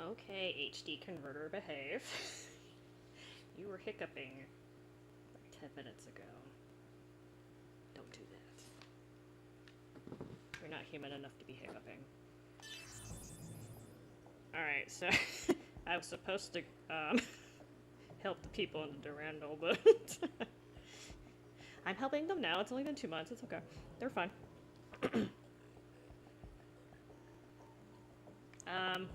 Okay, HD converter, behave. You were hiccuping like 10 minutes ago. Don't do that. You're not human enough to be hiccuping. Alright, so I was supposed to help the people in the Durandal, but I'm helping them now. It's only been 2 months. It's okay. They're fine. um,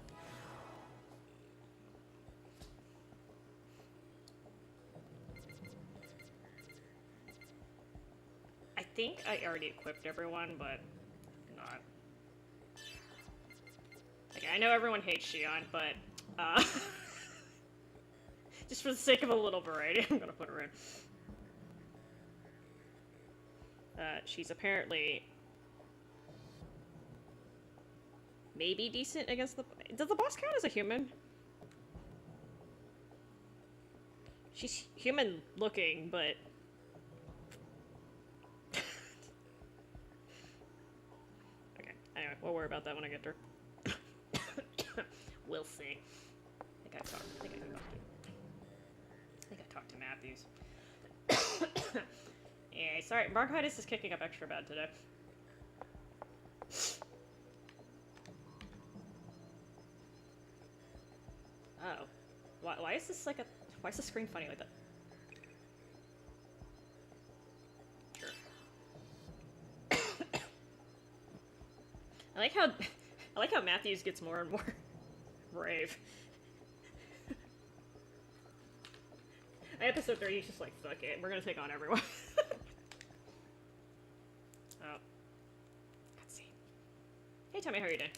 I think I already equipped everyone, but not. Like, I know everyone hates Shion, but just for the sake of a little variety, I'm gonna put her in. She's apparently maybe decent against the... Does the boss count as a human? She's human looking, but... Okay, anyway, we'll worry about that when I get to her. We'll see. I think I talked to Matthews. Yeah, sorry, bronchitis is kicking up extra bad today. Oh. Why is this like a... Why is the screen funny like that? Sure. I like how Matthews gets more and more brave. Episode 30, he's just like, fuck it, we're gonna take on everyone. Oh. Cutscene. Hey Tommy, how are you doing?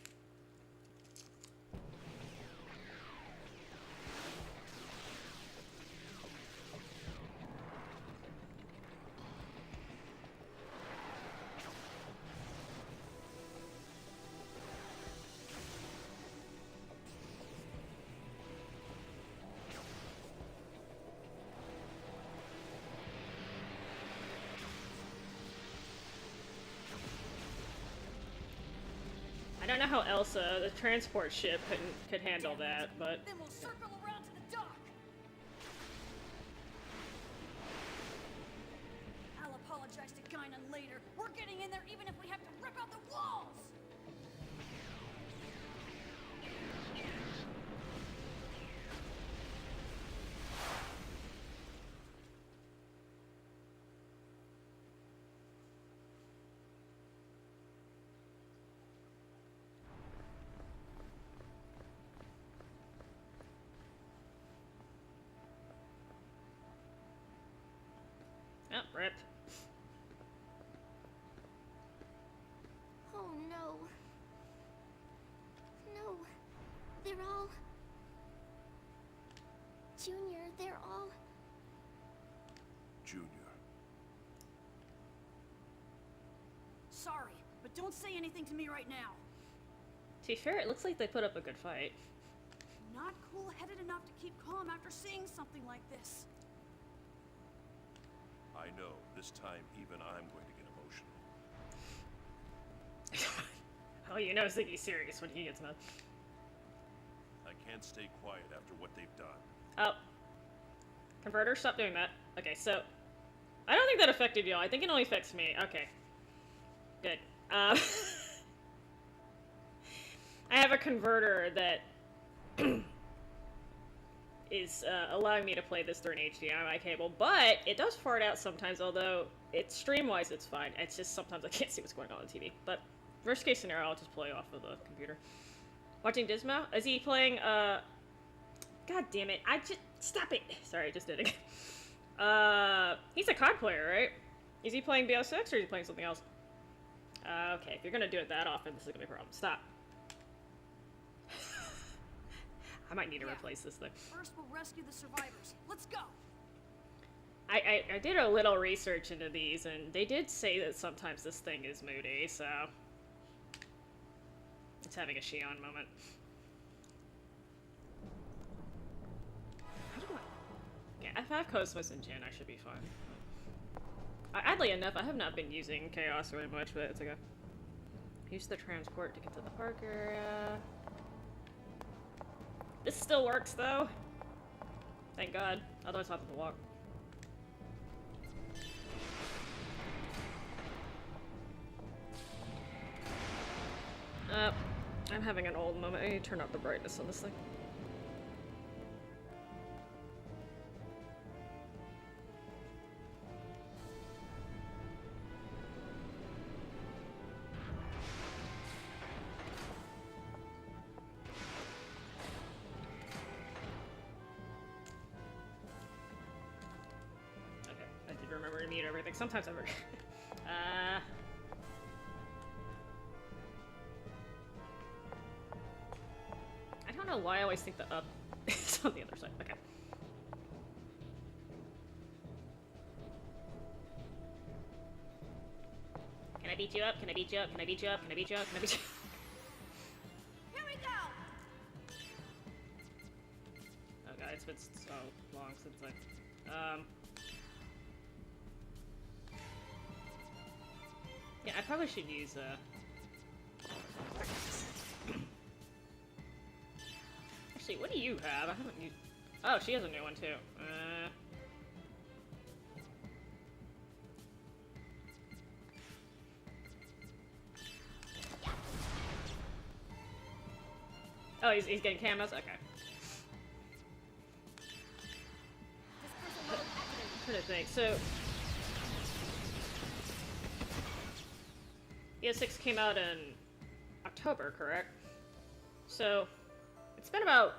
I don't know how Elsa, the transport ship, could handle that, but... Then we'll circle around to the dock! I'll apologize to Guinan later. We're getting in there even if we have to rip out the walls! Oh, rip. Oh no. No. They're all... Junior, they're all... Junior. Sorry, but don't say anything to me right now. To be fair, it looks like they put up a good fight. Not cool-headed enough to keep calm after seeing something like this. I know, this time even I'm going to get emotional. Oh, you know Ziggy's serious when he gets mad. I can't stay quiet after what they've done. Oh. Converter, stop doing that. Okay, so... I don't think that affected you. I think it only affects me. Okay. Good. I have a converter that... is allowing me to play this through an HDMI cable, but it does fart out sometimes, although stream-wise it's fine. It's just sometimes I can't see what's going on TV. But worst case scenario, I'll just play off of the computer. Watching Dismo? Is he playing, God damn it. Stop it! Sorry, I just did it again. He's a COD player, right? Is he playing BO6 or is he playing something else? Okay, if you're gonna do it that often, this is gonna be a problem. Stop. I might need to replace this thing. First, we'll rescue the survivors. Let's go! I did a little research into these, and they did say that sometimes this thing is moody, so... It's having a Shion moment. How do I... Yeah, if I have Cosmos and Jin, I should be fine. Oddly enough, I have not been using Chaos really much, but it's okay. Use the transport to get to the park area. This still works, though. Thank God. Otherwise I'll have to walk. I'm having an old moment. I need to turn up the brightness on this thing. Okay, I did remember to mute everything. Sometimes I forget. I don't know why I always think the up is on the other side. Okay. Can I beat you up? Can I beat you up? Can I beat you up? Can I beat you up? Can I beat you up? Here we go! Oh god, it's been so long since I... Yeah, I probably should use, Actually, what do you have? I haven't used... Oh, she has a new one, too. Oh, he's getting camos? Okay. I'm trying to think. So... ES6 came out in October, correct? So... It's been about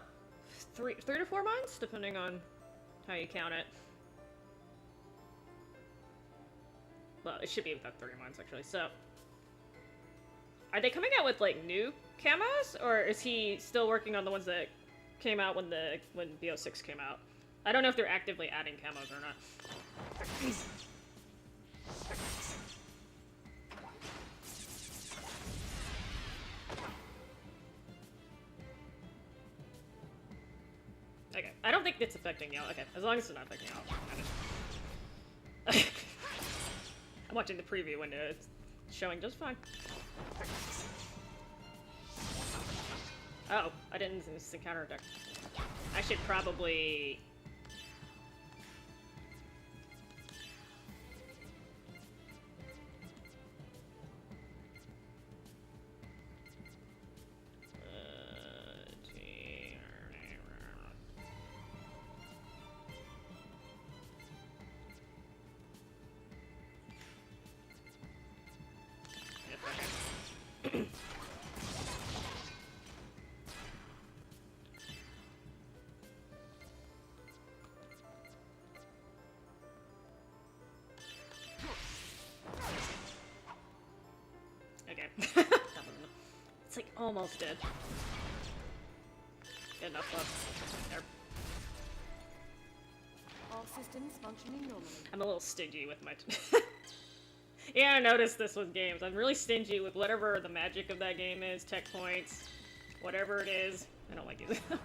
three to 4 months, depending on how you count it. Well, it should be about 3 months, actually. So... Are they coming out with, like, new camos? Or is he still working on the ones that came out when BO6 came out? I don't know if they're actively adding camos or not. Okay, I don't think it's affecting y'all. Okay, as long as it's not affecting y'all. I'm watching the preview window. It's showing just fine. Oh, I didn't instant counterattack. I should probably... It's like almost dead. Good enough left. There. All systems functioning normally. I'm a little stingy with my... Yeah, I noticed this with games. I'm really stingy with whatever the magic of that game is, tech points, whatever it is. I don't like using them.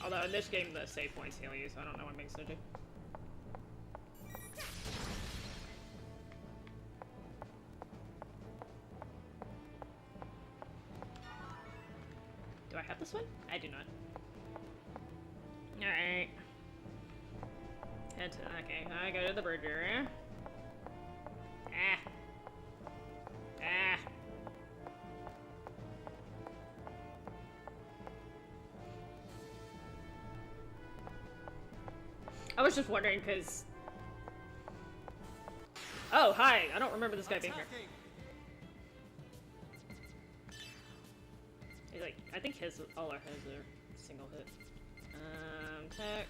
Although in this game, the save points heal you, so I don't know what makes stingy. Do I have this one? I do not. Alright. Head to... Okay, now I go to the bridge area. Ah. Ah. I was just wondering, because... Oh, hi! I don't remember this guy being here. He's like, I think all our heads are single hit. Tech.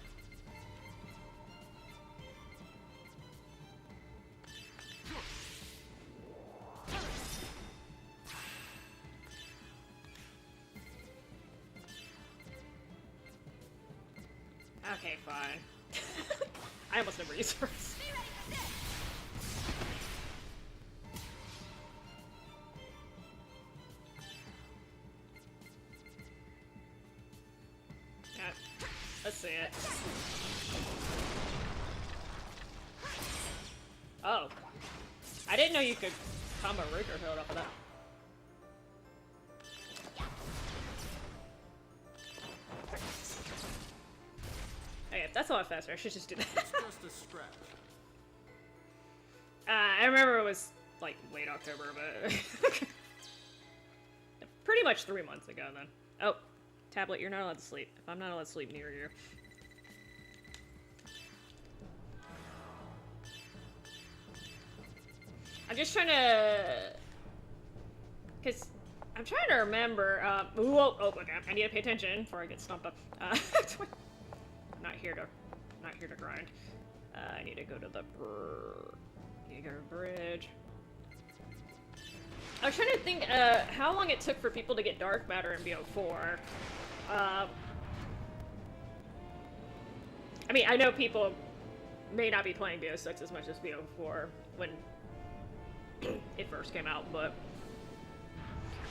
Okay, fine. I almost never use hers. Let's see it. Oh. I didn't know you could combo Rigger Hill off of that. That's a lot faster. I should just do that. It's just a scratch. I remember it was like late October, but pretty much 3 months ago then. Oh, tablet, you're not allowed to sleep. If I'm not allowed to sleep near you. I'm just trying to, cause I'm trying to remember. Oh, okay. I need to pay attention before I get stumped up. I'm not here to grind. I need to go to the bridge. I was trying to think how long it took for people to get dark matter in BO4. I mean, I know people may not be playing BO6 as much as BO4 when it first came out, but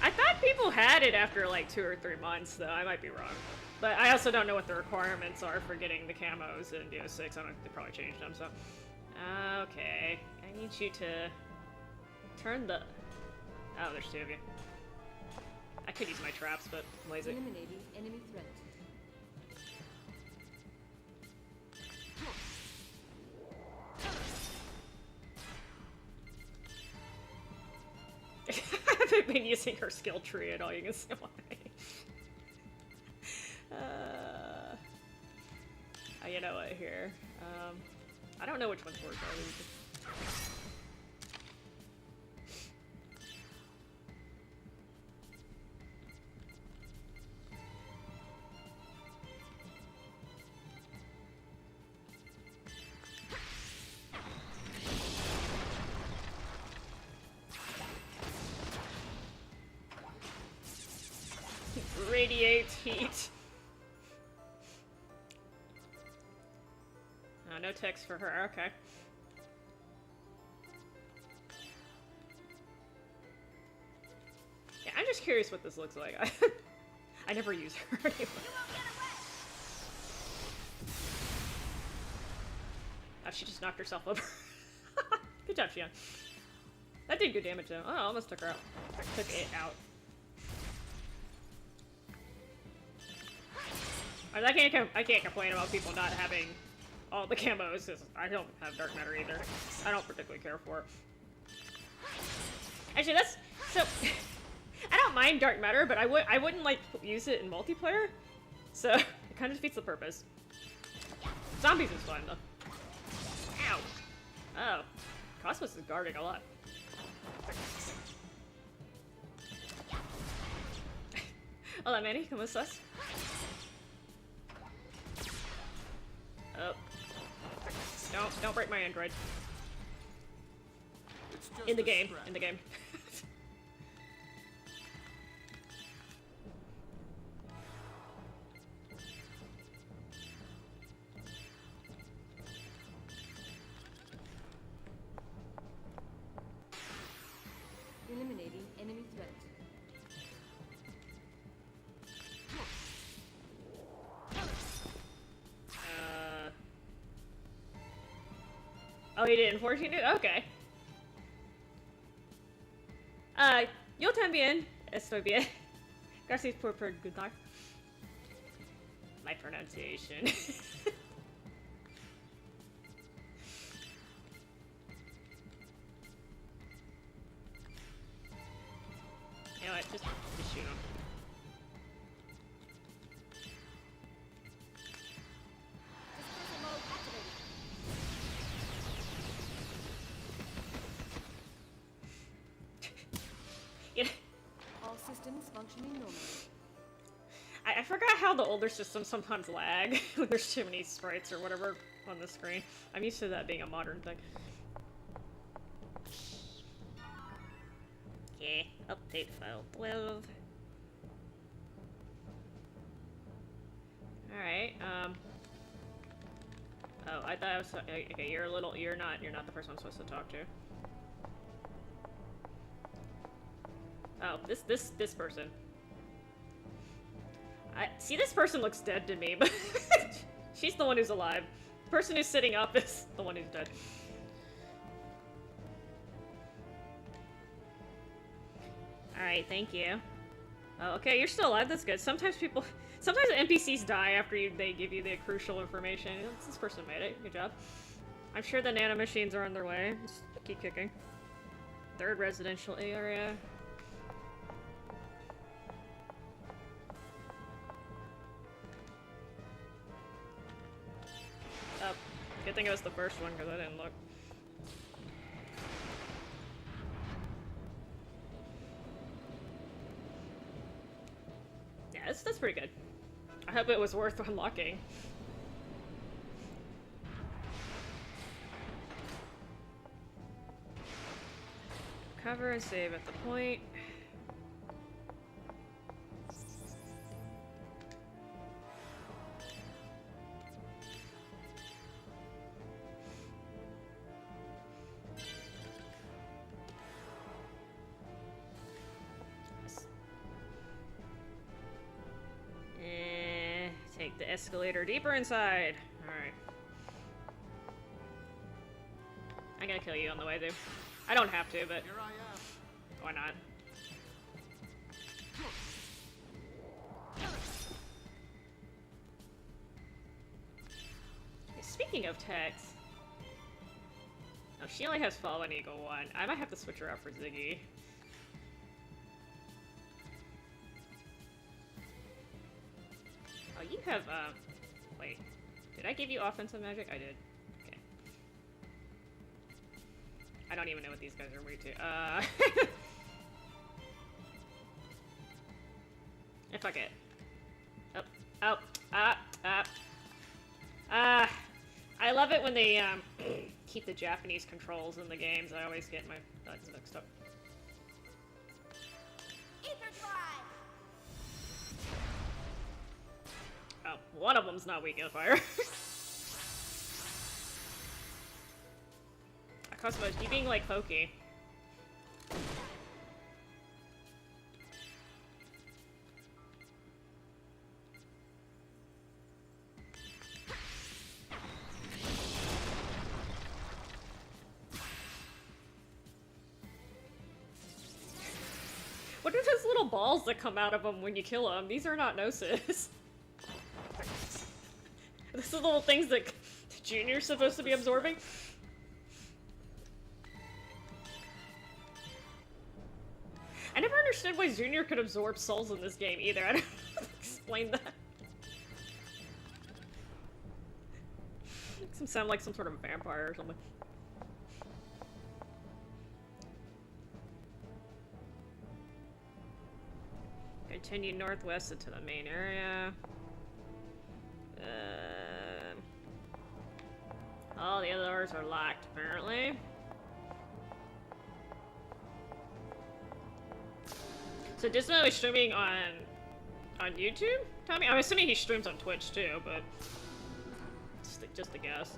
I thought people had it after like 2 or 3 months, though. I might be wrong. But I also don't know what the requirements are for getting the camos in BO6. I don't know, they probably changed them, so. Okay. I need you to turn the... Oh, there's 2 of you. I could use my traps, but I'm lazy. Eliminating enemy threat. I haven't been using her skill tree at all, you can see why. You know what, here. I don't know which one's work. Radiate heat. Oh, no text for her, okay. Yeah, I'm just curious what this looks like. I never use her anyway. Oh, she just knocked herself over. Good job, Shion. That did good damage though. Oh, I almost took her out. I took it out. I can't complain about people not having all the camos, because I don't have dark matter either. I don't particularly care for it. Actually, that's... So... I don't mind dark matter, but I wouldn't, like, use it in multiplayer. So, it kind of defeats the purpose. Zombies is fun, though. Ow! Oh. Cosmos is guarding a lot. Hola, Manny. ¿Cómo estás? Oh. Don't break my android. It's just In the a game. scratch. In the game. Eliminating enemy threat. Oh, he didn't force you to? Okay. Yo también estoy bien. Gracias por preguntar. My pronunciation. You know what? Just shoot him. Dispersal mode activated. You know, All systems functioning normally. I forgot how the older systems sometimes lag when there's too many sprites or whatever on the screen. I'm used to that being a modern thing. Okay, update file 12. Alright, oh, I thought I was, okay, you're not the person I'm supposed to talk to. Oh, this person. See, this person looks dead to me, but she's the one who's alive. The person who's sitting up is the one who's dead. Alright, thank you. Oh, okay, you're still alive, that's good. Sometimes Sometimes NPCs die after they give you the crucial information. This person made it. Good job. I'm sure the nanomachines are on their way. Just keep kicking. Third residential area. Oh, good thing it was the first one because I didn't look. Yeah, that's pretty good. I hope it was worth unlocking. Cover and save at the point. Take the escalator deeper inside. Alright. I'm gonna kill you on the way, dude. I don't have to, but... Here I am. Why not? Speaking of Tex... Oh, she only has Fallen Eagle 1. I might have to switch her out for Ziggy. Oh, you have, wait. Did I give you offensive magic? I did. Okay. I don't even know what these guys are weird to. Fuck it. I love it when they, keep the Japanese controls in the games. I always get my thoughts mixed up. Ether drive! Oh, one of them's not weak to fire. Cosmos, you being like pokey. What are those little balls that come out of them when you kill them? These are not Gnosis. These are the little things that Junior's supposed to be absorbing. I never understood why Junior could absorb souls in this game either. I don't explain that. Makes him sound like some sort of vampire or something. Continue northwest into the main area. All the other doors are locked, apparently. So Dismo is streaming on YouTube, Tommy? I'm assuming he streams on Twitch too, but just a guess.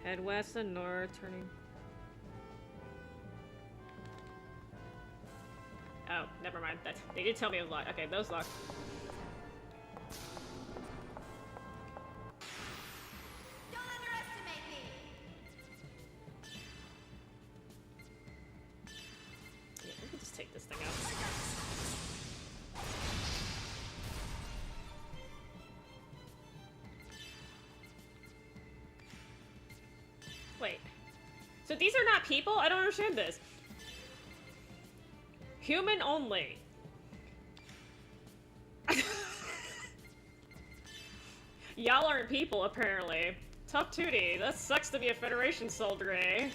Head west and north, turning. Oh, never mind. They did tell me it was locked. Okay, those locked. Don't underestimate me! Yeah, we can just take this thing out. Wait. So these are not people? I don't understand this. Human only. Y'all aren't people, apparently. Tough tootie. That sucks to be a Federation soldier, eh?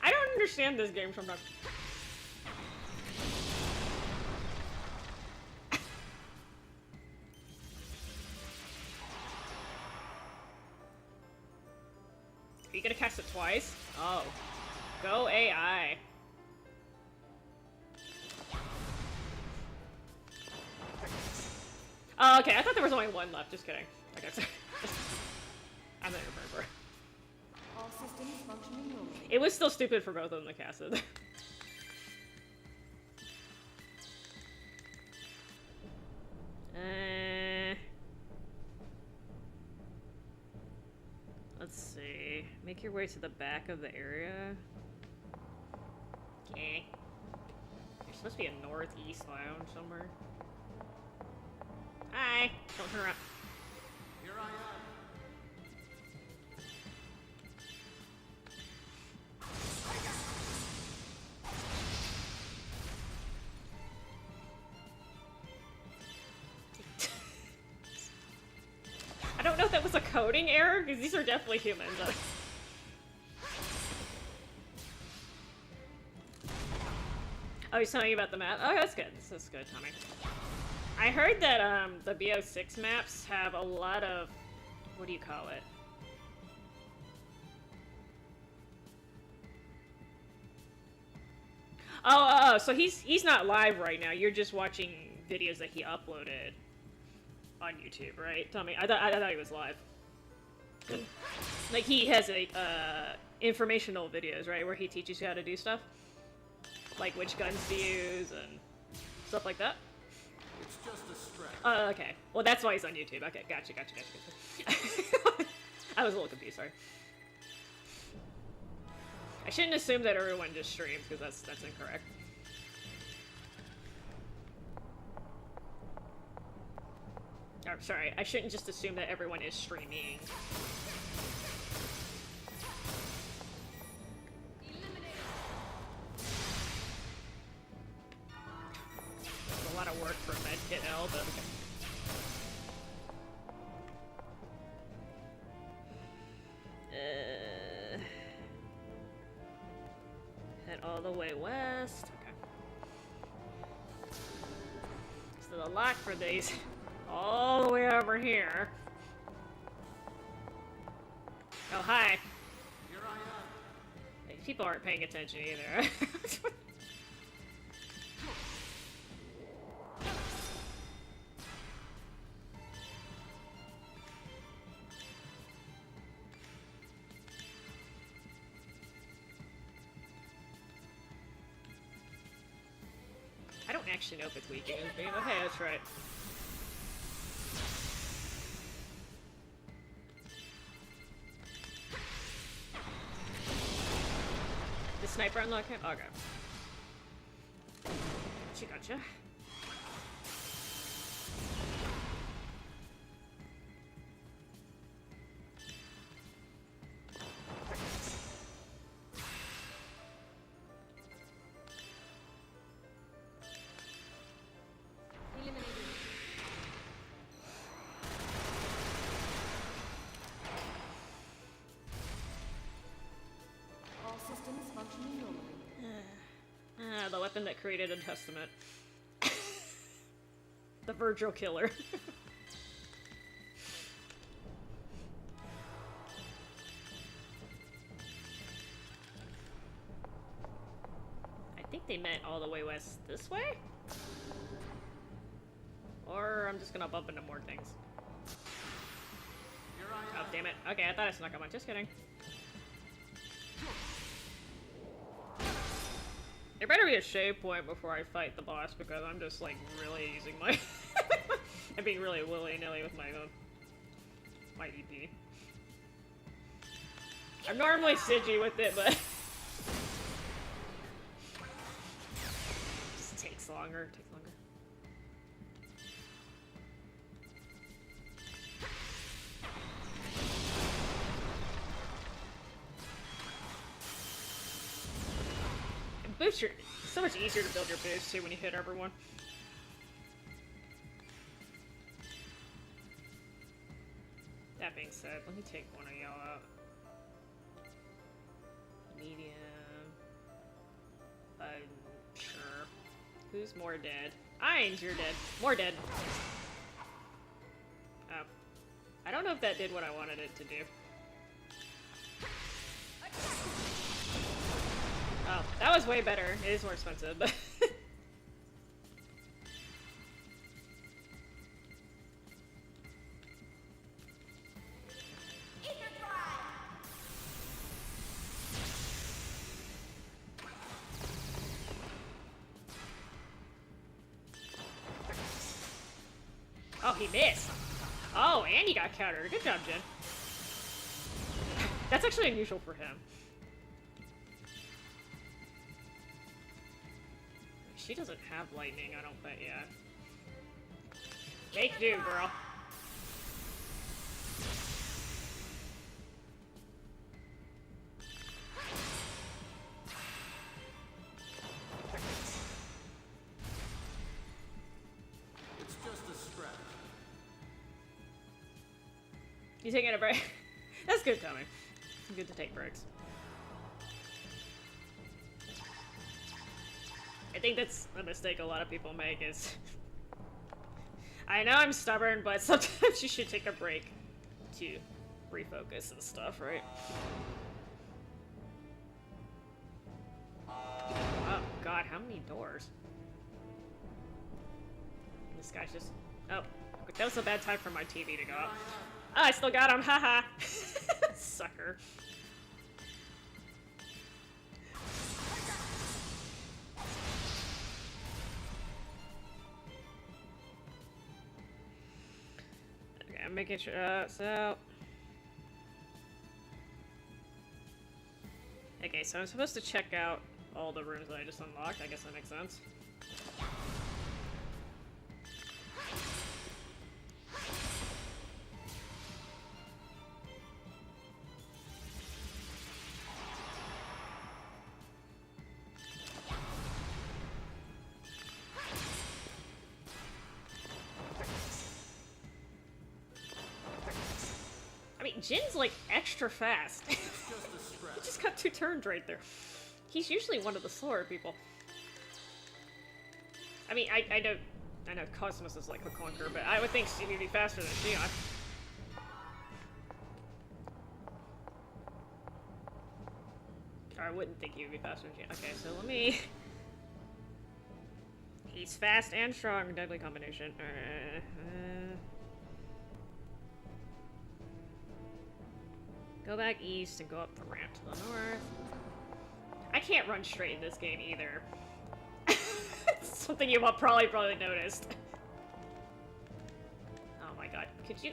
I don't understand this game sometimes. Are you gonna cast it twice? Oh. Go AI. Oh, okay. I thought there was only one left. Just kidding. Okay, sorry. I don't remember. All systems functioning normally. It was still stupid for both of them to cast it. Let's see. Make your way to the back of the area. Okay. supposed to be a northeast lounge somewhere. Hi! Don't turn around. Here I am. I don't know if that was a coding error, because these are definitely humans. Oh, he's telling you about the map? Oh, that's good. This is good, Tommy. I heard that the BO6 maps have a lot of... what do you call it? Oh, so he's not live right now. You're just watching videos that he uploaded on YouTube, right? Tommy, I thought he was live. Like, he has a, informational videos, right? Where he teaches you how to do stuff? Like which guns to use and stuff like that? It's just a stretch. Oh, okay. Well, that's why he's on YouTube. Okay, gotcha. I was a little confused, sorry. I shouldn't assume that everyone just streams, because that's incorrect. Oh, sorry, I shouldn't just assume that everyone is streaming. It's a lot of work for Medkit L, but okay. Head all the way west. Okay. So the lock for these all the way over here. Oh, hi. Here I am. Hey, people aren't paying attention either. I don't actually know if it's weakening this beam. Okay, that's right. The sniper unlock him? Okay. Gotcha. All systems functioning normally. The weapon that created a testament. The Virgil killer. I think they meant all the way west this way? Or I'm just gonna bump into more things. Here I am. Oh, damn it. Okay, I thought I snuck him on. Just kidding. There better be a save point before I fight the boss, because I'm just, like, really using my... I'm being really willy-nilly with my, my EP. I'm normally stingy with it, but... Just takes longer, Boost your... It's so much easier to build your boost, too, when you hit everyone. That being said, let me take one of y'all out. Medium... sure. Who's more dead? Ainz, you're dead. More dead. Oh. I don't know if that did what I wanted it to do. Oh, that was way better. It is more expensive, but... Oh, he missed. Oh, and he got countered. Good job, Jen. That's actually unusual for him. She doesn't have lightning, I don't bet yet. Make do, girl. It's just a scratch. You taking a break? That's good, Tommy. It's good to take breaks. I think that's a mistake a lot of people make is... I know I'm stubborn, but sometimes you should take a break to refocus and stuff, right? Oh god, how many doors? This guy's just... Oh, that was a bad time for my TV to go up. Oh, I still got him, haha! Sucker. Okay, I'm making sure, so... Okay, so I'm supposed to check out all the rooms that I just unlocked. I guess that makes sense. I mean, Jin's like extra fast. He just got 2 turns right there. He's usually one of the slower people. I mean, I know Cosmos is like a clunker, but I would think he would be faster than Gion. Or I wouldn't think he would be faster than Gion. Okay, so let me... He's fast and strong, deadly combination. Go back east and go up the ramp to the north. I can't run straight in this game either. Something you've all probably noticed. Oh my god, could you...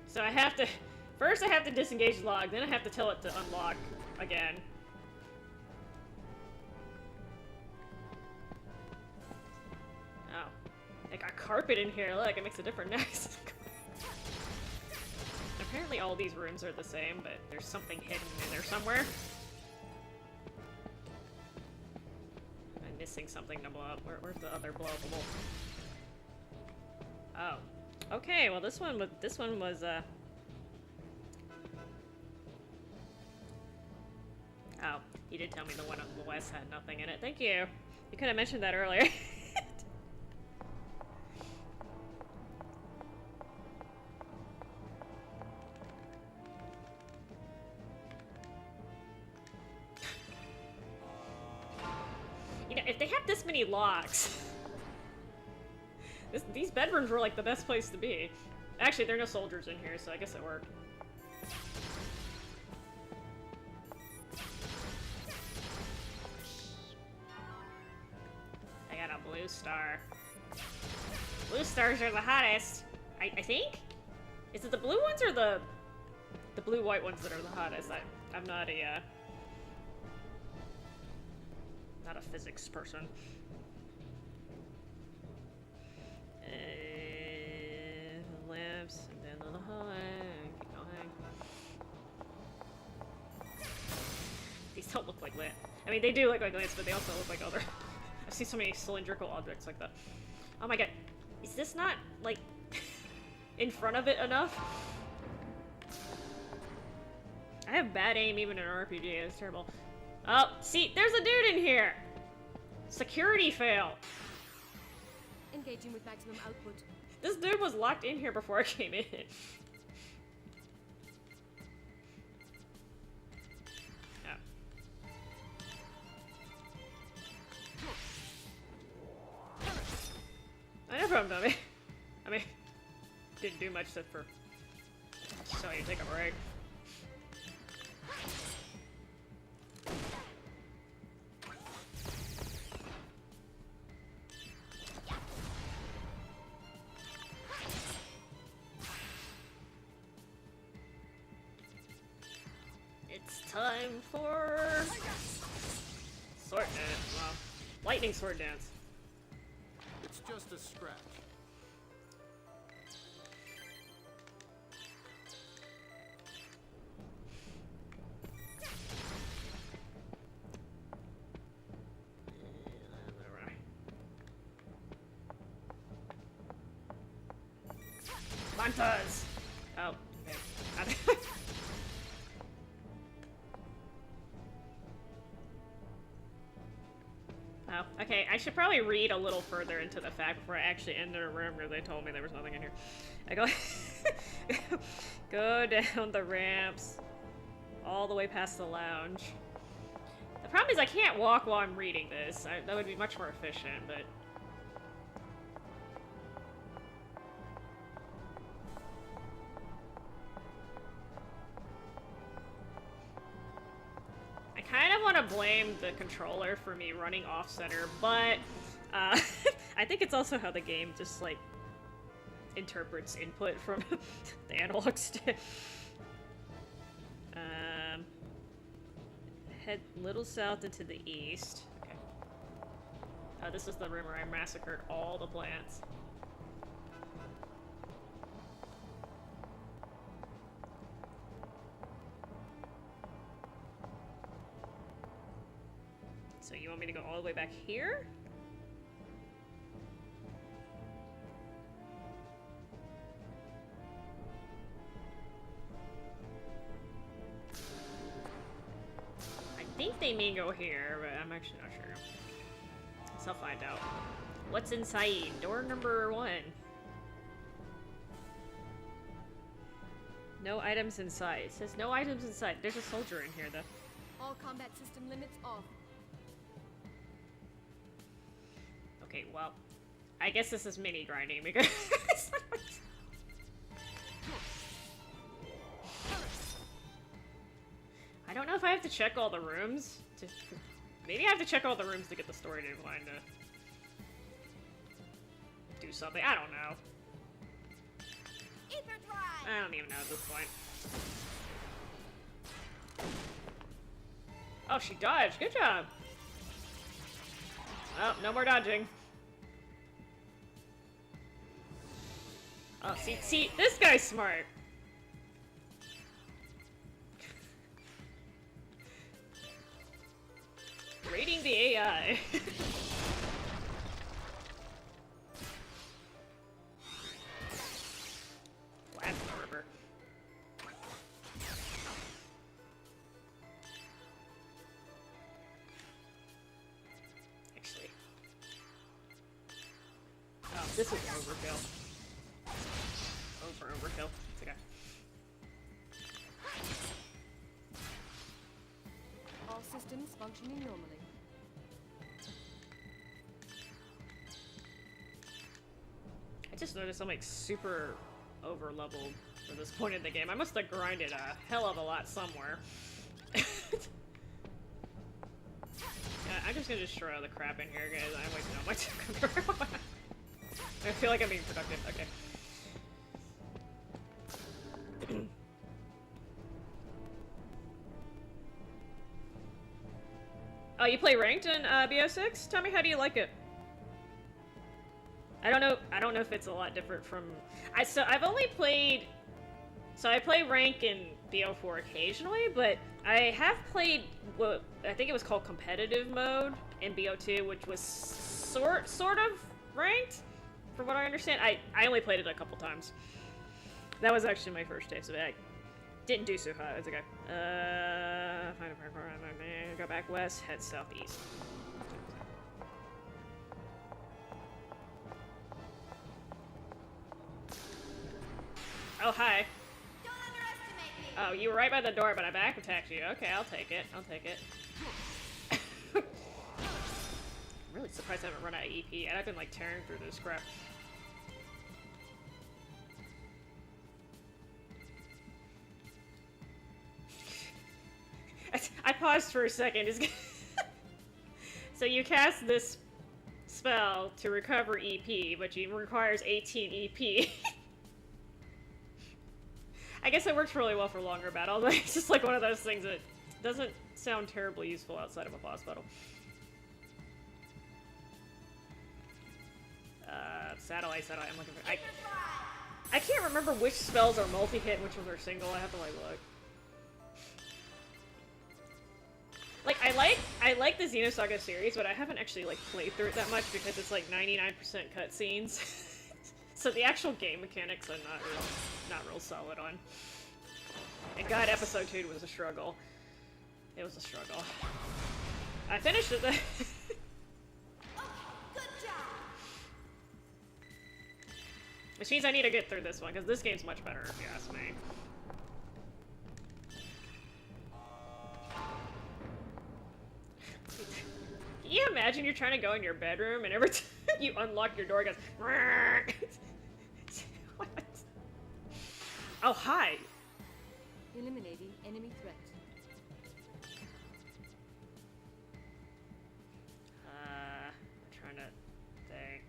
So I have to... First I have to disengage the log, then I have to tell it to unlock again. Oh. I got carpet in here, look, it makes a different noise. Apparently all these rooms are the same, but there's something hidden in there somewhere. I'm missing something to blow up. Where's the other blowable? Oh. Okay, well this one was Oh, you did tell me the one on the west had nothing in it. Thank you. You could have mentioned that earlier. You know, if they have this many locks, these bedrooms were like the best place to be. Actually, there are no soldiers in here, so I guess it worked. I got a blue star. Blue stars are the hottest. I think? Is it the blue ones or the blue-white ones that are the hottest? I'm not a, not a physics person. Lamps, and then the hallway, keep going. These don't look like lamps. I mean, they do look like lamps, but they also look like other... I see so many cylindrical objects like that. Oh my god. Is this not, like, in front of it enough? I have bad aim even in an RPG, it's terrible. Oh, see, there's a dude in here! Security fail! Engaging with maximum output. This dude was locked in here before I came in. Oh. No problem, dummy. I mean, didn't do much except for so you take a break. It's time for Sword dance. Wow. Lightning sword dance. It's just a scratch. Mantas! Oh, okay. Oh, okay, I should probably read a little further into the fact before I actually enter a room because they told me there was nothing in here. I go go down the ramps all the way past the lounge. The problem is I can't walk while I'm reading this. That would be much more efficient, but... I kind of want to blame the controller for me running off-center, but I think it's also how the game just, like, interprets input from the analog stick. Head little south into the east. Okay. This is the room where I massacred all the plants. So you want me to go all the way back here? I think they mean go here, but I'm actually not sure. So I'll find out. What's inside? Door number 1. No items inside. It says no items inside. There's a soldier in here, though. All combat system limits off. Okay, well, I guess this is mini grinding because I don't know if I have to check all the rooms. Maybe I have to check all the rooms to get the story line to do something. I don't know. Ether drive. I don't even know at this point. Oh, she dodged. Good job. Oh, no more dodging. Oh, see, this guy's smart. Rating the AI. Blast Arbor. Actually. Oh, this is overkill. Overkill. It's okay. All systems functioning normally. I just noticed I'm like super over leveled for this point in the game. I must have grinded a hell of a lot somewhere. Yeah, I'm just gonna destroy all the crap in here, guys. I'm wasting all my time. I feel like I'm being productive. Okay. Oh, you play ranked in BO6? Tell me, how do you like it? I don't know if it's a lot different from... I've only played... So I play rank in BO4 occasionally, but I have played what I think it was called competitive mode in BO2, which was sort of ranked, from what I understand. I only played it a couple times. That was actually my first taste of it. I didn't do so hot. It's okay. Find a parkour. Go back west, head southeast. Oh, hi. Don't underestimate me. Oh, you were right by the door, but I back attacked you. Okay, I'll take it. I'll take it. I'm really surprised I haven't run out of EP, and I've been like tearing through this crap. I paused for a second. So you cast this spell to recover EP, but it requires 18 EP. I guess it works really well for longer battles. It's just like one of those things that doesn't sound terribly useful outside of a boss battle. Satellite. I'm looking for. I can't remember which spells are multi-hit and which ones are single. I have to like look. Like I like the Xenosaga series, but I haven't actually like played through it that much because it's like 99% cutscenes. So the actual game mechanics I'm not real solid on. And God, episode 2 was a struggle. It was a struggle. I finished it though. Which means I need to get through this one, because this game's much better, if you ask me. Can you imagine you're trying to go in your bedroom, and every time you unlock your door, it goes... What? Oh, hi! Eliminating enemy threat. I'm trying to think.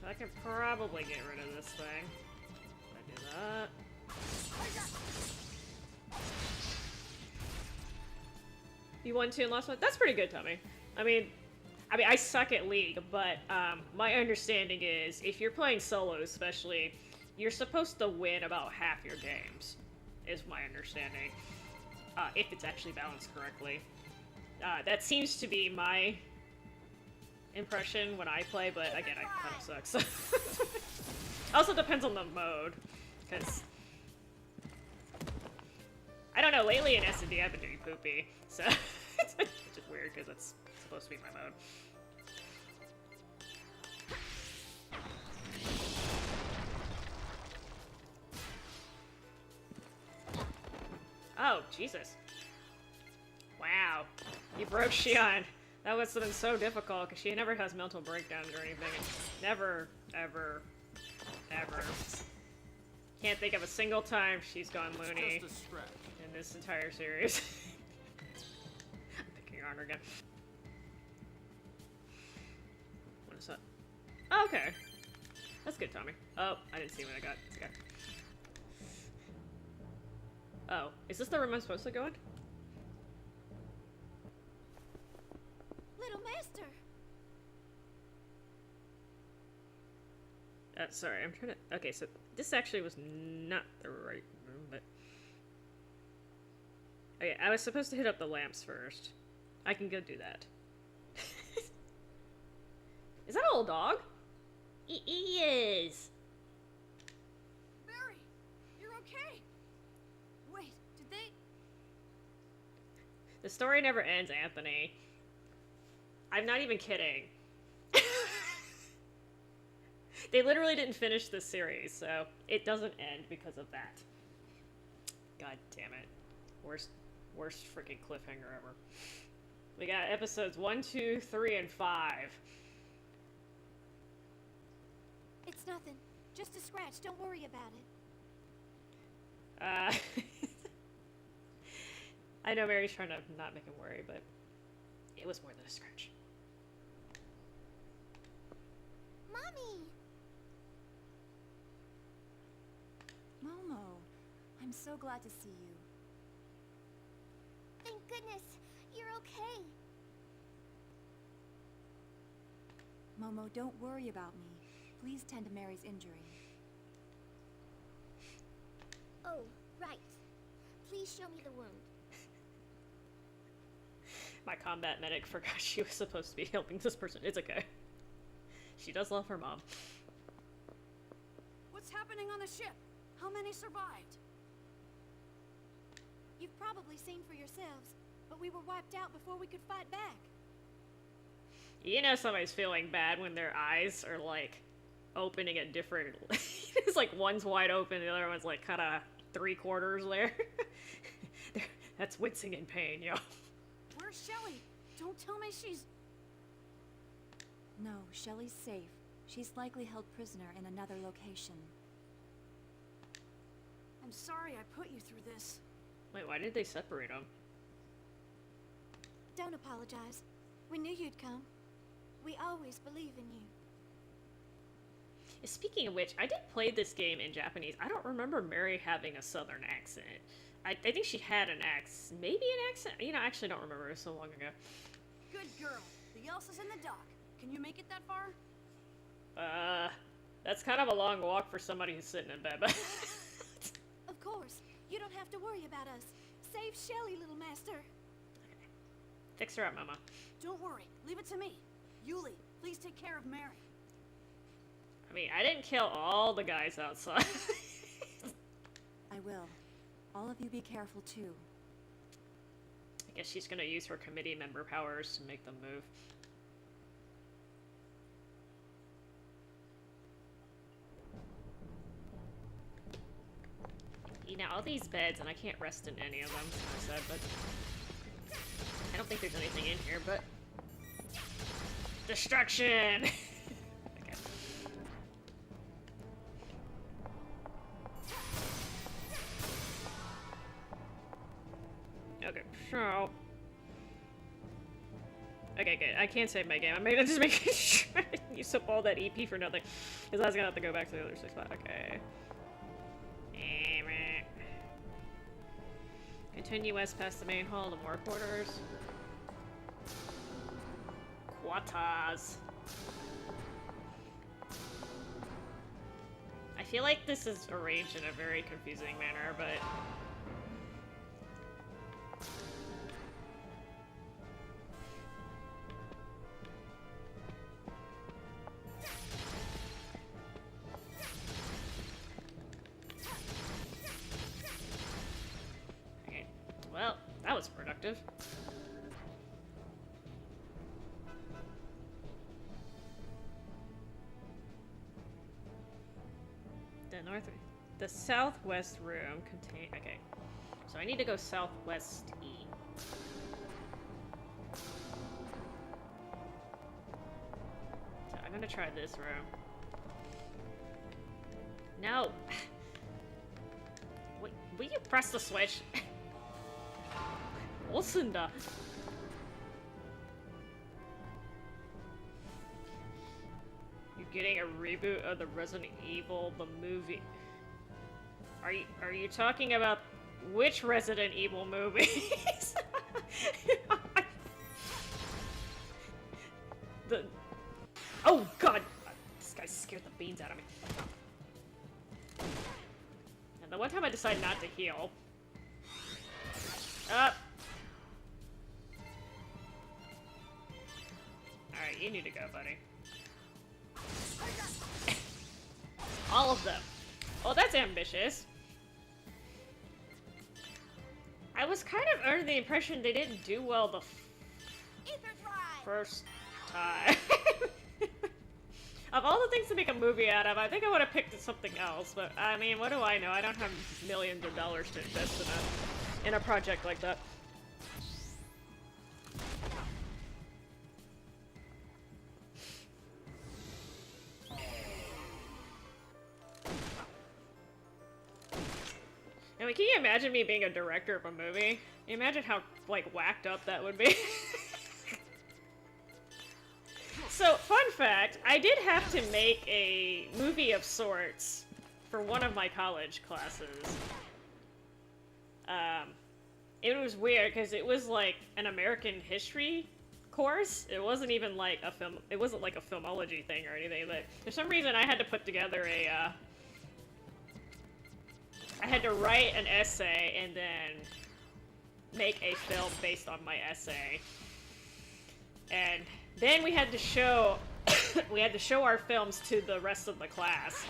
I can probably get rid of this thing. If I do that. You won 2 and lost 1? That's pretty good, Tommy. I mean, I suck at League, but my understanding is if you're playing solo, especially, you're supposed to win about half your games. Is my understanding, if it's actually balanced correctly. That seems to be my impression when I play, but again, I kind of suck, so... Also depends on the mode, because... I don't know, lately in S&D I've been doing poopy, so... It's just weird, because it's supposed to be my mode. Oh, Jesus. Wow. You broke Shion. That must have been so difficult, because she never has mental breakdowns or anything. Never, ever, ever. Can't think of a single time she's gone loony in this entire series. I'm picking on her again. What is that? Oh, okay. That's good, Tommy. Oh, I didn't see what I got. It's okay. Oh, is this the room I'm supposed to go in? Little Master. Sorry, I'm trying to... Okay, so this actually was not the right room, but... Okay, I was supposed to hit up the lamps first. I can go do that. Is that a little dog? He is! Barry, you're okay. Wait, did they... The story never ends, Anthony. I'm not even kidding. They literally didn't finish this series, so it doesn't end because of that. God damn it. Worst freaking cliffhanger ever. We got episodes 1, 2, 3, and 5. It's nothing. Just a scratch. Don't worry about it. I know Mary's trying to not make him worry, but it was more than a scratch. Mommy! Momo, I'm so glad to see you. Thank goodness. You're okay. Momo, don't worry about me. Please tend to Mary's injury. Oh, right. Please show me the wound. My combat medic forgot she was supposed to be helping this person. It's okay. She does love her mom. What's happening on the ship? How many survived? You've probably seen for yourselves, but we were wiped out before we could fight back. You know somebody's feeling bad when their eyes are, like, opening at different... It's like one's wide open, the other one's, like, kind of 3/4 there. That's wincing in pain, yo. Where's Shelly? Don't tell me she's... No, Shelly's safe. She's likely held prisoner in another location. I'm sorry I put you through this. Wait, why did they separate them? Don't apologize. We knew you'd come. We always believe in you. Speaking of which, I did play this game in Japanese. I don't remember Mary having a southern accent. I think she had an X. Maybe an accent? You know, I actually don't remember. It was so long ago. Good girl. The Elsa's in the dock. Can you make it that far? That's kind of a long walk for somebody who's sitting in bed, but... Of course. You don't have to worry about us. Save Shelly, little master. Fix her up, Mama. Don't worry. Leave it to me. Yuli, please take care of Mary. I mean, I didn't kill all the guys outside. I will. All of you be careful too. I guess she's gonna use her committee member powers to make them move. You know, all these beds, and I can't rest in any of them, as I said, but... I don't think there's anything in here, but... Destruction! Okay. Okay, so... Okay, good. I can't save my game. I'm just making sure I didn't use up all that EP for nothing. Because I was gonna have to go back to the other 6 spot. Okay. Continue west past the main hall to more quarters. Quatas. I feel like this is arranged in a very confusing manner, but... Okay, well, that was productive. The southwest room contain. Okay, so I need to go southwest E. So I'm gonna try this room. No. Wait, will you press the switch? Olsunda. You're getting a reboot of the Resident Evil the movie. Are you talking about which Resident Evil movies? Oh god! This guy scared the beans out of me. And the one time I decided not to heal. Up. Alright, you need to go, buddy. All of them. Oh, that's ambitious. I was kind of under the impression they didn't do well the first time. Of all the things to make a movie out of, I think I would have picked something else, but I mean, what do I know? I don't have millions of dollars to invest in a project like that. I mean, can you imagine me being a director of a movie? Can you imagine how, like, whacked up that would be? So, fun fact, I did have to make a movie of sorts for one of my college classes. It was weird, because it was, like, an American history course. It wasn't even, like, a film... It wasn't, like, a filmology thing or anything, but for some reason I had to put together a, I had to write an essay and then make a film based on my essay. And then we had to show our films to the rest of the class.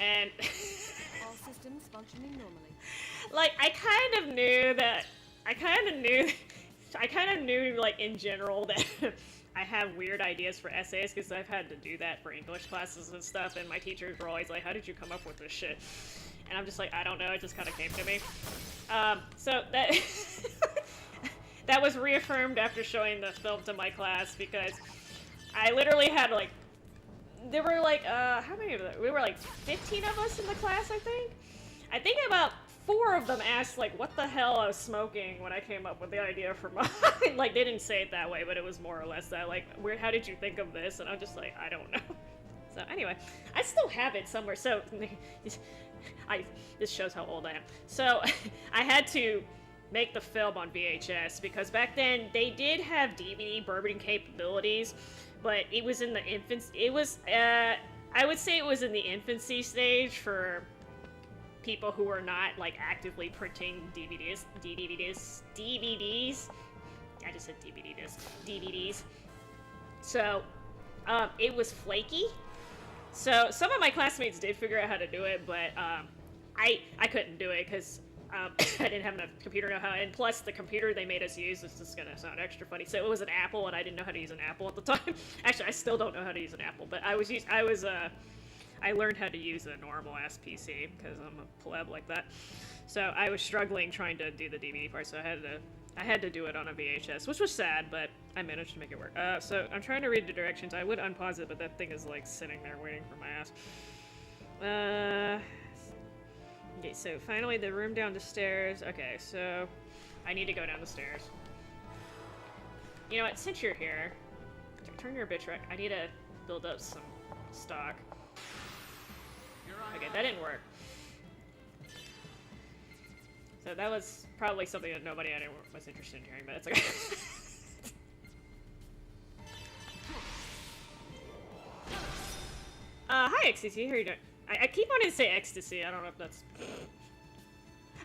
And All systems functioning normally. like I kind of knew like in general that I have weird ideas for essays because I've had to do that for English classes and stuff, and my teachers were always like, how did you come up with this shit? And I'm just like, I don't know, it just kind of came to me. So that that was reaffirmed after showing the film to my class, because I literally had like, there were like, how many of them? We were like 15 of us in the class, I think. I think about 4 of them asked like what the hell I was smoking when I came up with the idea for mine. Like, they didn't say it that way, but it was more or less that, like, weird, how did you think of this? And I'm just like, I don't know. So anyway, I still have it somewhere. So this shows how old I am. So I had to make the film on VHS because back then they did have DVD burning capabilities, but it was in the infancy. It was I would say it was in the infancy stage for people who were not like actively printing DVDs. I just said DVDs. So it was flaky. So some of my classmates did figure out how to do it, but I couldn't do it because I didn't have enough computer know-how, and plus the computer they made us use, this is gonna sound extra funny, so it was an Apple, and I didn't know how to use an Apple at the time. Actually, I still don't know how to use an Apple, but I learned how to use a normal-ass PC, because I'm a pleb like that. So I was struggling trying to do the DVD part, so I had to do it on a VHS, which was sad, but I managed to make it work. So I'm trying to read the directions. I would unpause it, but that thing is, like, sitting there waiting for my ass. Okay, so finally the room down the stairs. Okay, so I need to go down the stairs. You know what, since you're here, turn your bitch wreck. I need to build up some stock. Okay, that didn't work. So that was probably something that nobody was interested in hearing, but it's okay. Hi, XTC, how are you doing? I keep wanting to say ecstasy, I don't know if that's...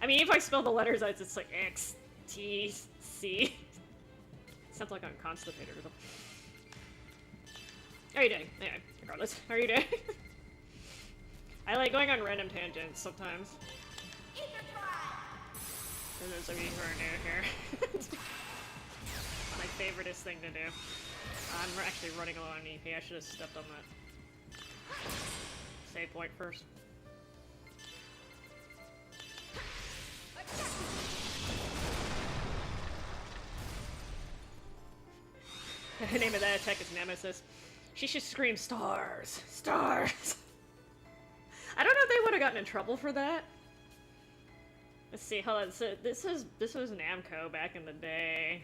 I mean, if I spell the letters, it's just like X, T, C. Sounds like I'm constipated or something. How are you doing? Anyway, regardless, how are you doing? I like going on random tangents sometimes. For those of you who are new here. My favoriteest thing to do. I'm actually running low on EP, I should have stepped on that. Save point first. The name of that attack is Nemesis. She should scream stars! Stars! I don't know if they would have gotten in trouble for that. Let's see, hold on. So this was Namco back in the day.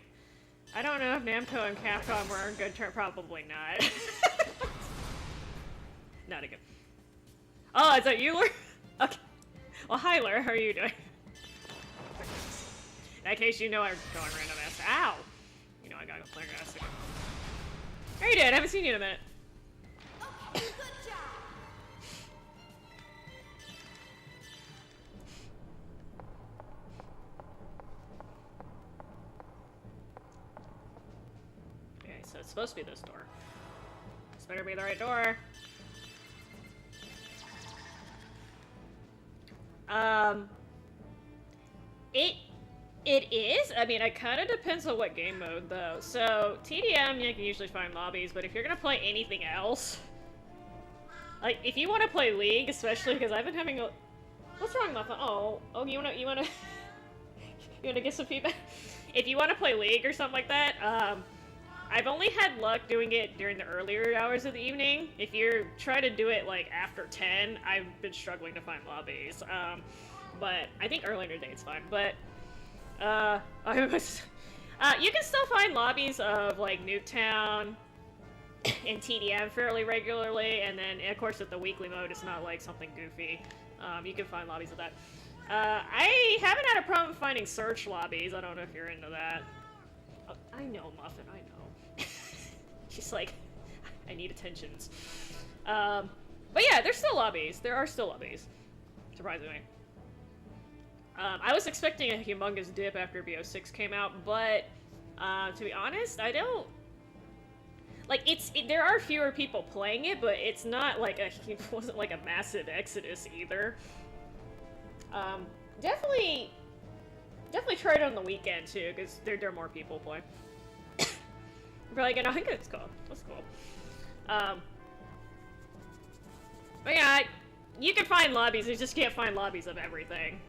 I don't know if Namco and Capcom were on good terms. Probably not. Not a good. Oh, is that you, Lur? Okay. Well, hi, Lur. How are you doing? In that case, you know I'm going random ass. Ow! You know I gotta go play ass again. How are you doing? I haven't seen you in a minute. Okay, good job. Okay, so it's supposed to be this door. This better be the right door. It is. I mean, it kind of depends on what game mode, though. So, TDM, you can usually find lobbies, but if you're gonna play anything else, like, if you want to play League, especially because I've been having a... What's wrong with my phone? Oh, you wanna you wanna get some feedback? If you want to play League or something like that, I've only had luck doing it during the earlier hours of the evening. If you're trying to do it, like, after 10, I've been struggling to find lobbies. But I think earlier in the day it's fine. But, you can still find lobbies of, like, Nuketown and TDM fairly regularly, and then, of course, with the weekly mode, it's not, like, something goofy. You can find lobbies of that. I haven't had a problem finding search lobbies. I don't know if you're into that. Oh, I know, Muffin, I know. She's like, I need attentions. But yeah, there's still lobbies. There are still lobbies. Surprisingly. I was expecting a humongous dip after BO6 came out, but to be honest, I don't... Like, there are fewer people playing it, but it's not like it wasn't like a massive exodus either. Definitely try it on the weekend too, because there are more people playing. But like, I think it's cool. That's cool. But yeah, you can find lobbies, you just can't find lobbies of everything.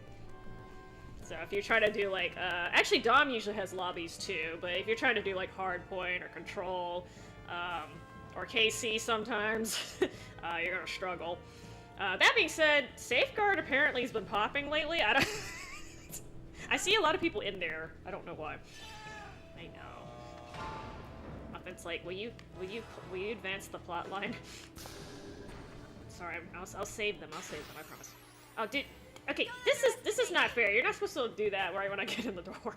So if you're trying to do like, actually Dom usually has lobbies too, but if you're trying to do like Hardpoint or Control, or KC sometimes, you're gonna struggle. That being said, Safeguard apparently has been popping lately. I see a lot of people in there. I don't know why. I know. It's like, will you advance the plot line? sorry. I'll save them. I'll save them. I promise. Oh, dude. Okay, this is not fair. You're not supposed to do that right when I get in the door.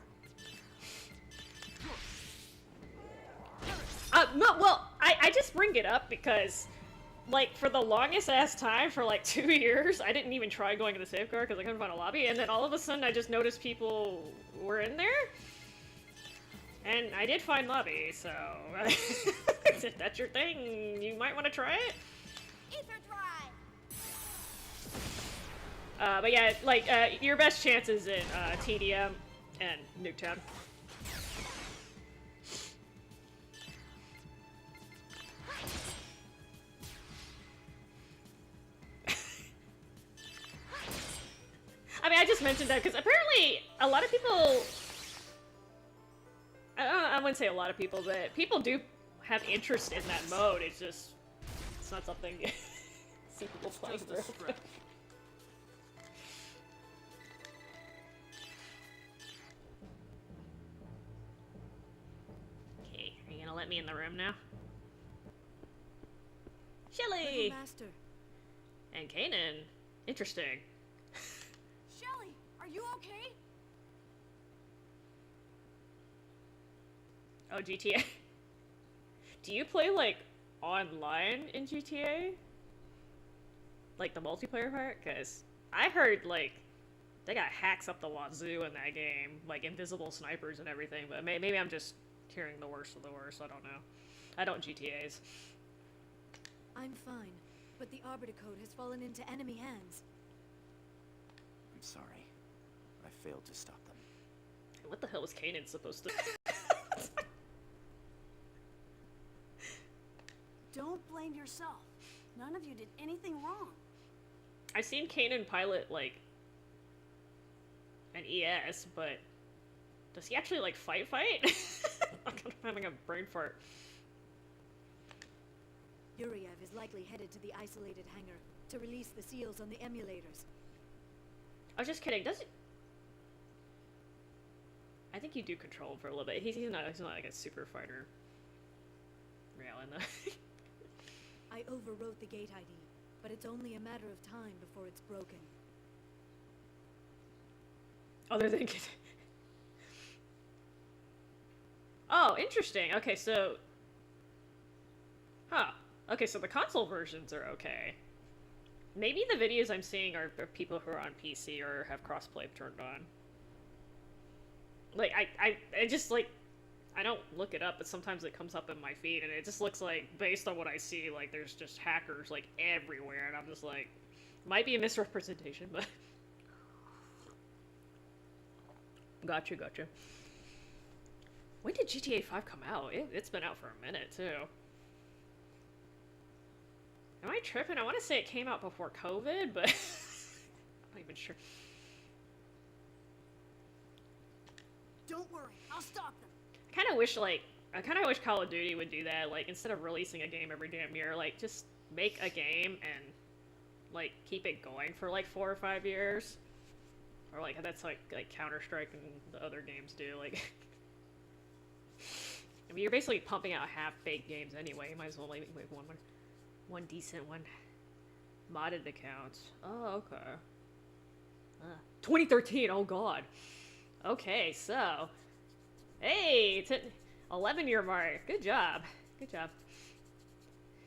No, well, I just bring it up because, like, for the longest ass time, for like 2 years, I didn't even try going to the safeguard because I couldn't find a lobby, and then all of a sudden I just noticed people were in there, and I did find lobby, so if that's your thing, you might want to try it. Ether drive. But yeah, like, your best chances in TDM and Nuketown. I mean, I just mentioned that because apparently a lot of people, I wouldn't say a lot of people, but people do have interest in that mode. It's just, it's not something you see people playing Just a with. scratch. Okay, are you gonna let me in the room now? Little Shelly! master. And Kanan. Interesting. Shelly, are you okay? Oh, GTA. Do you play, like, online in GTA? Like, the multiplayer part? Because I heard, like, they got hacks up the wazoo in that game. Like, invisible snipers and everything. But maybe I'm just hearing the worst of the worst. I don't know. I don't GTAs. I'm fine, but the Arbiter Code has fallen into enemy hands. I'm sorry. I failed to stop them. What the hell was Kanan supposed to... Don't blame yourself. None of you did anything wrong. I've seen Kanan pilot, like, an ES, but does he actually, like, fight? I'm having a brain fart. Yuriev is likely headed to the isolated hangar to release the seals on the emulators. I was just kidding. Does it? I think you do control him for a little bit. He's not like a super fighter. Realin though. I overwrote the gate ID, but it's only a matter of time before it's broken. Other than. Oh, interesting. Okay, so. Huh. Okay, so the console versions are okay. Maybe the videos I'm seeing are people who are on PC or have crossplay turned on. Like, I just, like, I don't look it up, but sometimes it comes up in my feed, and it just looks like, based on what I see, like, there's just hackers, like, everywhere, and I'm just like, might be a misrepresentation, but... Gotcha. When did GTA 5 come out? It's been out for a minute, too. Am I tripping? I want to say it came out before COVID, but I'm not even sure. Don't worry, I'll stop them. I kind of wish Call of Duty would do that. Like, instead of releasing a game every damn year, like, just make a game and, like, keep it going for, like, 4 or 5 years. Or, like, that's like Counter-Strike and the other games do, like... I mean, you're basically pumping out half-baked games anyway. You might as well, like, make one decent one. Modded accounts. Oh, okay. 2013, oh god. Okay, so... Hey, it's at 11-year mark. Good job.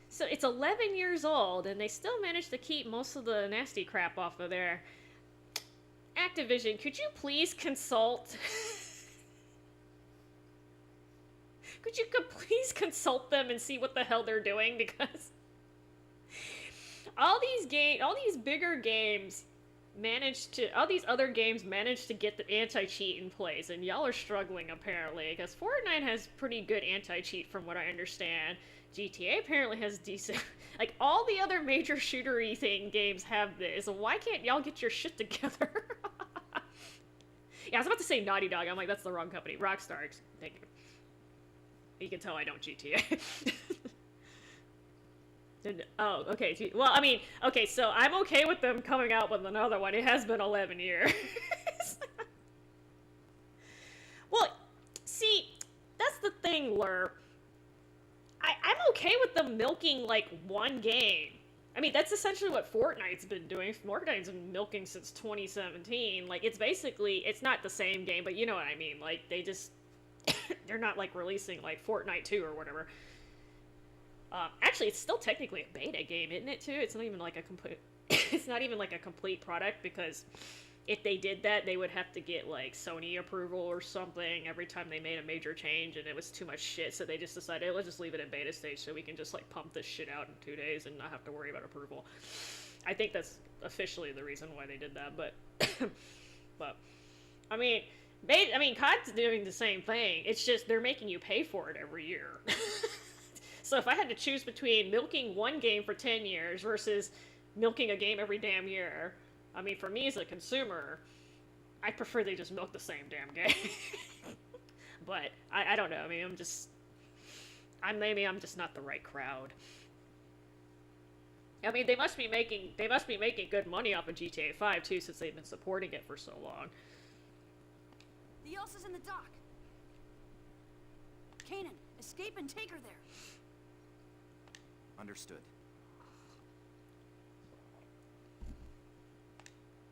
So it's 11 years old, and they still managed to keep most of the nasty crap off of there. Activision, could you please consult... Could you please consult them and see what the hell they're doing? Because... all these bigger games all these other games managed to get the anti-cheat in place, and y'all are struggling apparently, because Fortnite has pretty good anti-cheat from what I understand. GTA apparently has decent, like, all the other major shootery games have this. Why can't y'all get your shit together? Yeah, I was about to say Naughty Dog, I'm like, that's the wrong company. Rockstar, thank you. You can tell I don't GTA. Oh, okay. Well, I mean, okay, so I'm okay with them coming out with another one. It has been 11 years. Well, see, that's the thing, Lur. I'm okay with them milking, like, one game I mean, that's essentially what Fortnite's been doing. Fortnite's been milking since 2017. Like, it's basically, it's not the same game, but you know what I mean. Like, they just, they're not, like, releasing, like, Fortnite 2 or whatever. Actually, it's still technically a beta game, isn't it, too? It's not even, like, a complete, it's not even, like, a complete product, because if they did that, they would have to get, like, Sony approval or something every time they made a major change, and it was too much shit, so they just decided, let's just leave it in beta stage so we can just, like, pump this shit out in 2 days and not have to worry about approval. I think that's officially the reason why they did that, but, but, I mean, COD's doing the same thing, it's just they're making you pay for it every year. So if I had to choose between milking one game for 10 years versus milking a game every damn year, I mean, for me as a consumer, I prefer they just milk the same damn game. But I don't know. I mean, maybe I'm just not the right crowd. I mean, they must be making good money off of GTA 5 too, since they've been supporting it for so long. The Elsa's in the dock. Kanan, escape and take her there. Understood.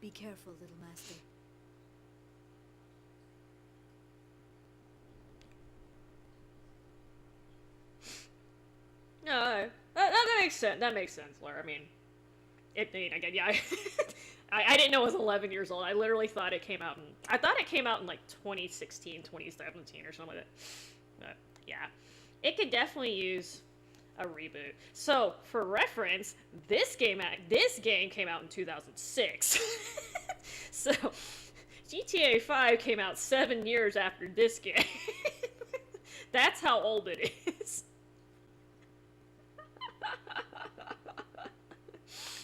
Be careful, little master. No, that makes sense. That makes sense, Laura. I mean, again, yeah. I didn't know it was 11 years old. I literally thought it came out in like 2016, 2017 or something like that. But yeah, it could definitely use a reboot. So, for reference, this game came out in 2006. So, GTA 5 came out 7 years after this game. That's how old it is.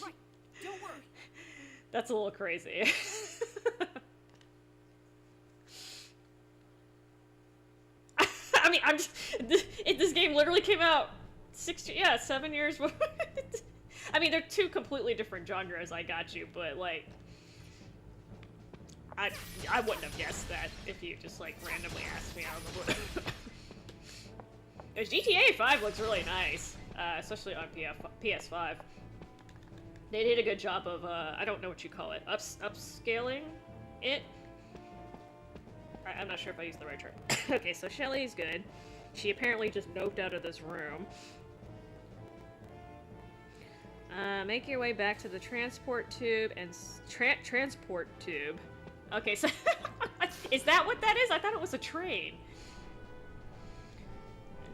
Right, don't worry. That's a little crazy. I mean, this game literally came out 7 years. I mean, they're two completely different genres, I got you, but, like, I wouldn't have guessed that if you just, like, randomly asked me out of the blue. Because GTA 5 looks really nice, especially on PS5. They did a good job of, I don't know what you call it, upscaling it? I'm not sure if I used the right term. Okay, so Shelly's good. She apparently just noped out of this room. Make your way back to the transport tube and transport tube. Okay, so is that what that is? I thought it was a train.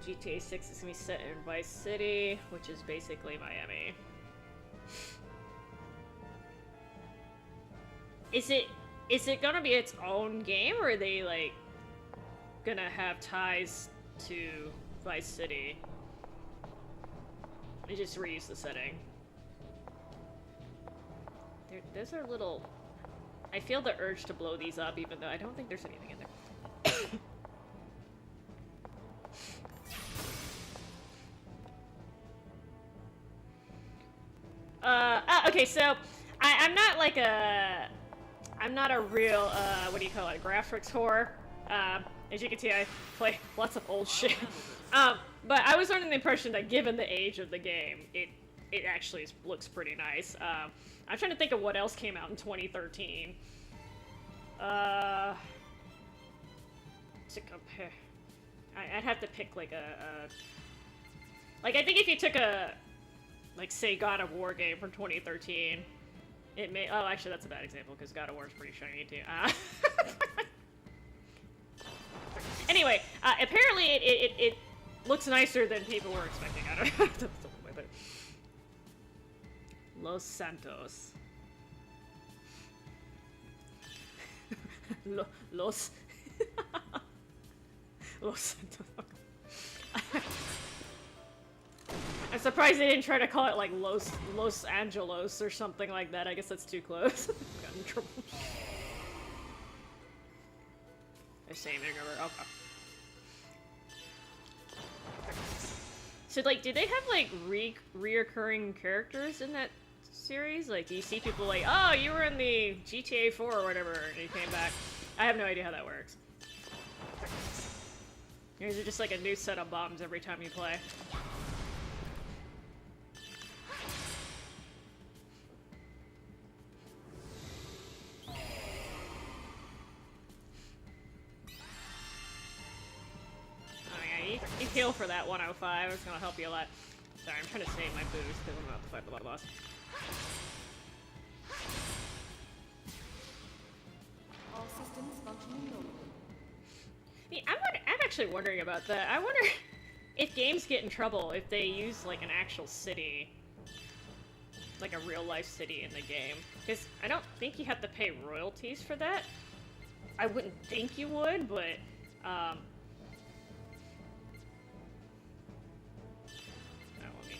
GTA 6 is gonna be set in Vice City, which is basically Miami. Is it gonna be its own game, or are they, like, gonna have ties to Vice City? They just reuse the setting. Those are little... I feel the urge to blow these up, even though I don't think there's anything in there. Okay, so I'm not like I'm not a real, what do you call it, graphics whore. As you can see, I play lots of old shit. But I was under the impression that given the age of the game, it actually looks pretty nice. I'm trying to think of what else came out in 2013. To compare, I'd have to pick like like, I think if you took like, say, God of War game from 2013, it may... Oh, actually, that's a bad example, because God of War is pretty shiny, too. Anyway, apparently it looks nicer than people were expecting. I don't know. That's the way, but... Los Santos. Los... Los Santos. I'm surprised they didn't try to call it, like, Los Angelos or something like that. I guess that's too close. Got in trouble. They're saying they're gonna... Okay. So, like, do they have, like, reoccurring characters in that series? Like, do you see people like, oh, you were in the GTA 4 or whatever, and you came back? I have no idea how that works. Or is it just, like, a new set of bombs every time you play? skill for that 105. It's gonna help you a lot. Sorry, I'm trying to save my boost because I'm about to fight the bottom boss. All systems functioning normally. I'm actually wondering about that. I wonder if games get in trouble if they use like an actual city, like a real life city in the game. Because I don't think you have to pay royalties for that. I wouldn't think you would, but oh, let me...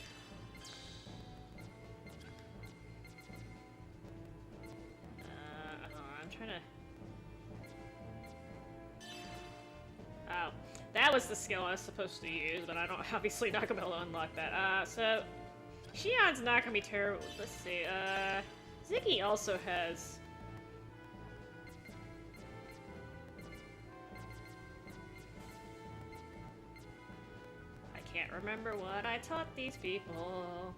I'm trying to... Oh, that was the skill I was supposed to use, but I don't, obviously not gonna be able to unlock that. So, Shion's not gonna be terrible. Let's see, Ziggy also has... I can't remember what I taught these people.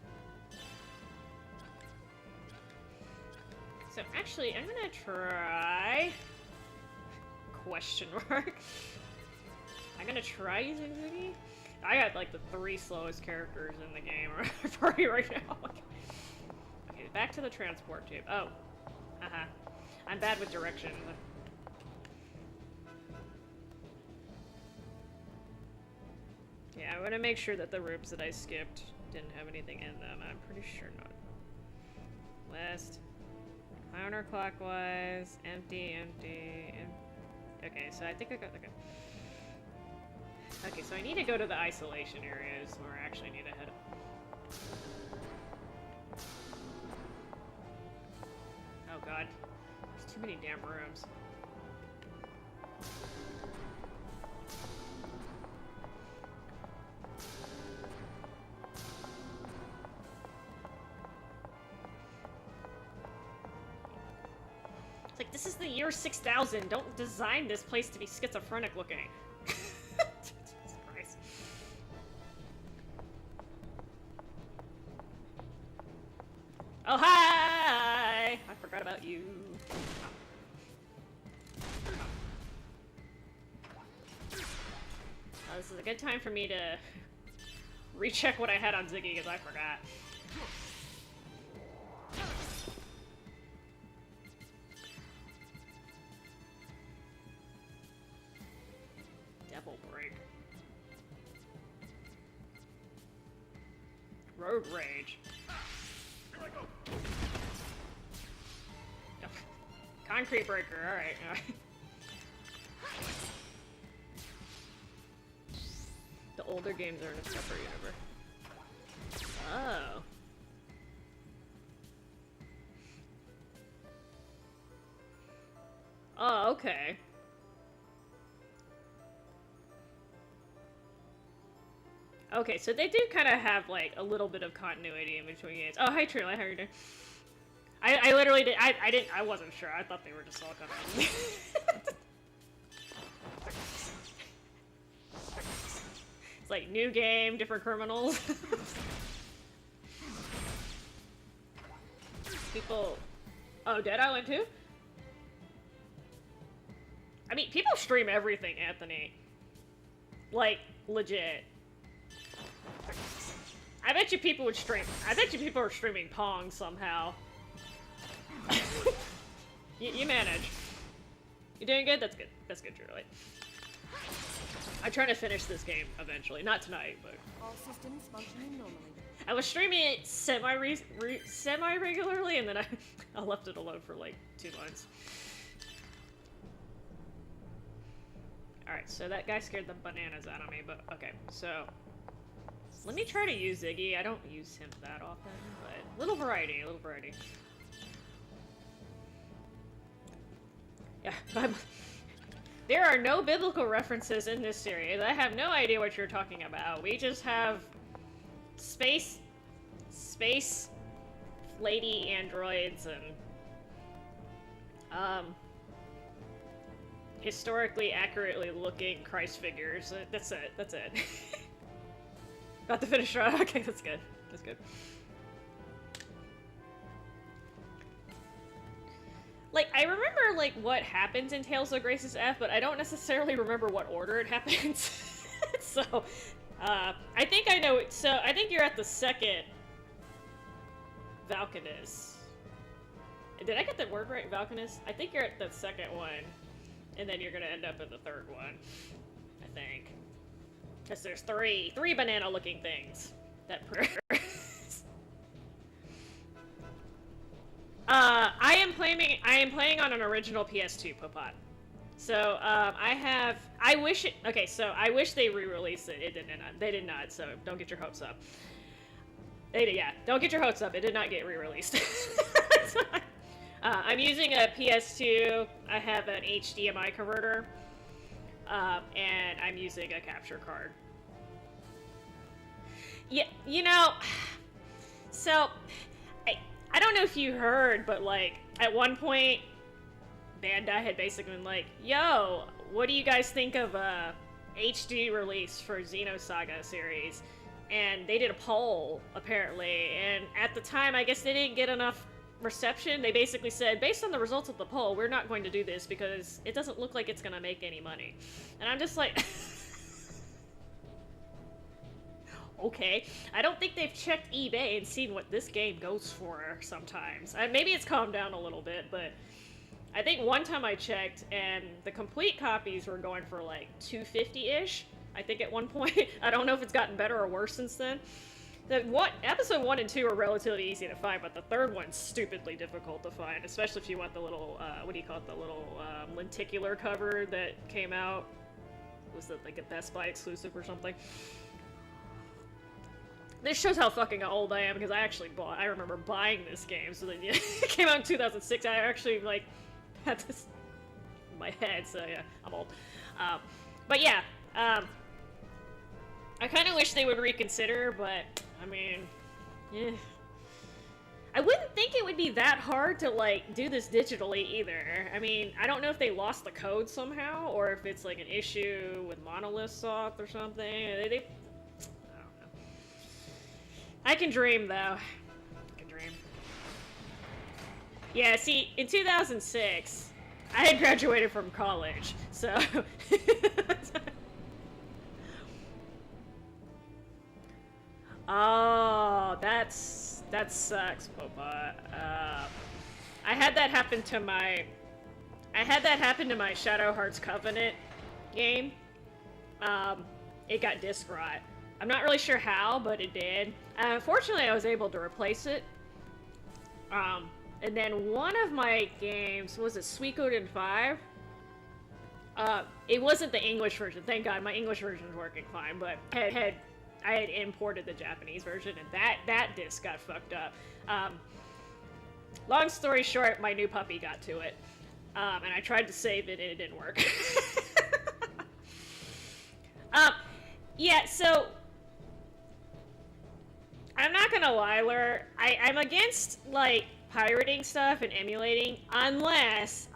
So actually, I'm gonna try... Question mark. I'm gonna try using Ziggy. I got like the 3 slowest characters in the game right now. Okay, back to the transport tube. Oh. I'm bad with directions. Yeah, I want to make sure that the rooms that I skipped didn't have anything in them. I'm pretty sure not. West. Counterclockwise. Empty, empty, okay, so I think I got... Okay. Okay, so I need to go to the isolation areas where I actually need to head. Oh god. There's too many damn rooms. It's like, this is the year 6000. Don't design this place to be schizophrenic looking. Jesus Christ. Oh, hi! I forgot about you. Oh, this is a good time for me to recheck what I had on Ziggy, because I forgot. Devil Break. Road Rage. Here I go. Concrete Breaker, alright. The older games are in a separate universe. Oh. Oh, okay. Okay, so they do kind of have, like, a little bit of continuity in between games. Oh, hi, Trina, how are you doing? I literally did, I wasn't sure. I thought they were just all kind of... It's like, new game, different criminals. People... Oh, Dead Island 2? I mean, people stream everything, Anthony. Like, legit. I bet you people would stream. I bet you people are streaming Pong somehow. You manage. You doing good? That's good. That's good, Julie. I'm trying to finish this game eventually. Not tonight, but... All systems functioning normally. I was streaming it semi-regularly, and then I left it alone for like 2 months. Alright, so that guy scared the bananas out of me, but okay, so... Let me try to use Ziggy. I don't use him that often, but little variety, a little variety. Yeah, there are no biblical references in this series. I have no idea what you're talking about. We just have space lady androids and historically accurately looking Christ figures. That's it. That's it. About to finish run. Okay, that's good. That's good. Like, I remember, like, what happens in Tales of Grace's F, but I don't necessarily remember what order it happens. So, I think I know. So I think you're at the second Valkanus. Did I get the word right, Valkanus? I think you're at the second one, and then you're gonna end up in the third one. I think. Because there's three banana-looking things that. I am playing on an original PS2 Popot. So I wish they re-released it. It did not. They did not. So don't get your hopes up. Don't get your hopes up. It did not get re-released. I'm using a PS2. I have an HDMI converter, and I'm using a capture card. Yeah, you know. So I don't know if you heard, but like at one point, Bandai had basically been like, "Yo, what do you guys think of a HD release for Xenosaga series?" And they did a poll apparently, and at the time, I guess they didn't get enough reception. They basically said, based on the results of the poll, we're not going to do this because it doesn't look like it's going to make any money. And I'm just like, okay. I don't think they've checked eBay and seen what this game goes for sometimes. Maybe it's calmed down a little bit, but I think one time I checked and the complete copies were going for like $250-ish. I think at one point. I don't know if it's gotten better or worse since then. Episode 1 and 2 are relatively easy to find, but the third one's stupidly difficult to find, especially if you want the little, what do you call it, the little lenticular cover that came out. Was it like a Best Buy exclusive or something? This shows how fucking old I am, because I remember buying this game, so then, yeah, it came out in 2006, I actually, like, had this in my head, so yeah, I'm old. But yeah, I kind of wish they would reconsider, but, I mean, yeah. I wouldn't think it would be that hard to, like, do this digitally either. I mean, I don't know if they lost the code somehow, or if it's, like, an issue with Monolith Soft or something. I don't know. I can dream, though. I can dream. Yeah, see, in 2006, I had graduated from college, so... Oh, that sucks, Popot. I had that happen to my Shadow Hearts Covenant game. It got disk rot. I'm not really sure how, but it did. Fortunately, I was able to replace it. And then one of my games, was it Suikoden 5? It wasn't the English version, thank God. My English version is working fine, but I had imported the Japanese version, and that disc got fucked up. Long story short, my new puppy got to it, and I tried to save it, and it didn't work. Yeah, so I'm not gonna lie, Lur. I'm against, like, pirating stuff and emulating unless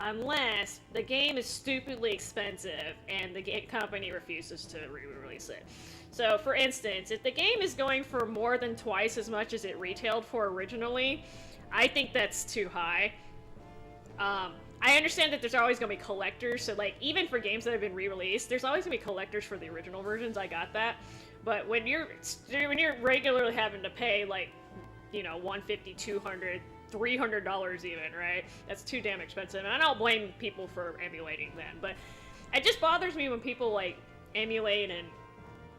the game is stupidly expensive and the game company refuses to re-release it. So, for instance, if the game is going for more than twice as much as it retailed for originally, I think that's too high. I understand that there's always going to be collectors, so, like, even for games that have been re-released, there's always going to be collectors for the original versions, I got that. But when you're regularly having to pay, like, you know, $150, $200, $300 even, right? That's too damn expensive, and I don't blame people for emulating then, but it just bothers me when people, like, emulate and,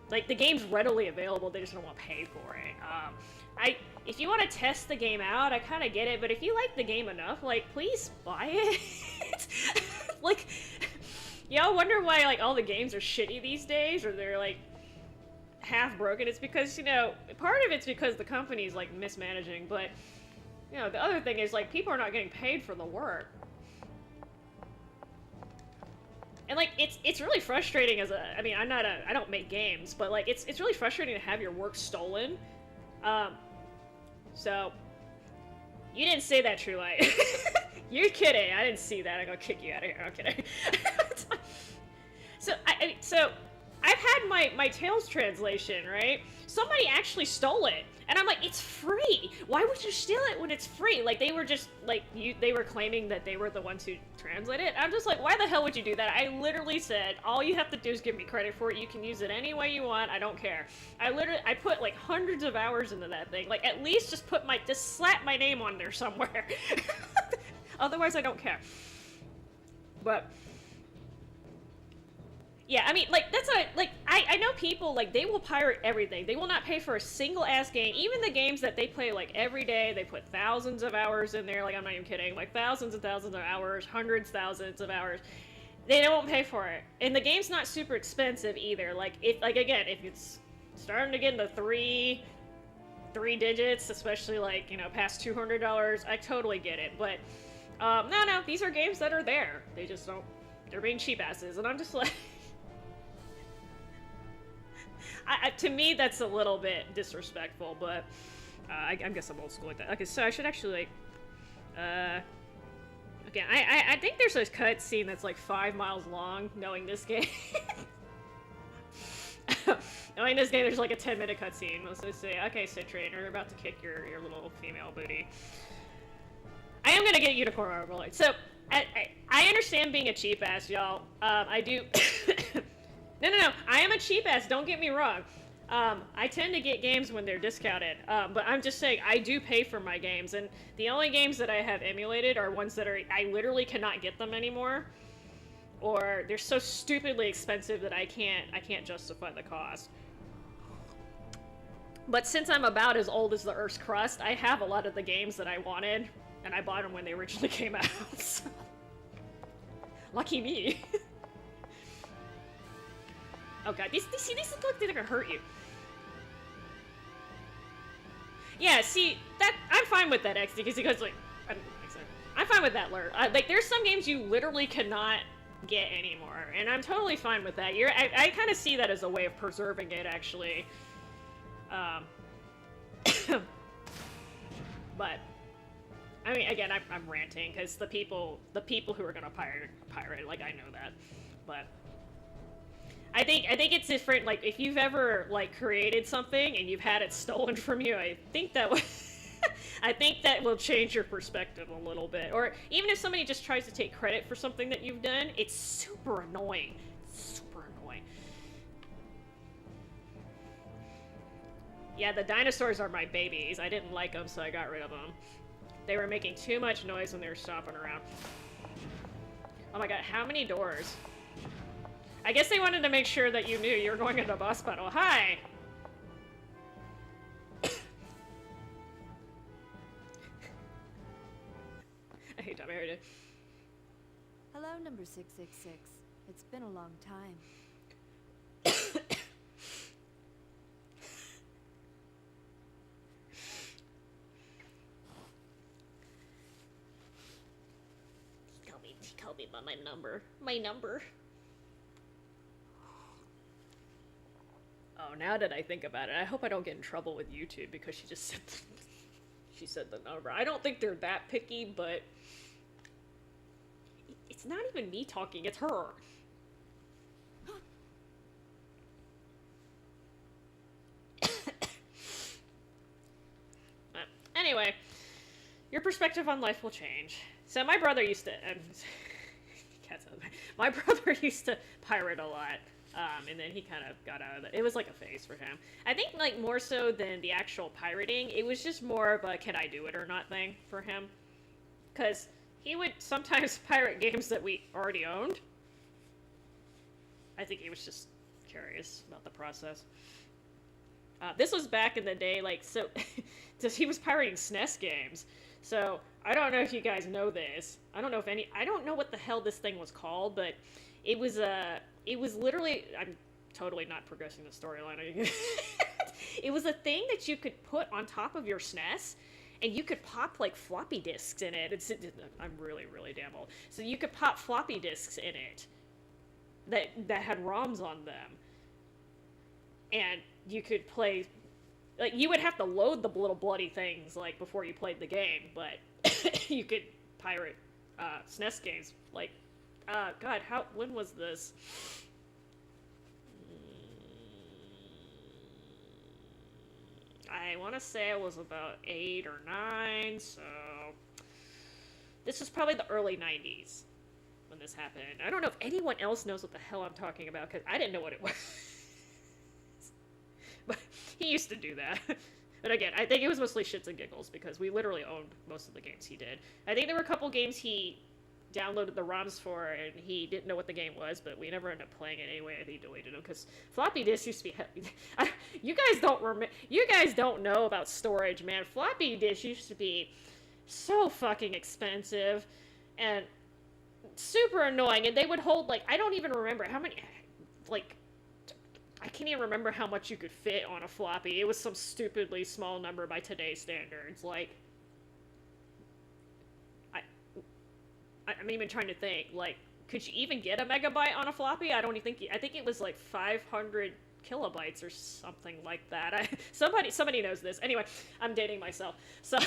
like, the game's readily available, they just don't want to pay for it. If you want to test the game out, I kind of get it, but if you like the game enough, like, please buy it. Like, y'all wonder why, like, all the games are shitty these days, or they're, like, half broken? It's because, you know, part of it's because the company's, like, mismanaging, but, you know, the other thing is, like, people are not getting paid for the work. And, like, it's really frustrating as I mean, I don't make games, but, like, it's really frustrating to have your work stolen. So, you didn't say that, True Light. You're kidding. I didn't see that. I'm gonna kick you out of here. I'm kidding. So, so, I've had my Tales translation, right? Somebody actually stole it. And I'm like, it's free. Why would you steal it when it's free? Like, they were just, like, they were claiming that they were the ones who translated it. I'm just like, why the hell would you do that? I literally said, all you have to do is give me credit for it. You can use it any way you want. I don't care. I put, like, hundreds of hours into that thing. Like, at least just slap my name on there somewhere. Otherwise, I don't care. But... yeah, I mean, like, that's what I know people, like, they will pirate everything. They will not pay for a single-ass game. Even the games that they play, like, every day, they put thousands of hours in there. Like, I'm not even kidding. Like, thousands and thousands of hours, hundreds, thousands of hours. They won't pay for it. And the game's not super expensive, either. Like, again, if it's starting to get into three digits, especially, like, you know, past $200, I totally get it. But, no, these are games that are there. They just don't... they're being cheap-asses. And I'm just like... to me, that's a little bit disrespectful, but I guess I'm old school like that. Okay, so I should actually, like, okay, I think there's a cutscene that's like 5 miles long, knowing this game. Knowing this game, there's like a 10-minute cutscene. Let's just say, okay, Citrain, you're about to kick your little female booty. I am gonna get Unicorn Overlord. So, I understand being a cheap ass, y'all. I do... No, I am a cheap ass, don't get me wrong. I tend to get games when they're discounted, but I'm just saying, I do pay for my games, and the only games that I have emulated are ones that I literally cannot get them anymore, or they're so stupidly expensive that I can't justify the cost. But since I'm about as old as the Earth's crust, I have a lot of the games that I wanted, and I bought them when they originally came out, so... lucky me. Oh god, these look like they're gonna hurt you. Yeah, see, I'm fine with that, XD, because like, I'm fine with that, Lur. Like, there's some games you literally cannot get anymore, and I'm totally fine with that. I kind of see that as a way of preserving it, actually. But, I mean, again, I'm ranting, because the people who are gonna pirate, like, I know that, but... I think it's different, like, if you've ever, like, created something and you've had it stolen from you, I think that I think that will change your perspective a little bit. Or even if somebody just tries to take credit for something that you've done, it's super annoying. Super annoying. Yeah, the dinosaurs are my babies. I didn't like them, so I got rid of them. They were making too much noise when they were stomping around. Oh my god, how many doors? I guess they wanted to make sure that you knew you were going into a boss battle. Hi! I hate Tommy Hardy. Hello, number 666. It's been a long time. He called me by my number. My number. Oh, now that I think about it, I hope I don't get in trouble with YouTube because she just said the number. I don't think they're that picky, but it's not even me talking, it's her. Anyway, your perspective on life will change. So my brother used to, my brother used to pirate a lot. And then he kind of got out of it. It was like a phase for him. I think, like, more so than the actual pirating, it was just more of a can I do it or not thing for him. Because he would sometimes pirate games that we already owned. I think he was just curious about the process. This was back in the day, like, so he was pirating SNES games. So, I don't know if you guys know this. I don't know what the hell this thing was called, but it was literally, I'm totally not progressing the storyline. It was a thing that you could put on top of your SNES, and you could pop, like, floppy disks in it. I'm really, really damn old. So you could pop floppy disks in it that had ROMs on them. And you could play, like, you would have to load the little bloody things, like, before you played the game, but you could pirate SNES games, like, God, when was this? I want to say I was about 8 or 9, so this was probably the early 90s when this happened. I don't know if anyone else knows what the hell I'm talking about, because I didn't know what it was. But he used to do that. But again, I think it was mostly shits and giggles, because we literally owned most of the games he did. I think there were a couple games he downloaded the ROMs for, and he didn't know what the game was, but we never ended up playing it anyway, and he deleted them, because floppy disks used to be heavy. You guys don't know about storage, man. Floppy disks used to be so fucking expensive, and super annoying, and they would hold, like, I don't even remember how many, like, I can't even remember how much you could fit on a floppy. It was some stupidly small number by today's standards, like, I'm even trying to think, like, could you even get a megabyte on a floppy? I think it was like 500 kilobytes or something like that. Somebody knows this. Anyway, I'm dating myself. So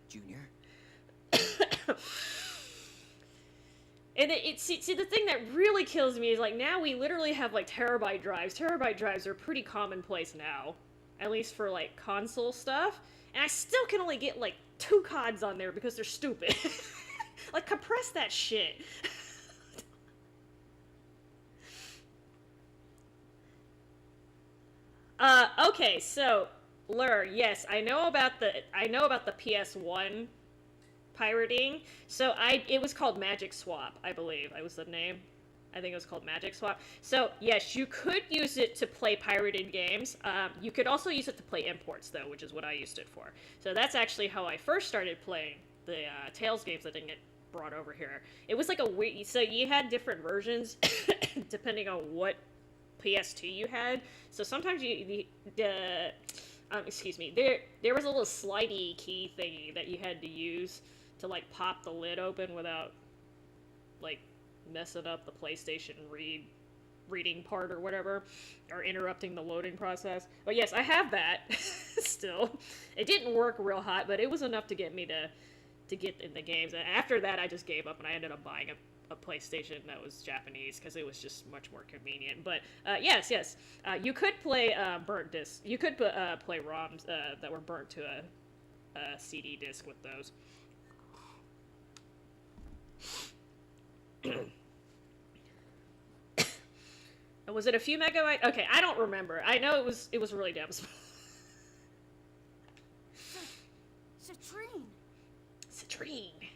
Junior? And see, the thing that really kills me is, like, now we literally have, like, terabyte drives. Terabyte drives are pretty commonplace now, at least for, like, console stuff. And I still can only get, like, 2 CODs on there because they're stupid. Like, compress that shit. Okay, so, Lur, yes, I know about the PS1 pirating. So it was called Magic Swap, I believe. That was the name. I think it was called Magic Swap. So, yes, you could use it to play pirated games. You could also use it to play imports, though, which is what I used it for. So that's actually how I first started playing the Tales games that didn't get brought over here. It was like a weird... So you had different versions, depending on what PS2 you had. So sometimes excuse me, there was a little slidey key thingy that you had to use to, like, pop the lid open without, like, messing up the PlayStation reading part or whatever, or interrupting the loading process. But yes, I have that still. It didn't work real hot, but it was enough to get me to get in the games. And after that, I just gave up, and I ended up buying a PlayStation that was Japanese, because it was just much more convenient. But yes, you could play burnt discs. You could play ROMs that were burnt to a CD disc with those. Was it a few megabytes? Okay, I don't remember. I know it was really damn small. Citrine! Citrine!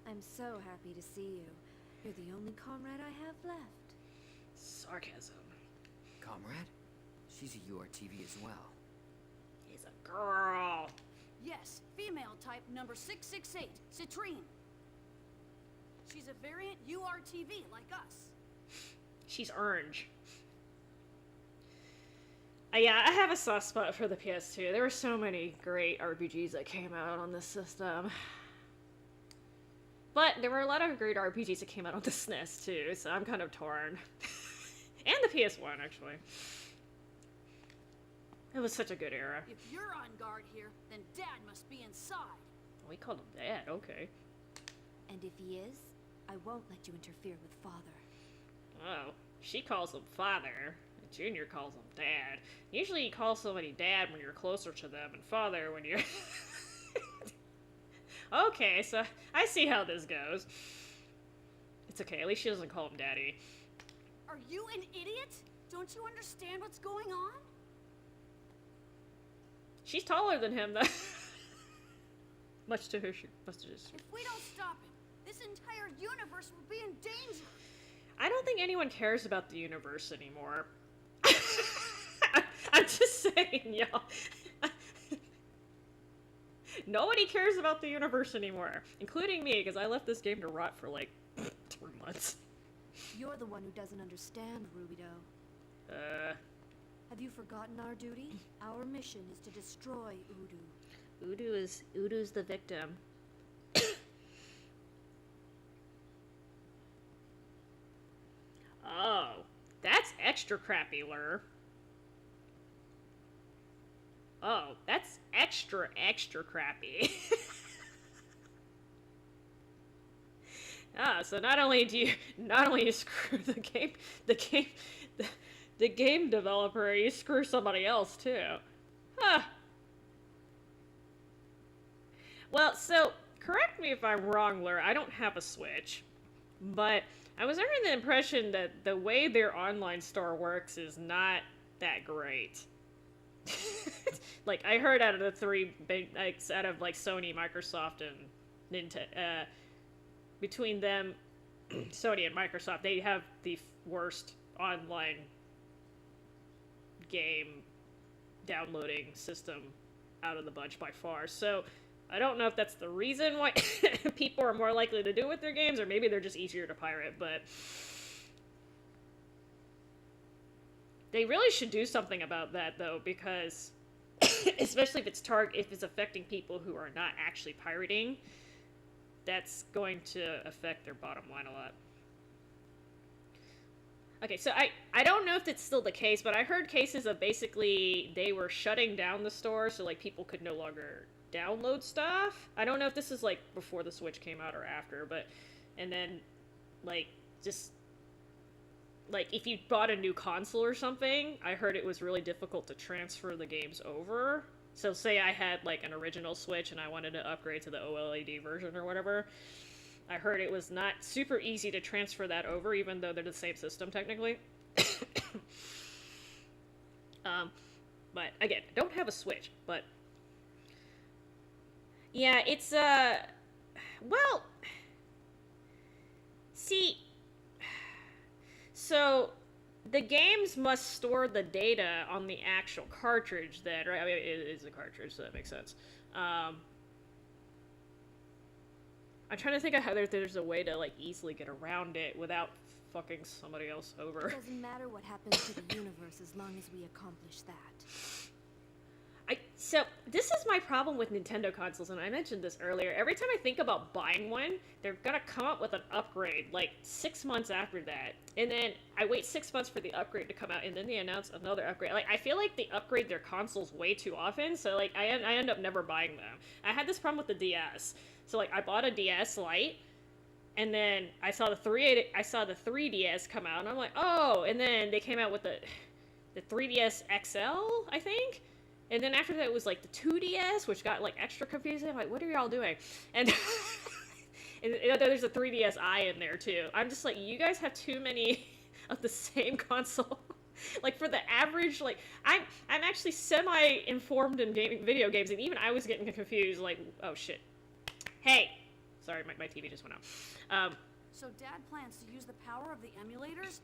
I'm so happy to see you. You're the only comrade I have left. Sarcasm. Comrade? She's a URTV as well. He's a girl. Yes, female type number 668, Citrine. She's a variant URTV like us. She's orange. Yeah, I have a soft spot for the PS2. There were so many great RPGs that came out on this system. But there were a lot of great RPGs that came out on the SNES too, so I'm kind of torn. And the PS1, actually. It was such a good era. If you're on guard here, then Dad must be inside. We called him Dad, okay. And if he is, I won't let you interfere with Father. Oh, she calls him Father. Junior calls him Dad. Usually you call somebody Dad when you're closer to them, and Father when you're... Okay, so I see how this goes. It's okay, at least she doesn't call him Daddy. Are you an idiot? Don't you understand what's going on? She's taller than him, though. Much to his... If we don't stop him, this entire universe will be in danger. I don't think anyone cares about the universe anymore. I'm just saying, y'all. Nobody cares about the universe anymore, including me, because I left this game to rot for, like, 3 months. You're the one who doesn't understand, Rubido. Have you forgotten our duty? Our mission is to destroy Udu. Udu's the victim. Oh, that's extra crappy, Lur. Oh, that's extra crappy. So not only you screw the game the game developer, you screw somebody else too. Huh. Well, so, correct me if I'm wrong, Lur, I don't have a Switch, but I was under the impression that the way their online store works is not that great. Like, I heard out of the three big, like, out of, like, Sony, Microsoft, and Nintendo, between them, Sony and Microsoft, they have the worst online game downloading system out of the bunch by far. So I don't know if that's the reason why people are more likely to do it with their games, or maybe they're just easier to pirate, but they really should do something about that, though, because especially if it's affecting people who are not actually pirating, that's going to affect their bottom line a lot. Okay, so I don't know if it's still the case, but I heard cases of basically they were shutting down the store so, like, people could no longer download stuff. I don't know if this is, like, before the Switch came out or after, but, and then, like, just, like, if you bought a new console or something, I heard it was really difficult to transfer the games over. So say I had, like, an original Switch and I wanted to upgrade to the OLED version or whatever, I heard it was not super easy to transfer that over, even though they're the same system, technically. But, again, I don't have a Switch, but yeah, it's, well, see, so the games must store the data on the actual cartridge then, right? I mean, it is a cartridge, so that makes sense. I'm trying to think of how there's a way to, like, easily get around it without fucking somebody else over. It doesn't matter what happens to the universe as long as we accomplish that. So, this is my problem with Nintendo consoles, and I mentioned this earlier. Every time I think about buying one, they're gonna come up with an upgrade, like, 6 months after that. And then I wait 6 months for the upgrade to come out, and then they announce another upgrade. Like, I feel like they upgrade their consoles way too often, so, like, I end up never buying them. I had this problem with the DS. So, like, I bought a DS Lite, and then I saw the 3DS come out, and I'm like, oh, and then they came out with the 3DS XL, I think? And then after that, it was, like, the 2DS, which got, like, extra confusing. I'm like, what are y'all doing? And, and there's a 3DSi in there, too. I'm just like, you guys have too many of the same console. Like, for the average, like, I'm actually semi-informed in video games, and even I was getting confused, like, oh, shit. Hey! Sorry, my TV just went out. So Dad plans to use the power of the emulators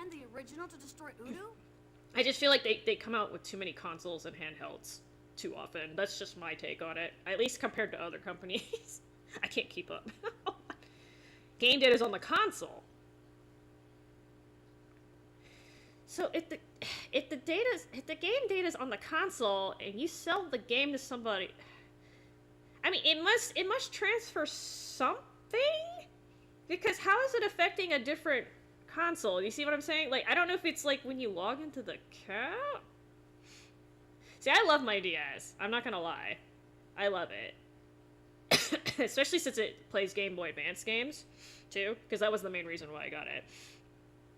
and the original to destroy Udo? I just feel like they come out with too many consoles and handhelds too often. That's just my take on it. At least compared to other companies. I can't keep up. Game data's on the console. So if the game data's on the console and you sell the game to somebody, I mean, it must transfer something? Because how is it affecting a different console? You see what I'm saying? Like, I don't know if it's like when you log into the account. See, I love my DS. I'm not gonna lie. I love it. Especially since it plays Game Boy Advance games, too. Because that was the main reason why I got it.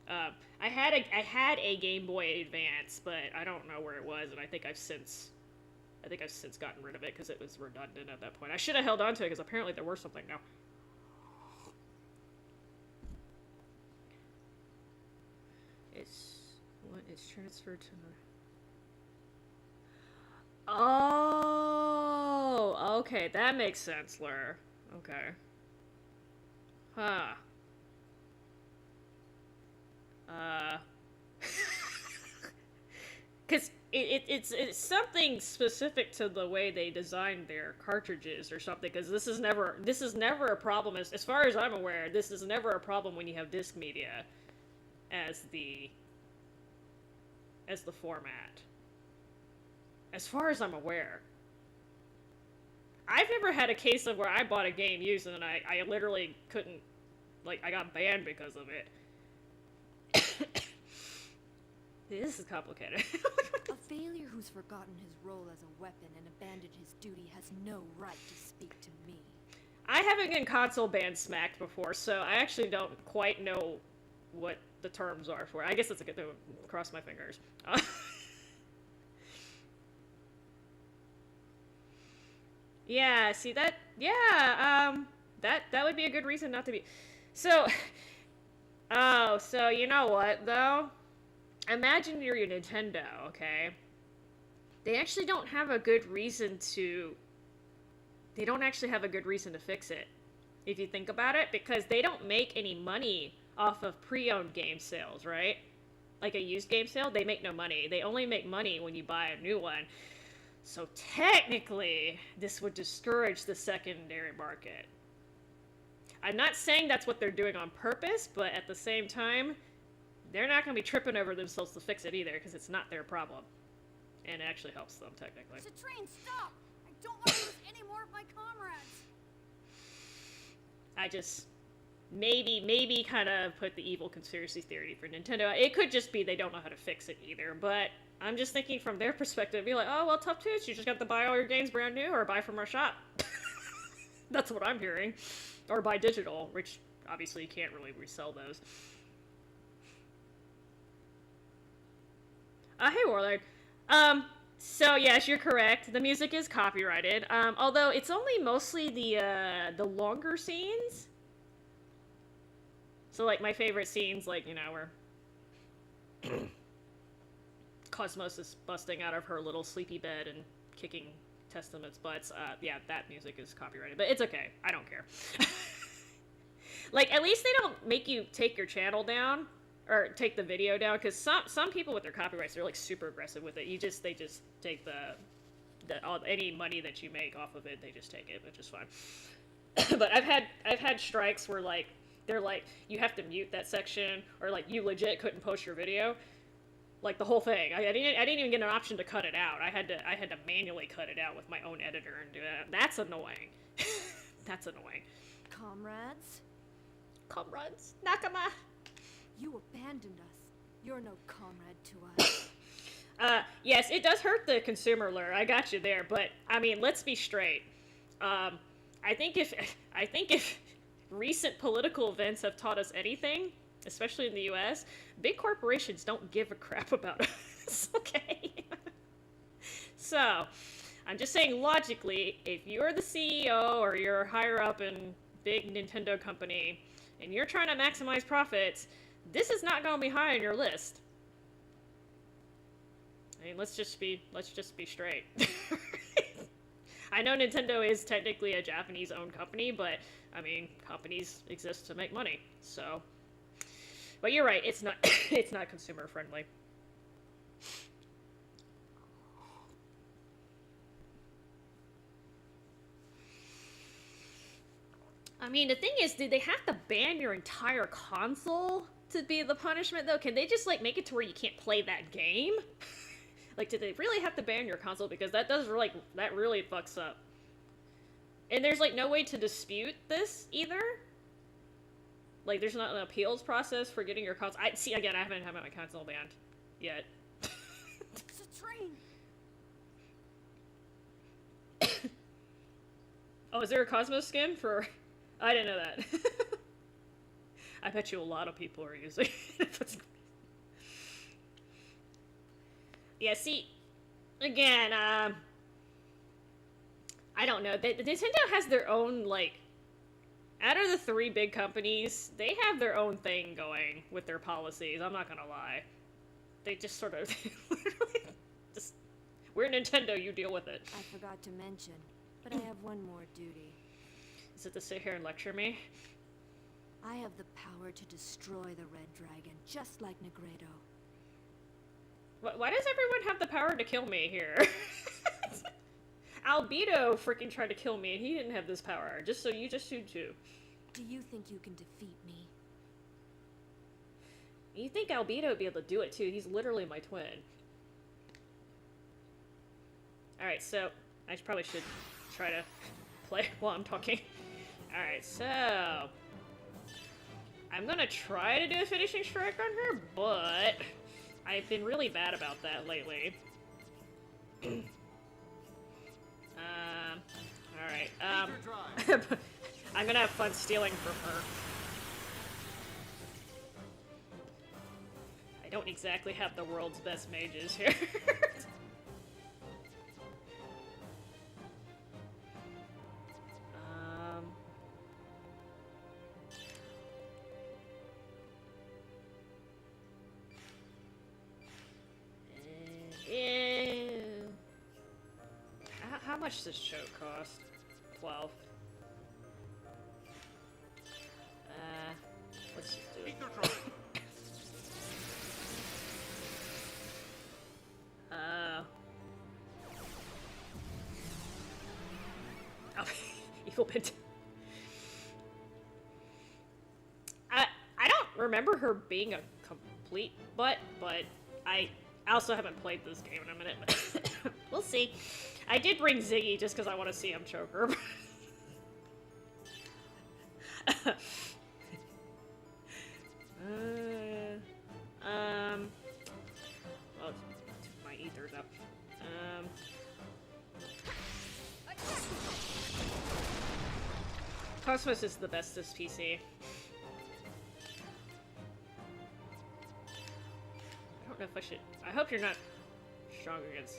I had a Game Boy Advance, but I don't know where it was, and I think I've since gotten rid of it because it was redundant at that point. I should have held on to it because apparently there was something now. It's transferred to another. Oh, okay, that makes sense, Lur. Okay. Huh. Because it's something specific to the way they designed their cartridges or something, because this is never a problem, as far as I'm aware, this is never a problem when you have disc media as the format. As far as I'm aware. I've never had a case of where I bought a game used and then I literally couldn't, like, I got banned because of it. This is complicated. A failure who's forgotten his role as a weapon and abandoned his duty has no right to speak to me. I haven't been console banned smacked before, so I actually don't quite know what the terms are for it. I guess that's a good thing. Cross my fingers. Yeah, see that? Yeah, that would be a good reason not to be. So, oh, so you know what though? Imagine you're your Nintendo, okay? They actually don't have a good reason to. They don't actually have a good reason to fix it, if you think about it, because they don't make any money off of pre-owned game sales, right? Like a used game sale, they make no money. They only make money when you buy a new one. So technically, this would discourage the secondary market. I'm not saying that's what they're doing on purpose, but at the same time, they're not going to be tripping over themselves to fix it either, because it's not their problem. And it actually helps them, technically. Citrine, stop! I don't want to lose any more of my comrades! I just maybe kind of put the evil conspiracy theory for Nintendo. It could just be they don't know how to fix it either, but I'm just thinking from their perspective, be like, oh, well, tough toots, you just got to buy all your games brand new or buy from our shop. That's what I'm hearing. Or buy digital, which obviously you can't really resell those. Hey, Warlord. So yes, you're correct. The music is copyrighted. Although it's only mostly the longer scenes. So like my favorite scenes, like, you know, where Cosmos is busting out of her little sleepy bed and kicking Testament's butts. Yeah, that music is copyrighted, but it's okay. I don't care. Like, at least they don't make you take your channel down or take the video down, because some people with their copyrights, they're like super aggressive with it. They just take any money that you make off of it, they just take it, which is fine. But I've had strikes where like they're like, you have to mute that section, or like you legit couldn't post your video, like the whole thing. I didn't even get an option to cut it out. I had to manually cut it out with my own editor and do that. That's annoying. That's annoying. Comrades? Comrades, Nakama. You abandoned us. You're no comrade to us. Yes, it does hurt the consumer lure. I got you there, but I mean, let's be straight. I think if recent political events have taught us anything, especially in the U.S., big corporations don't give a crap about us. Okay. So, I'm just saying logically, if you're the CEO or you're higher up in big Nintendo company and you're trying to maximize profits, this is not going to be high on your list. I mean, let's just be straight. I know Nintendo is technically a Japanese-owned company, but I mean, companies exist to make money. So, but you're right, it's not it's not consumer friendly. I mean, the thing is, did they have to ban your entire console to be the punishment, though? Can they just, like, make it to where you can't play that game? Like, did they really have to ban your console? Because that does, like, that really fucks up. And there's, like, no way to dispute this, either? Like, there's not an appeals process for getting your console... See, again, I haven't had my console banned yet. Citrine! Oh, is there a Cosmos skin for... I didn't know that. I bet you a lot of people are using it. Yeah, see, again, I don't know. Nintendo has their own, like, out of the three big companies, they have their own thing going with their policies. I'm not gonna lie. They just sort of, literally, just, we're Nintendo, you deal with it. I forgot to mention, but I have one more duty. Is it to sit here and lecture me? I have the power to destroy the Red Dragon, just like Negredo. Why does everyone have the power to kill me here? Albedo freaking tried to kill me, and he didn't have this power. Just so you just shoot too. Do you think you can defeat me? You think Albedo would be able to do it too? He's literally my twin. Alright, so I probably should try to play while I'm talking. Alright, so I'm gonna try to do a finishing strike on her, but I've been really bad about that lately. Alright, I'm gonna have fun stealing from her. I don't exactly have the world's best mages here. Yeah. How much does choke cost? 12. Let's just do it. Oh, evil pent. I don't remember her being a complete butt, but I also haven't played this game in a minute. But we'll see. I did bring Ziggy just because I want to see him choke her. Well, my ether's up. Cosmos is the bestest PC. I don't know if I should. I hope you're not strong against.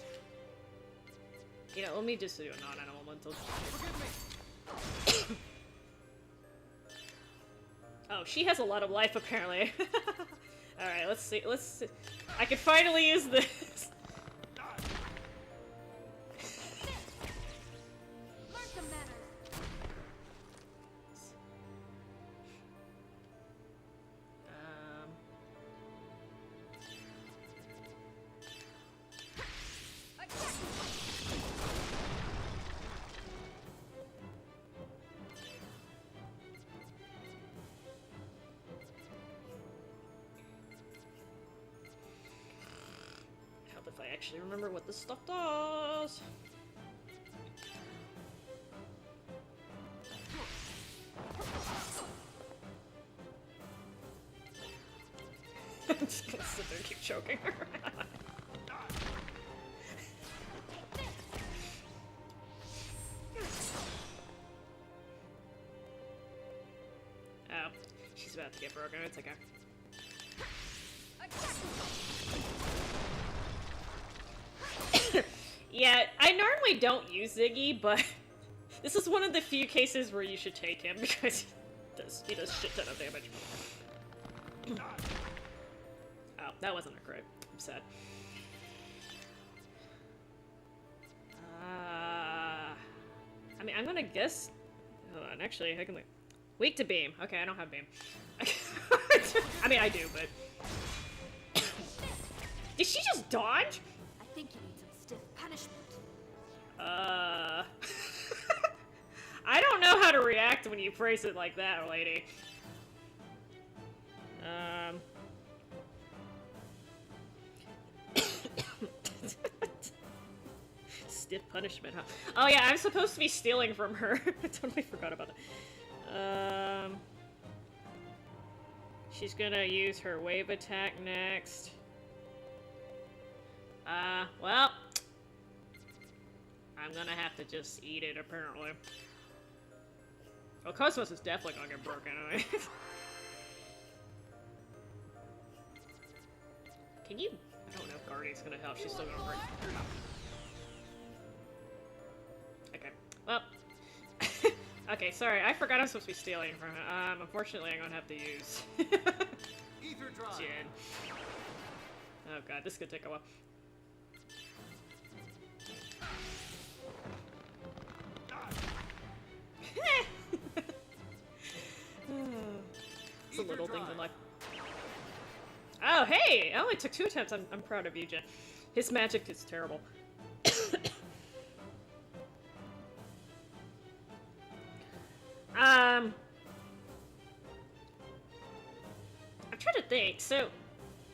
You know, let me just do a non-elemental. Oh, she has a lot of life apparently. Alright, let's see. Let's see. I can finally use this. If I actually remember what this stuff does. I'm just gonna sit there and keep choking her. Oh, she's about to get broken. It's okay. Yeah, I normally don't use Ziggy, but this is one of the few cases where you should take him because he does shit ton of damage. Oh, that wasn't a crit. I'm sad. I mean, I'm gonna guess. Hold on, actually, I can like weak to beam. Okay, I don't have beam. I mean, I do, but did she just dodge? I think you need some stiff punishment. I don't know how to react when you phrase it like that, lady. Stiff punishment, huh? Oh yeah, I'm supposed to be stealing from her. I totally forgot about that. She's gonna use her wave attack next. Well, I'm gonna have to just eat it, apparently. Oh, Cosmos is definitely gonna get broken anyway. Can you? I don't know if Guardian's gonna help. She's still gonna break. Okay. Well. Okay, sorry. I forgot I'm supposed to be stealing from it. Unfortunately, I'm gonna have to use Ether drive. Jin. Oh god, this could take a while. It's a little things in life. Oh, hey! It only took 2 attempts. I'm proud of you, Jen. His magic is terrible. I'm trying to think. So,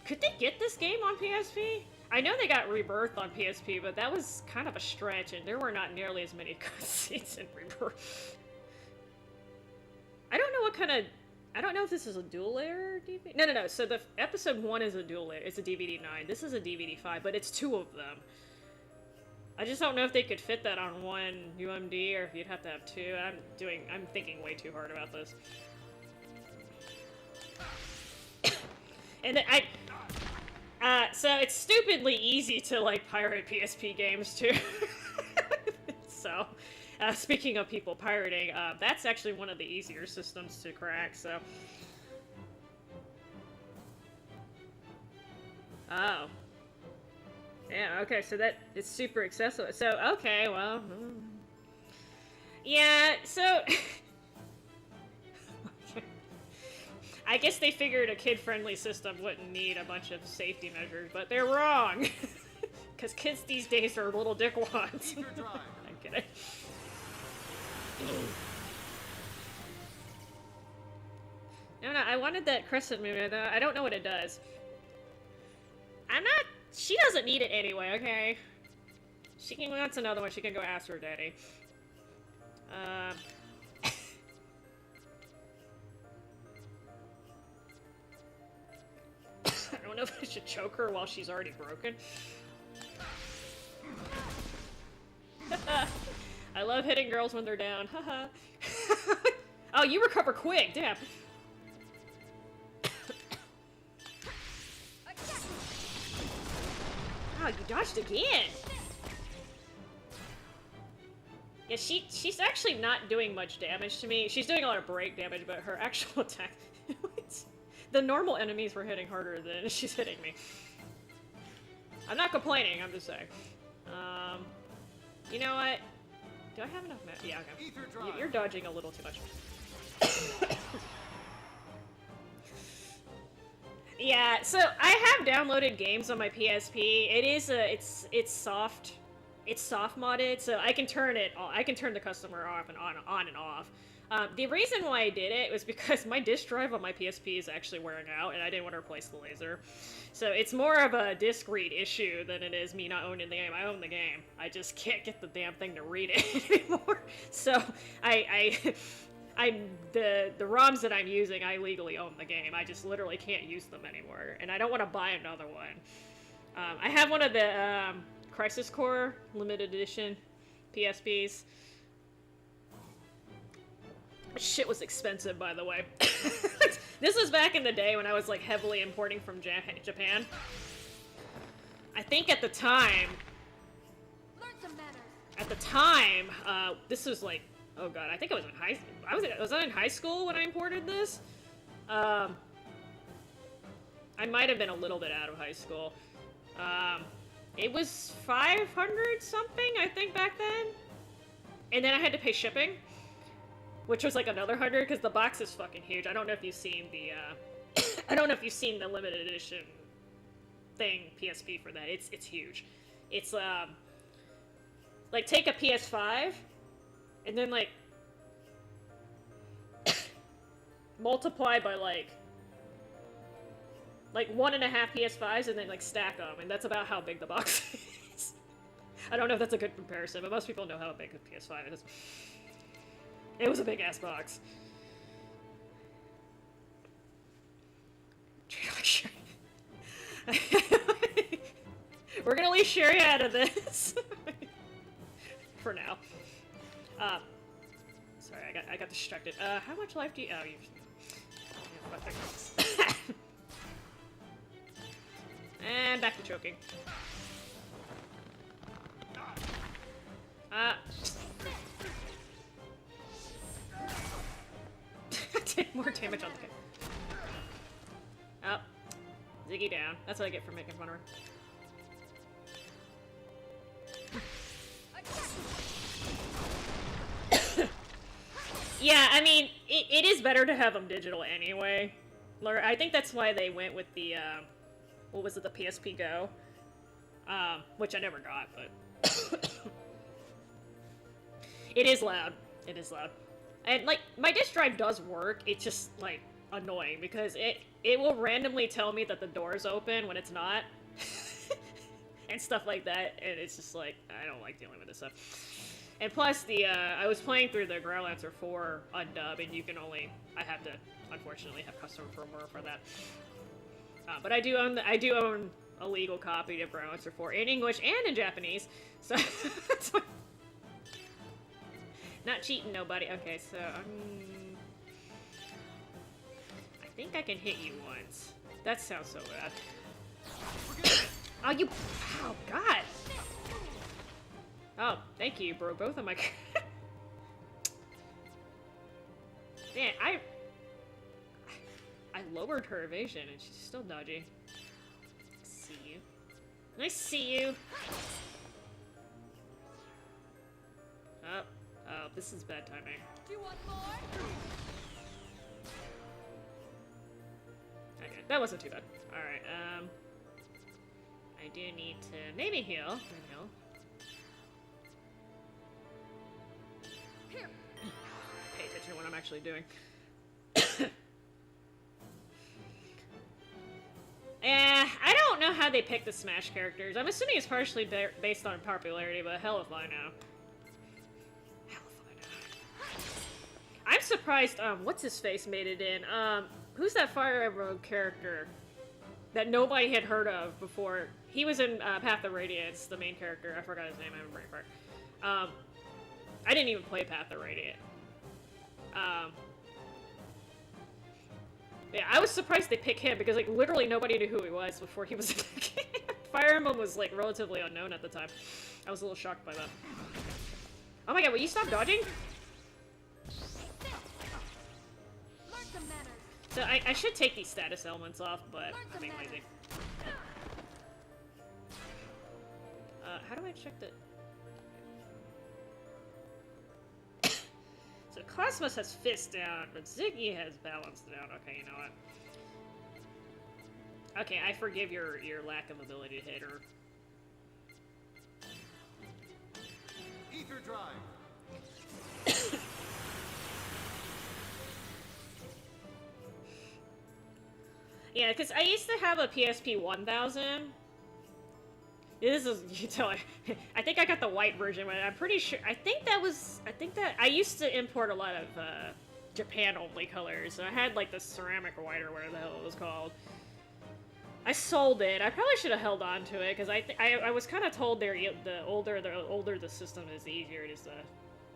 could they get this game on PSP? I know they got Rebirth on PSP, but that was kind of a stretch, and there were not nearly as many cutscenes in Rebirth. I don't know what kind of... I don't know if this is a dual layer DVD. No. So the episode 1 is a dual layer. It's a DVD 9. This is a DVD 5, but it's 2 of them. I just don't know if they could fit that on one UMD or if you'd have to have 2. I'm thinking way too hard about this. And then So it's stupidly easy to, like, pirate PSP games, too. So, speaking of people pirating, that's actually one of the easier systems to crack, so... Oh. Yeah, okay, so that it's super accessible. So, okay, well... Yeah, so... I guess they figured a kid-friendly system wouldn't need a bunch of safety measures, but they're wrong! Because kids these days are little dickwads. I'm kidding. No, I wanted that crescent moon, I don't know what it does. She doesn't need it anyway, okay? She can, that's another one, she can go ask her daddy. I don't know if I should choke her while she's already broken. I love hitting girls when they're down, haha. Oh, you recover quick, damn. Oh, you dodged again! Yeah, she's actually not doing much damage to me. She's doing a lot of break damage, but her actual attack... The normal enemies were hitting harder than she's hitting me. I'm not complaining, I'm just saying. You know what? Do I have enough yeah, okay. You're dodging a little too much. Yeah, so I have downloaded games on my PSP. It is it's soft modded, so I can turn the customer off and on and off. The reason why I did it was because my disk drive on my PSP is actually wearing out, and I didn't want to replace the laser. So it's more of a disk read issue than it is me not owning the game. I own the game. I just can't get the damn thing to read it anymore. So the ROMs that I'm using, I legally own the game. I just literally can't use them anymore, and I don't want to buy another one. I have one of the Crisis Core limited edition PSPs. Shit was expensive, by the way. This was back in the day when I was like heavily importing from Japan. I think at the time, this was like, oh god, I think I was in high school when I imported this? I might have been a little bit out of high school. It was 500 something, I think, back then. And then I had to pay shipping, which was like another 100 because the box is fucking huge. I don't know if you've seen the, I don't know if you've seen the limited edition thing, PSP for that. It's huge. It's, like, take a PS5, and then, like, multiply by, like 1.5 PS5s, and then, like, stack them, and that's about how big the box is. I don't know if that's a good comparison, but most people know how big a PS5 is. It was a big-ass box. We're gonna leave Sherry out of this. For now. Sorry, I got distracted. How much life do you... Oh, you... And back to choking. Take more damage on the kick. Oh. Ziggy down. That's what I get for making fun of her. Yeah, I mean, it is better to have them digital anyway. I think that's why they went with the, what was it, the PSP Go? Which I never got, but... It is loud. It is loud. And, like, my disk drive does work, it's just, like, annoying, because it will randomly tell me that the door is open when it's not. And stuff like that, and it's just, like, I don't like dealing with this stuff. And plus, I was playing through the Groundlancer 4 on dub, and you can only, I have to, unfortunately, have custom firmware for that. But I do own a legal copy of Groundlancer 4 in English and in Japanese, so... Not cheating nobody. Okay, so, I think I can hit you once. That sounds so bad. Oh, you... Oh, God. Oh, thank you, bro. Both of my... Man, I lowered her evasion, and she's still dodgy. See you. I see you. Oh, oh, this is bad timing. Do you want more? Okay, that wasn't too bad. Alright, I do need to maybe heal. Maybe heal. Here. Pay attention to what I'm actually doing. I don't know how they pick the Smash characters. I'm assuming it's partially based on popularity, but hell if I know. Hell if I know. I'm surprised, what's-his-face made it in. Who's that Fire Emblem character that nobody had heard of before? He was in Path of Radiance, the main character. I forgot his name, I have a brain fart. I didn't even play Path of Radiance. Yeah, I was surprised they picked him because, like, literally nobody knew who he was before he was in the game. Fire Emblem was, like, relatively unknown at the time. I was a little shocked by that. Oh my god, will you stop dodging? So I should take these status elements off, but I'm being lazy. How do I check the... So Cosmos has fist down, but Ziggy has balance down. Okay, you know what? Okay, I forgive your lack of ability to hit her. Ether drive. Yeah, because I used to have a PSP 1000. This is, you tell I think I got the white version, but I'm pretty sure, I think that, I used to import a lot of, Japan-only colors, so I had, like, the ceramic white, or whatever the hell it was called. I sold it. I probably should have held on to it, because I was kind of told the older the system is, the easier it is to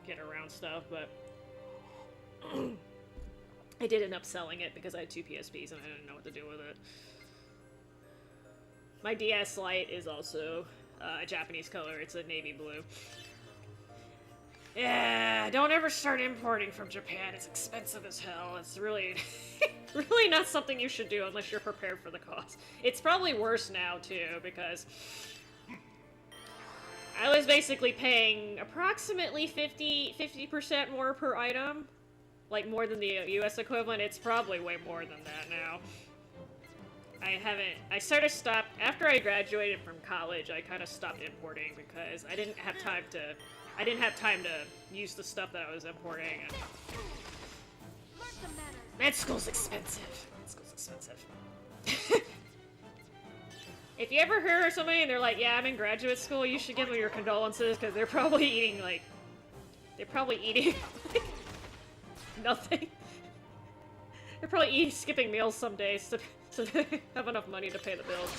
get around stuff, but... I did end up selling it because I had two PSPs and I didn't know what to do with it. My DS Lite is also a Japanese color. It's a navy blue. Yeah, don't ever start importing from Japan. It's expensive as hell. It's really, really not something you should do unless you're prepared for the cost. It's probably worse now, too, because I was basically paying approximately 50% more per item. Like, more than the US equivalent. It's probably way more than that now. I sort of stopped, after I graduated from college, I kind of stopped importing because I didn't have time to use the stuff that I was importing. And med school's expensive. Med school's expensive. If you ever hear somebody and they're like, yeah, I'm in graduate school, you should give them your condolences because they're probably eating, like, nothing. They're probably skipping meals some days so they have enough money to pay the bills.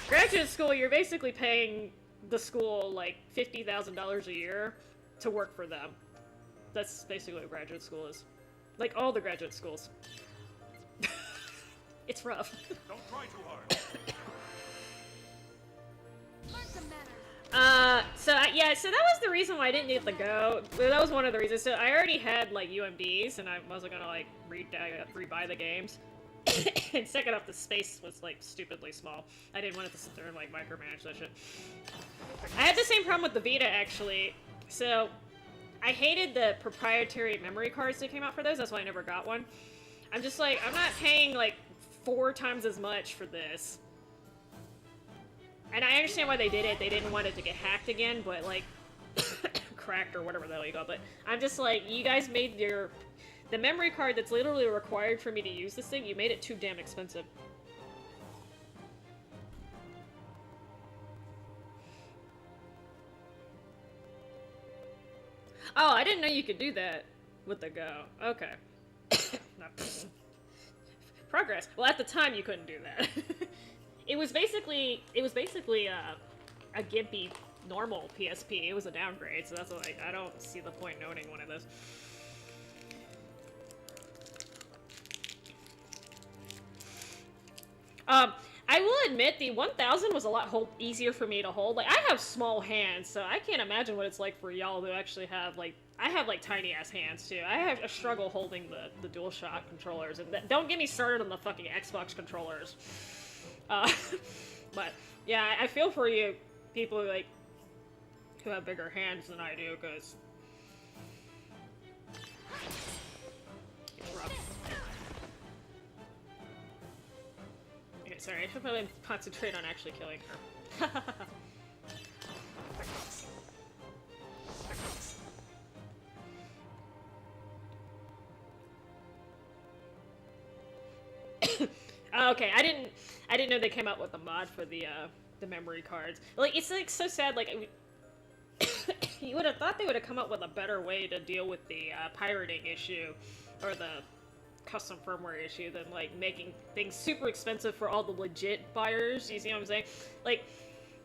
Graduate school, you're basically paying the school like $50,000 a year to work for them. That's basically what graduate school is. Like all the graduate schools. It's rough. Don't try too hard. So that was the reason why I didn't need the Go. That was one of the reasons. So I already had, like, UMDs, and I wasn't gonna, like, rebuy the games. And second off, the space was, like, stupidly small. I didn't want it to sit there and, like, micromanage that shit. I had the same problem with the Vita, actually. So, I hated the proprietary memory cards that came out for those, that's why I never got one. I'm just like, I'm not paying, like, 4 times as much for this. And I understand why they did it. They didn't want it to get hacked again, but, like, cracked or whatever the hell you call it. But I'm just like, you guys made the memory card that's literally required for me to use this thing, you made it too damn expensive. Oh, I didn't know you could do that with the Go. Okay. Progress. Well, at the time, you couldn't do that. It was basically a gimpy normal PSP. It was a downgrade, so that's why I don't see the point in owning one of those. I I will admit the 1000 was a lot easier for me to hold. Like, I have small hands, so I can't imagine what it's like for y'all who actually have, like, I have, like, tiny-ass hands, too. I have a struggle holding the DualShock controllers, and don't get me started on the fucking Xbox controllers. But, yeah, I feel for you people, like, who have bigger hands than I do, because it's rough. Okay, sorry, I should probably concentrate on actually killing her. Okay, I didn't know they came out with a mod for the memory cards. Like, it's like so sad. Like, you would have thought they would have come up with a better way to deal with the pirating issue, or the custom firmware issue, than like making things super expensive for all the legit buyers. You see what I'm saying? Like,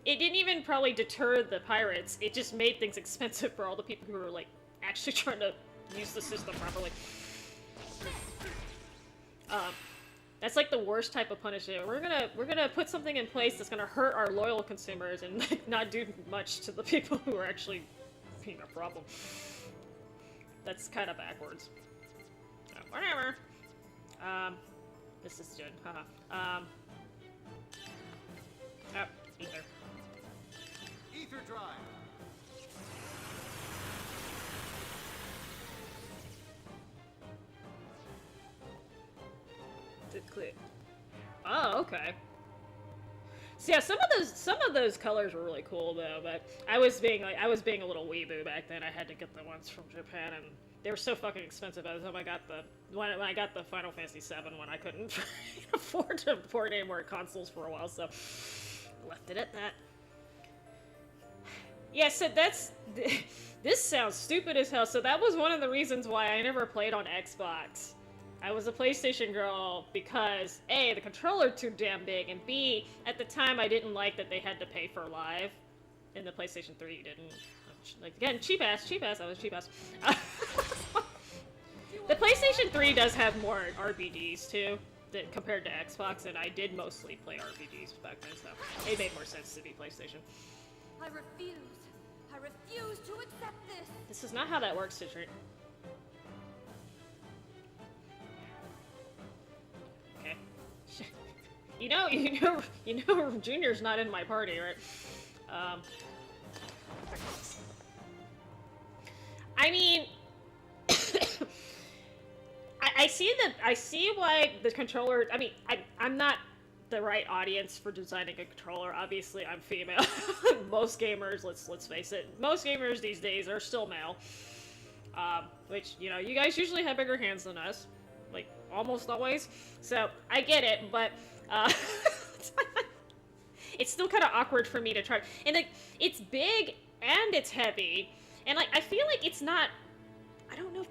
it didn't even probably deter the pirates. It just made things expensive for all the people who were like actually trying to use the system properly. That's like the worst type of punishment. We're gonna put something in place that's gonna hurt our loyal consumers and like, not do much to the people who are actually being a problem. That's kind of backwards. So, whatever. This is Jin. Haha. Oh, ether. Ether drive. Did click. Oh, okay. So yeah, some of those colors were really cool though, but I was being a little weeboo back then. I had to get the ones from Japan, and they were so fucking expensive. By the time I got when I got the Final Fantasy VII one, I couldn't afford to port any more consoles for a while, so left it at that. Yeah, so this sounds stupid as hell. So that was one of the reasons why I never played on Xbox. I was a PlayStation girl because A, the controller too damn big, and B, at the time I didn't like that they had to pay for live. In the PlayStation 3 you didn't. Like, again, cheap ass, I was cheap ass. The PlayStation 3 does have more RPGs too, compared to Xbox, and I did mostly play RPGs back then, so it made more sense to be PlayStation. I refuse. I refuse to accept this. This is not how that works, Citrine. Okay. You know, Junior's not in my party, right? I mean, I see why the controller. I mean, I'm not the right audience for designing a controller. Obviously, I'm female. Most gamers, let's face it, most gamers these days are still male. Which, you know, you guys usually have bigger hands than us, like almost always. So I get it, but it's still kind of awkward for me to try. And like, it's big and it's heavy, and like I feel like it's not. I don't know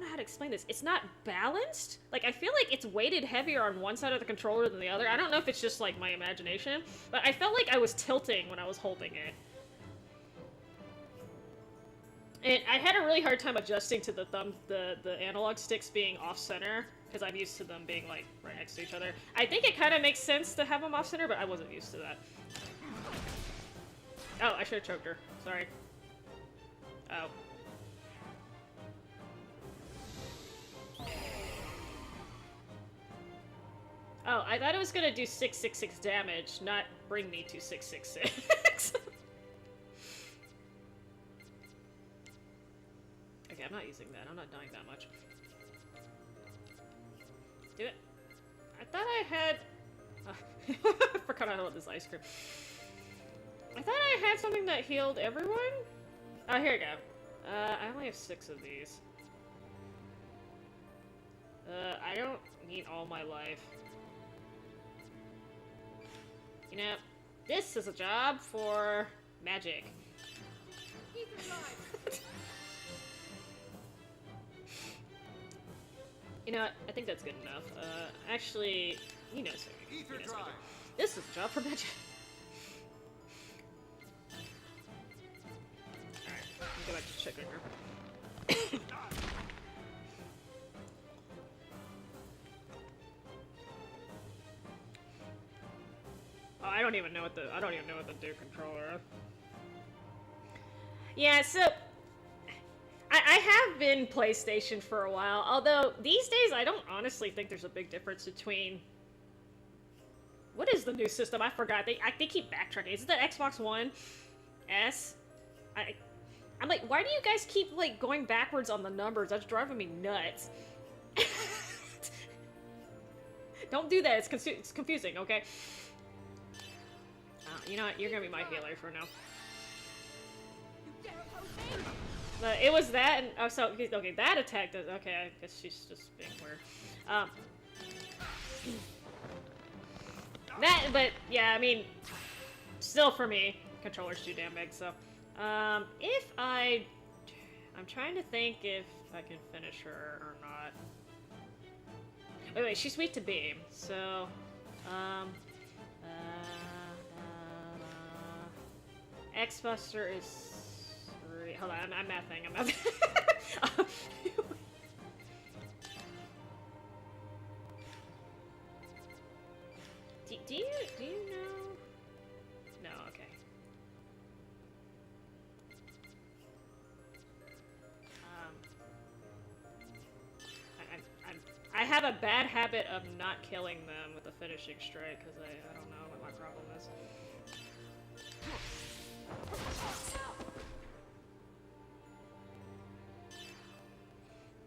how to explain this. It's not balanced. Like, I feel like it's weighted heavier on one side of the controller than the other. I don't know if it's just like my imagination, but I felt like I was tilting when I was holding it. And I had a really hard time adjusting to the analog sticks being off-center, because I'm used to them being like right next to each other. I think it kind of makes sense to have them off-center, but I wasn't used to that. Oh, I should have choked her. Sorry. Oh. Oh, I thought it was gonna do 666 damage, not bring me to 666. Okay, I'm not using that. I'm not dying that much. Do it. I thought I had... I forgot I want this ice cream. I thought I had something that healed everyone? Oh, here we go. I only have 6 of these. I don't need all my life. You know, this is a job for magic. You know what? I think that's good enough. Actually, you know something. This is a job for magic. Alright, let me go back to checking her. don't even know what the do controller. Yeah, so I have been PlayStation for a while, although these days I don't honestly think there's a big difference between. What is the new system? I forgot. They keep backtracking. Is it the Xbox One S? I'm like, why do you guys keep like going backwards on the numbers? That's driving me nuts. Don't do that. It's confusing. Okay. You know what? You're gonna be my healer for now. It was that, and oh, so okay, that attack does. Okay, I guess she's just being weird. That, but yeah, I mean, still for me, controller's too damn big. So, I'm trying to think if I can finish her or not. Wait, she's weak to beam, so, X-Buster is 3. Hold on, I'm mathing. Do you know? No, okay. I have a bad habit of not killing them with a finishing strike because I don't know what my problem is.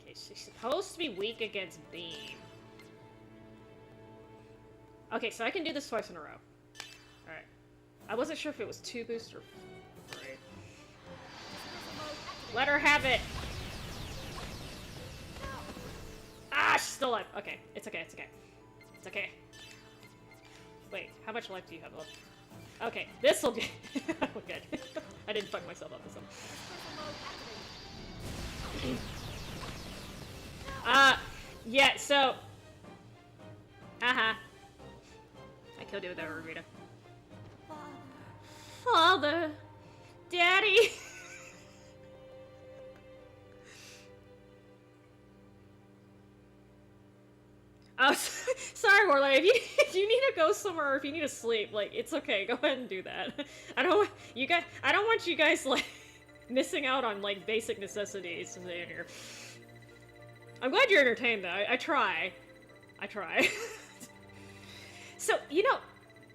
Okay, she's supposed to be weak against beam. Okay, so I can do this twice in a row. Alright. I wasn't sure if it was 2 boosts or 3. Let her have it! Ah, she's still alive. Okay, it's okay, it's okay. It's okay. Wait, how much life do you have left? Okay, this'll be... oh, good. I didn't fuck myself up this one. Yeah, so... I killed you with that, Rita. Father! Daddy! Oh, sorry, Warlord. If you need to go somewhere, or if you need to sleep, like, it's okay. Go ahead and do that. I don't want you guys, like, missing out on, like, basic necessities in here. I'm glad you're entertained, though. I try. So, you know,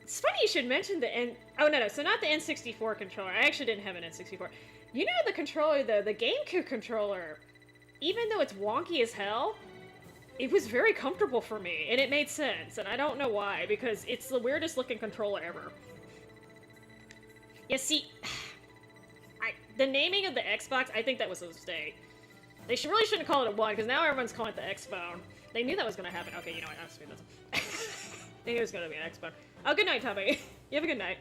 it's funny you should mention the oh, no, so not the N64 controller. I actually didn't have an N64. You know the controller, though, the GameCube controller, even though it's wonky as hell, it was very comfortable for me, and it made sense, and I don't know why, because it's the weirdest looking controller ever. Yeah, see, the naming of the Xbox, I think that was a mistake. They really shouldn't call it a One, because now everyone's calling it the X-Bone. They knew that was going to happen. Okay, you know what, I'll speed this up. They knew it was going to be an X-Bone. Oh, good night, Tommy. You have a good night.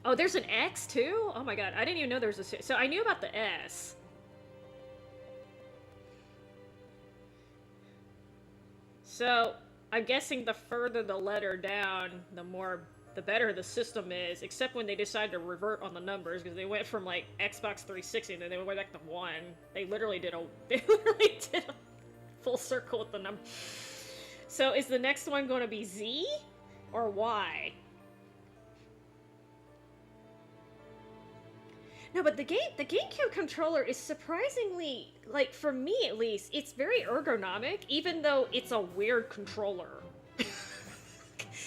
Oh, there's an X too? Oh my god, I didn't even know there was a... So I knew about the S. So, I'm guessing the further the letter down, the better the system is, except when they decide to revert on the numbers, because they went from, like, Xbox 360 and then they went back to 1. They literally did a full circle with the number. So, is the next one going to be Z or Y? No, but the GameCube controller is surprisingly, like, for me at least, it's very ergonomic, even though it's a weird controller.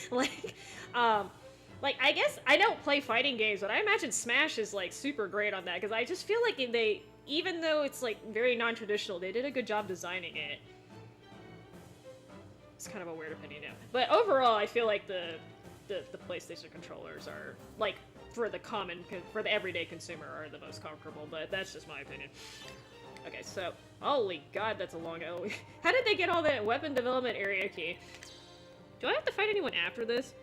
like, I guess I don't play fighting games, but I imagine Smash is, like, super great on that, because I just feel like even though it's, like, very non-traditional, they did a good job designing it. It's kind of a weird opinion, yeah. But overall, I feel like the PlayStation controllers are, like, for the everyday consumer are the most comfortable, but that's just my opinion. Okay, so, holy god, that's a long... How did they get all that weapon development area key? Do I have to fight anyone after this?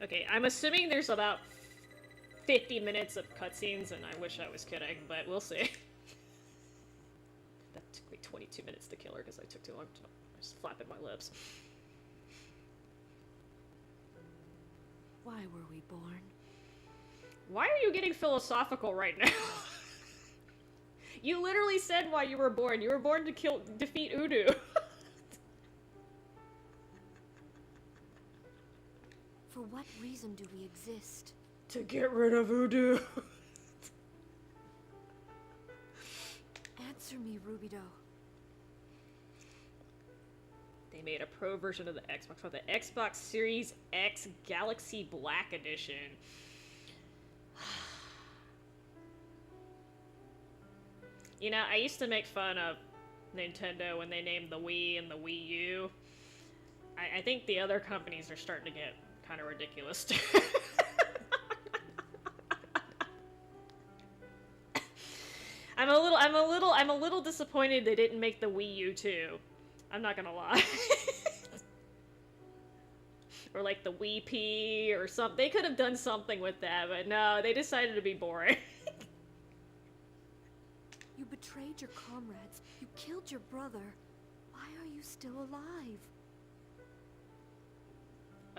Okay, I'm assuming there's about 50 minutes of cutscenes, and I wish I was kidding, but we'll see. That took me 22 minutes to kill her, because I took too long to... I was flapping my lips. Why were we born? Why are you getting philosophical right now? You literally said why you were born. You were born to defeat Udu. For what reason do we exist? To get rid of Udu. Answer me, Rubido. They made a pro version of the Xbox called the Xbox Series X Galaxy Black Edition. You know, I used to make fun of Nintendo when they named the Wii and the Wii U. I think the other companies are starting to get kind of ridiculous too. I'm a little disappointed they didn't make the Wii U too. I'm not gonna lie. Or like the Wii P or something. They could have done something with that, but no, they decided to be boring. You betrayed your comrades. You killed your brother. Why are you still alive?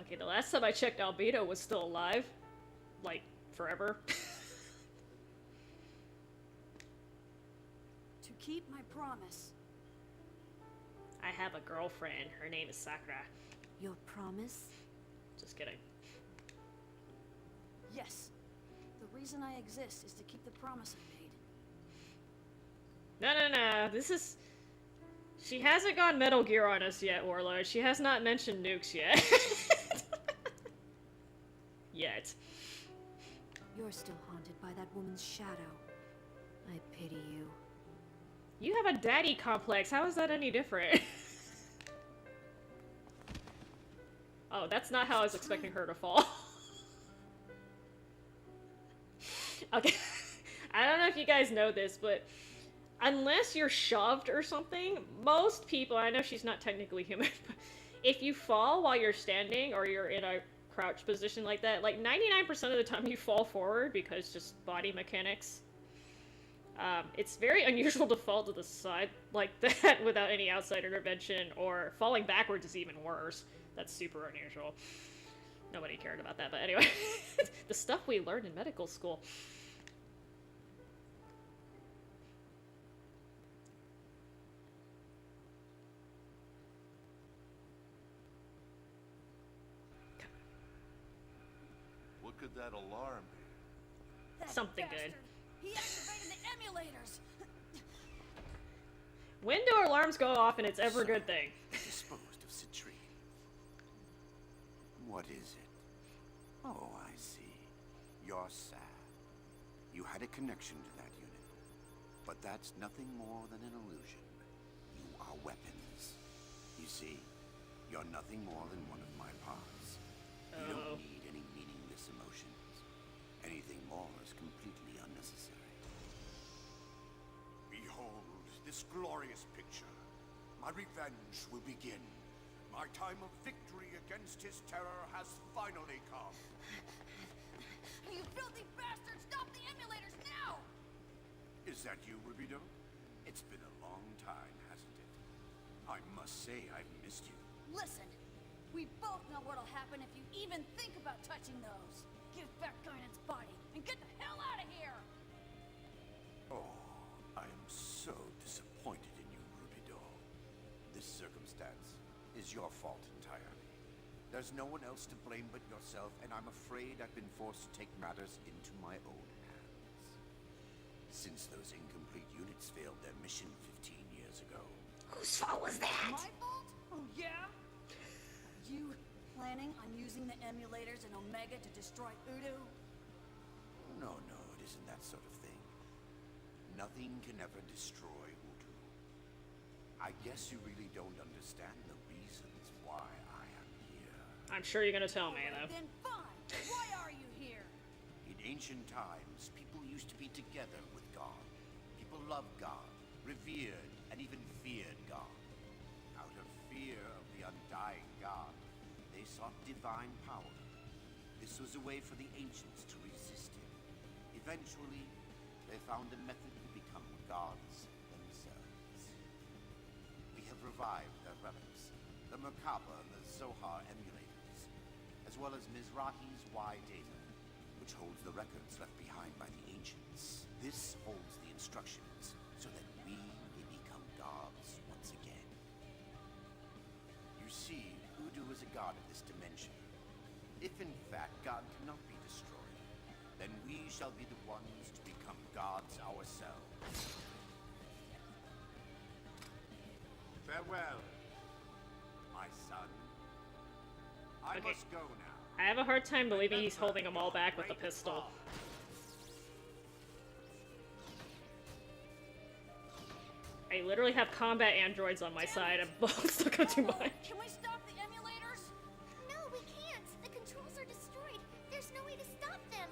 Okay, the last time I checked, Albedo was still alive. Like, forever. To keep my promise. I have a girlfriend. Her name is Sakura. Your promise? Just kidding. Yes. The reason I exist is to keep the promise I made. No. This is... She hasn't gone Metal Gear on us yet, Warlord. She has not mentioned nukes yet. Yet. You're still haunted by that woman's shadow. I pity you. You have a daddy complex. How is that any different? Oh, that's not how I was expecting her to fall. Okay. I don't know if you guys know this, but unless you're shoved or something, most people, I know she's not technically human, but if you fall while you're standing or you're in a crouch position like that, like 99% of the time you fall forward because just body mechanics. It's very unusual to fall to the side like that without any outside intervention, or falling backwards is even worse. That's super unusual. Nobody cared about that, but anyway. The stuff we learned in medical school. What could that alarm be? That Something bastard. good. He activated the emulators. When do alarms go off and it's ever a good thing? Disposed of Citrine. What is it? Oh, I see. You're sad. You had a connection to that unit. But that's nothing more than an illusion. You are weapons. You see, you're nothing more than one of my parts. You don't need any meaningless emotions. Anything more is completely unnecessary. Behold this glorious picture. My revenge will begin. My time of victory against his terror has finally come. You filthy bastard! Stop the emulators now! Is that you, Rubido? It's been a long time, hasn't it? I must say I've missed you. Listen, we both know what'll happen if you even think about touching those. Give back Guinan's body and get the hell out of here! Oh, I am so disappointed in you, Rubido. This circumstance is your fault entirely. There's no one else to blame but yourself, and I'm afraid I've been forced to take matters into my own hands. Since those incomplete units failed their mission 15 years ago. Whose fault was that? My fault? Oh yeah? Are you planning on using the emulators in Omega to destroy Udu? No, it isn't that sort of thing. Nothing can ever destroy Udu. I guess you really don't understand the reasons why I am here. I'm sure you're gonna tell me, though. Then fine. Why are you here? In ancient times, people used to be together with God. People loved God, revered, and even feared God. Out of fear of the undying God, they sought divine power. This was a way for the ancients to resist him. Eventually, they found a method to become gods themselves. We have revived their relics, the Merkaba and the Zohar emulators, as well as Mizrahi's Y data, which holds the records left behind by the ancients. This holds the instructions so that we may become gods once again. You see, Udu is a god of this dimension. If in fact God cannot be destroyed, then we shall be the ones to become gods ourselves. Farewell, my son. I Okay. must go now. I have a hard time believing he's holding them all back with a pistol. I literally have combat androids on my side. I'm both still gonna do mine. Can we stop the emulators? No, we can't. The controls are destroyed. There's no way to stop them.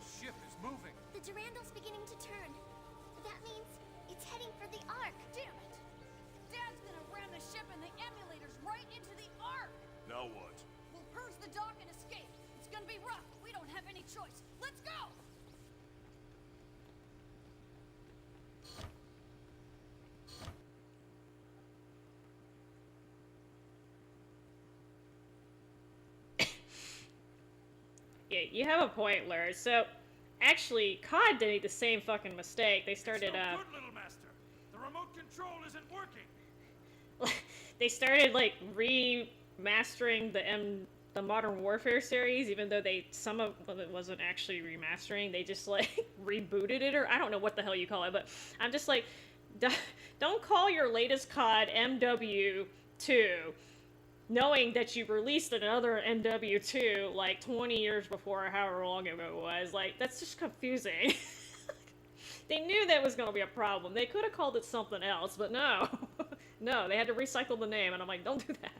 The ship is moving. The Durandal's beginning to turn. That means it's heading for the Ark. Damn it! Dad's gonna ram the ship and the emulators right into the Ark! Now what? We'll purge the dock and escape. It's gonna be rough. We don't have any choice. Let's go! Yeah, you have a point, Larry. So, actually, COD did the same fucking mistake. They started, Good, little master. The remote control isn't working. they started, like, remastering the Modern Warfare series, even though some of it wasn't actually remastering. They just, like, rebooted it, or I don't know what the hell you call it, but I'm just like, don't call your latest COD MW2, knowing that you released another MW2 like 20 years before, or however long ago it was. Like, that's just confusing. They knew that was going to be a problem. They could have called it something else, but no. No, they had to recycle the name, and I'm like, don't do that.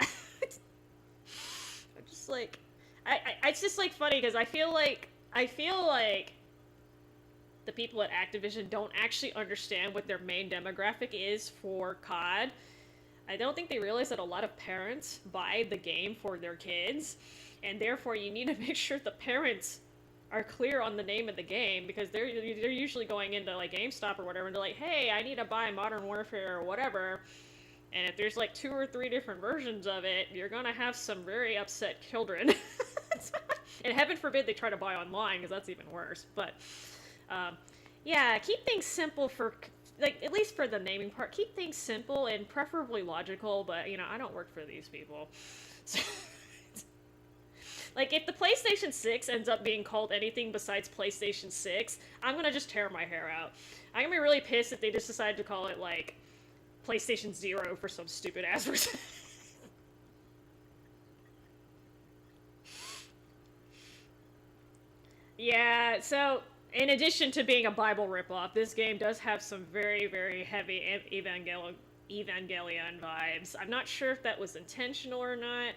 I'm just like, it's just like funny because I feel like the people at Activision don't actually understand what their main demographic is for COD. I don't think they realize that a lot of parents buy the game for their kids, and therefore you need to make sure the parents are clear on the name of the game, because they're usually going into like GameStop or whatever, and they're like, hey, I need to buy Modern Warfare or whatever. And if there's like 2 or 3 different versions of it, you're gonna have some very upset children. And heaven forbid they try to buy online, because that's even worse. But yeah, keep things simple for, like, at least for the naming part. Keep things simple and preferably logical, but, you know, I don't work for these people. So, like, if the PlayStation 6 ends up being called anything besides PlayStation 6, I'm gonna just tear my hair out. I'm gonna be really pissed if they just decide to call it, like, PlayStation 0 for some stupid ass reason. Yeah, so in addition to being a Bible ripoff, this game does have some very, very heavy Evangelion vibes. I'm not sure if that was intentional or not.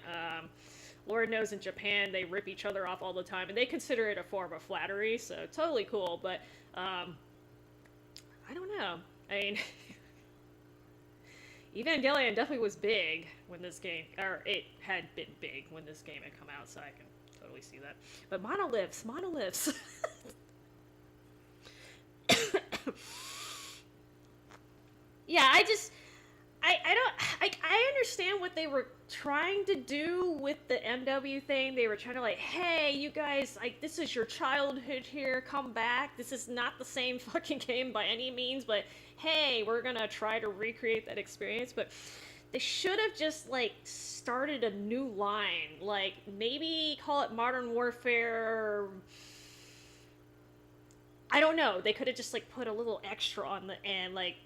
Lord knows in Japan they rip each other off all the time, and they consider it a form of flattery, so totally cool, but I don't know. I mean, Evangelion definitely was big when this game, or it had been big when this game had come out, so I can totally see that. But monoliths. Yeah, I understand what they were trying to do with the MW thing. They were trying to like, hey, you guys, like, this is your childhood here, come back. This is not the same fucking game by any means, but hey, we're gonna try to recreate that experience. But they should have just, like, started a new line. Like, maybe call it Modern Warfare. I don't know. They could have just, like, put a little extra on the end, like,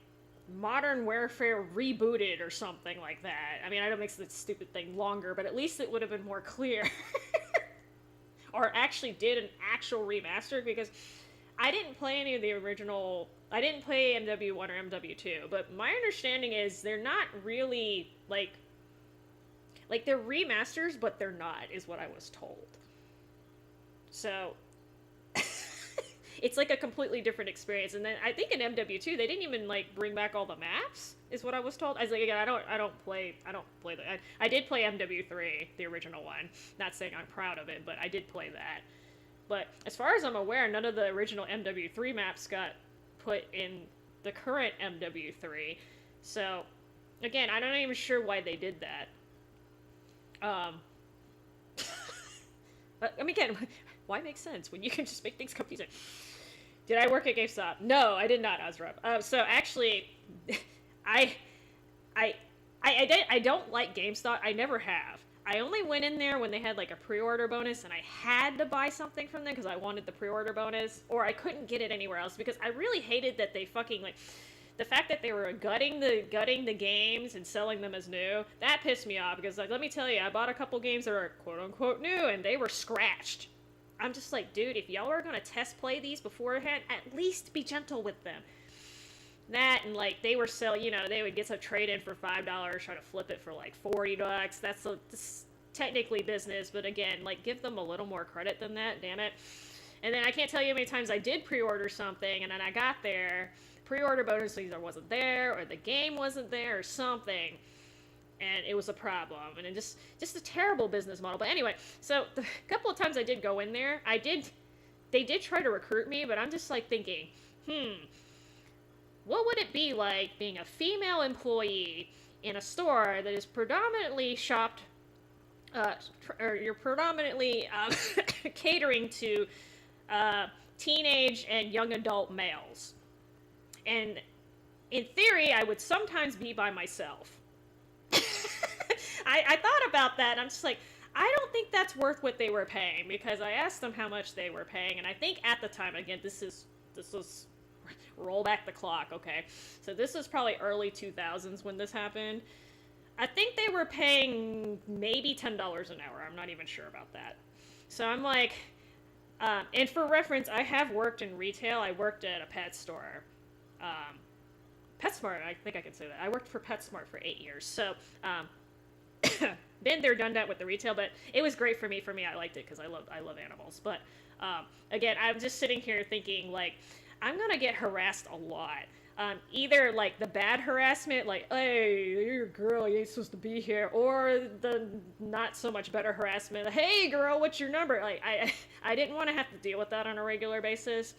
Modern Warfare Rebooted or something like that. I mean, I know it makes the stupid thing longer, but at least it would have been more clear. Or actually did an actual remaster, because I didn't play any of the original. I didn't play MW1 or MW2, but my understanding is they're not really, like they're remasters, but they're not, is what I was told. So, it's like a completely different experience. And then I think in MW2 they didn't even like bring back all the maps, is what I was told. I was like, again, I don't play that. I did play MW3, the original one. Not saying I'm proud of it, but I did play that. But as far as I'm aware, none of the original MW3 maps got put in the current MW3. So, again, I'm not even sure why they did that. But, I mean, again, why make sense when you can just make things confusing? Did I work at GameStop? No, I did not, Azra. So actually, I don't like GameStop. I never have. I only went in there when they had like a pre-order bonus, and I had to buy something from them because I wanted the pre-order bonus, or I couldn't get it anywhere else because I really hated that they fucking like the fact that they were gutting the games and selling them as new. That pissed me off because, like, let me tell you, I bought a couple games that are quote unquote new and they were scratched. I'm just like, dude, if y'all are gonna test play these beforehand, at least be gentle with them. That, and like they were selling, you know, they would get some trade in for $5, try to flip it for like $40. That's technically business, but again, like, give them a little more credit than that, damn it. And then I can't tell you how many times I did pre-order something, and then I got there, pre-order bonus either wasn't there, or the game wasn't there, or something, and it was a problem, and it just a terrible business model. But anyway, so the couple of times I did go in there, they did try to recruit me, but I'm just like thinking, what would it be like being a female employee in a store that is predominantly shopped, or you're predominantly catering to teenage and young adult males? And in theory, I would sometimes be by myself. I thought about that, and I'm just like, I don't think that's worth what they were paying, because I asked them how much they were paying, and I think at the time, again, this was roll back the clock, okay? So this was probably early 2000s when this happened. I think they were paying maybe $10 an hour. I'm not even sure about that. So I'm like, and for reference, I have worked in retail. I worked at a pet store. PetSmart, I think I can say that. I worked for PetSmart for 8 years. So, been there, done that with the retail, but it was great for me. For me, I liked it because I love animals. But, again, I'm just sitting here thinking, like, I'm gonna get harassed a lot. Either like the bad harassment, like, hey, you're a girl, you ain't supposed to be here, or the not so much better harassment, hey girl, what's your number? Like, I didn't want to have to deal with that on a regular basis.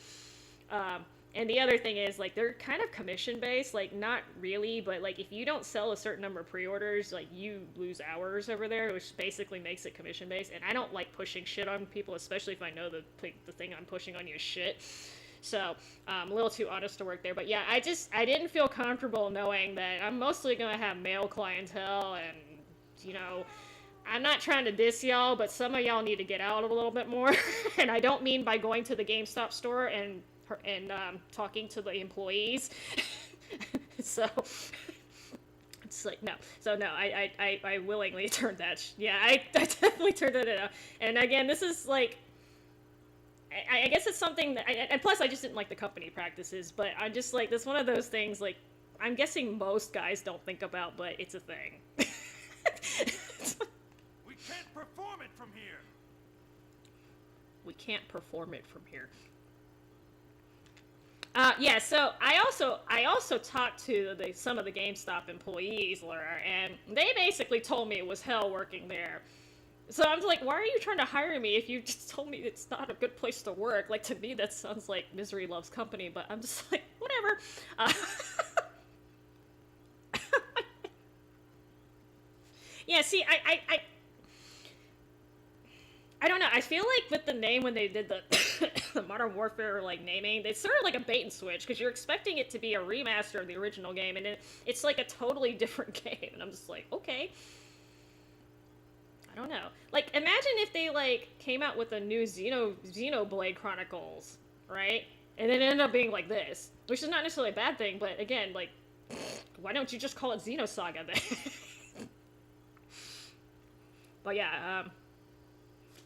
And the other thing is, like, they're kind of commission based, like, not really, but like if you don't sell a certain number of pre-orders, like, you lose hours over there, which basically makes it commission based. And I don't like pushing shit on people, especially if I know the thing I'm pushing on you is shit. So, I'm a little too honest to work there. But yeah, I didn't feel comfortable knowing that I'm mostly going to have male clientele, and, you know, I'm not trying to diss y'all, but some of y'all need to get out a little bit more. And I don't mean by going to the GameStop store and talking to the employees. So, it's like, no. So, no, I willingly turned that. I definitely turned it down. And again, this is like, I guess it's something that, and plus I just didn't like the company practices, but I'm just like, that's one of those things, like, I'm guessing most guys don't think about, but it's a thing. We can't perform it from here. We can't perform it from here. Yeah, so I also talked to some of the GameStop employees, Laura, and they basically told me it was hell working there. So I'm like, why are you trying to hire me if you just told me it's not a good place to work? Like, to me, that sounds like misery loves company, but I'm just like, whatever. Yeah, see, I don't know. I feel like with the name, when they did the, the Modern Warfare, like, naming, it's sort of like a bait and switch, because you're expecting it to be a remaster of the original game, and it's like a totally different game, and I'm just like, okay. I don't know. Like, imagine if they, like, came out with a new Xenoblade Chronicles, right? And then it ended up being like this, which is not necessarily a bad thing, but again, like, why don't you just call it Xenosaga then? But yeah,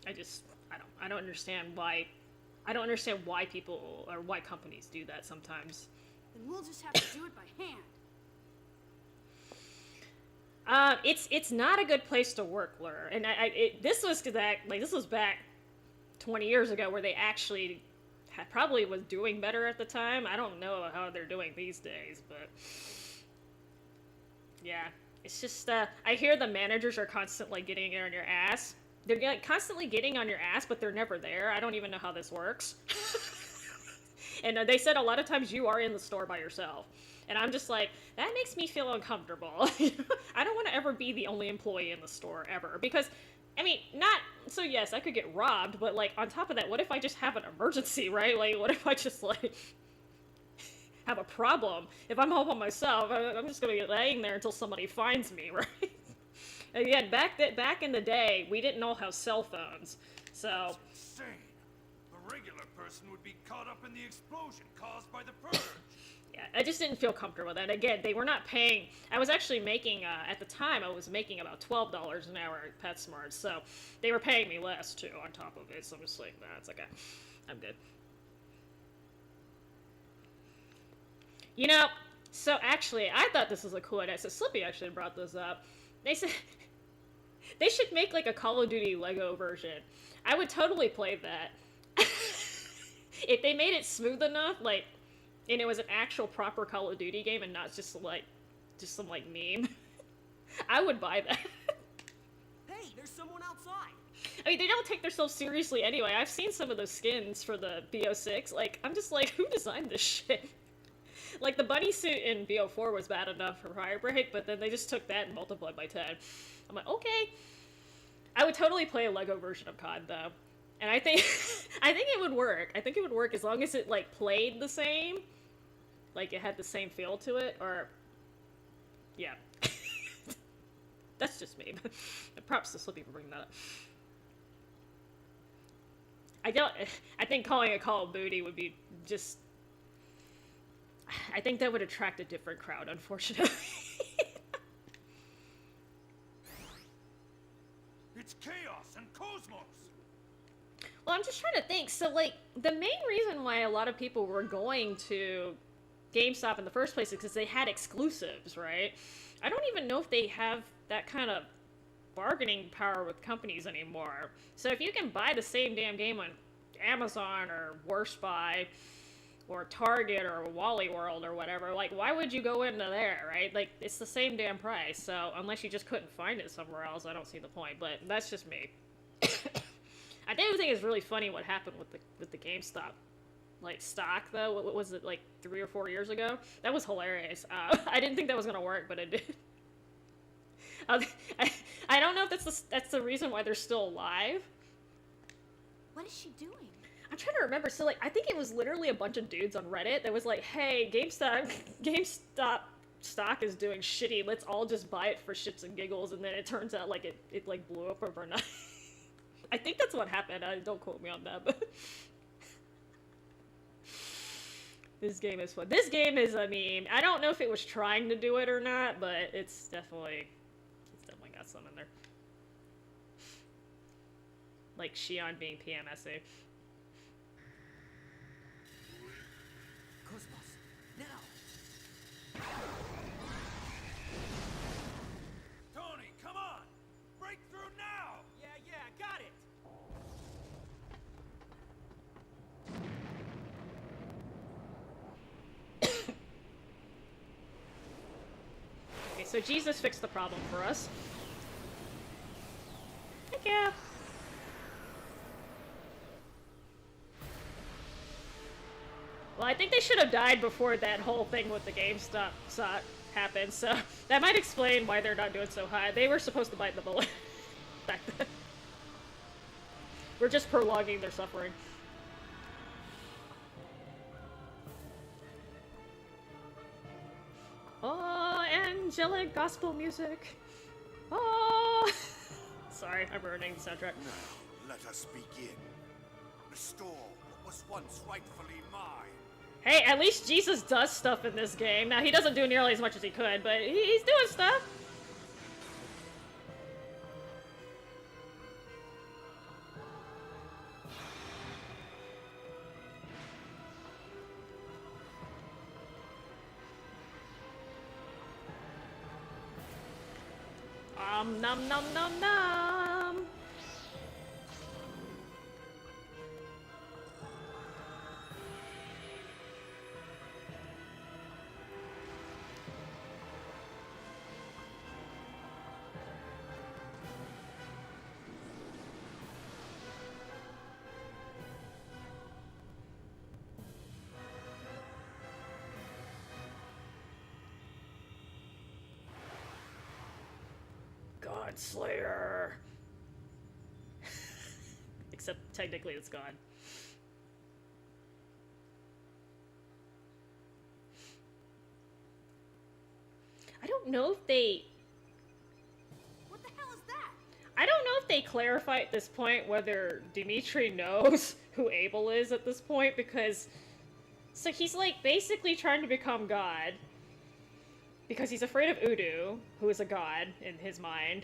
I don't understand why people, or why companies do that sometimes. Then we'll just have to do it by hand. It's not a good place to work, Lur. And this was back 20 years ago, where they actually probably was doing better at the time. I don't know how they're doing these days, but yeah, it's just, I hear the managers are constantly getting on your ass. They're constantly getting on your ass, but they're never there. I don't even know how this works. And they said a lot of times you are in the store by yourself. And I'm just like, that makes me feel uncomfortable. I don't want to ever be the only employee in the store ever. Because, I mean, so yes, I could get robbed, but like, on top of that, what if I just have an emergency, right? Like, what if I just like have a problem? If I'm home by myself, I'm just gonna be laying there until somebody finds me, right? Again, back in the day, we didn't all have cell phones, so... It's insane. The regular person would be caught up in the explosion caused by the purge. Yeah, I just didn't feel comfortable with that. Again, they were not paying... I was actually making, at the time, I was making about $12 an hour at PetSmart, so they were paying me less, too, on top of it, so I'm just like, nah, it's okay. I'm good. You know, so actually, I thought this was a cool idea. So Slippy actually brought this up. They said... They should make, like, a Call of Duty Lego version. I would totally play that. If they made it smooth enough, like, and it was an actual proper Call of Duty game and not just, like, some, like, meme, I would buy that. Hey, there's someone outside! I mean, they don't take themselves seriously anyway. I've seen some of those skins for the BO6. Like, I'm just like, who designed this shit? Like, the bunny suit in BO4 was bad enough for Firebreak, but then they just took that and multiplied by 10. I'm like, okay. I would totally play a Lego version of COD, though. And I think it would work. I think it would work as long as it, like, played the same. Like, it had the same feel to it, or... Yeah. That's just me. Props to Slippy for bringing that up. I think calling it Call of Duty would be just... I think that would attract a different crowd, unfortunately. It's chaos and cosmos. Well, I'm just trying to think. So, like, the main reason why a lot of people were going to GameStop in the first place is because they had exclusives, right? I don't even know if they have that kind of bargaining power with companies anymore. So if you can buy the same damn game on Amazon or Worst Buy or Target or Wally World or whatever, like, why would you go into there, right? Like, it's the same damn price. So unless you just couldn't find it somewhere else, I don't see the point. But that's just me. I do think it's really funny what happened with the GameStop, like, stock, though. What was it, like, 3 or 4 years ago? That was hilarious. I didn't think that was gonna work, but it did. I don't know if that's the reason why they're still alive. What is she doing? I'm trying to remember. So, like, I think it was literally a bunch of dudes on Reddit that was like, hey, GameStop stock is doing shitty. Let's all just buy it for shits and giggles. And then it turns out, like, it like, blew up overnight. I think that's what happened. Don't quote me on that, but... This game is fun. This game is a meme. I don't know if it was trying to do it or not, but it's definitely got some in there. Like Shion being PMSA. Cosmos, now! Tony, come on! Break through now! Yeah, got it! Okay, so Jesus fixed the problem for us. Thank you. Well, I think they should have died before that whole thing with the GameStop stock happened, so that might explain why they're not doing so high. They were supposed to bite the bullet back then. We're just prolonging their suffering. Oh, angelic gospel music. Oh! Sorry, I'm ruining the soundtrack. Now, let us begin. Restore what was once rightfully mine. Hey, at least Jesus does stuff in this game. Now, he doesn't do nearly as much as he could, but he's doing stuff. Nom nom nom nom. God Slayer. Except technically it's God. I don't know if they... What the hell is that? I don't know if they clarify at this point whether Dimitri knows who Abel is at this point, because... So he's, like, basically trying to become God. Because he's afraid of Udu, who is a god in his mind.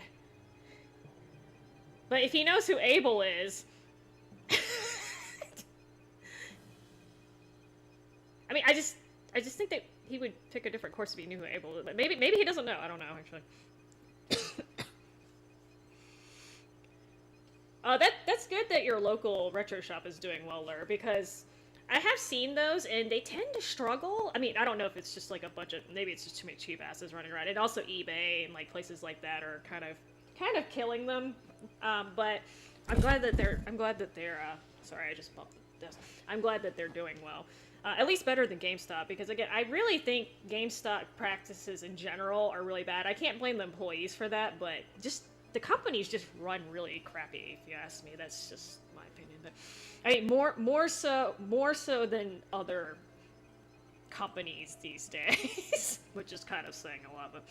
But if he knows who Abel is... I mean, I just think that he would pick a different course if he knew who Abel is. But maybe he doesn't know. I don't know, actually. That's good that your local retro shop is doing well, Lur, because I have seen those, and they tend to struggle. I mean, I don't know if it's just like a budget. Maybe it's just too many cheap asses running around. And also eBay and like places like that are kind of killing them. But I'm glad that they're. Sorry, I just bumped this. I'm glad that they're doing well. At least better than GameStop, because again, I really think GameStop practices in general are really bad. I can't blame the employees for that, but just the companies just run really crappy, if you ask me. That's just my opinion. But I mean, more so than other companies these days, which is kind of saying a lot. But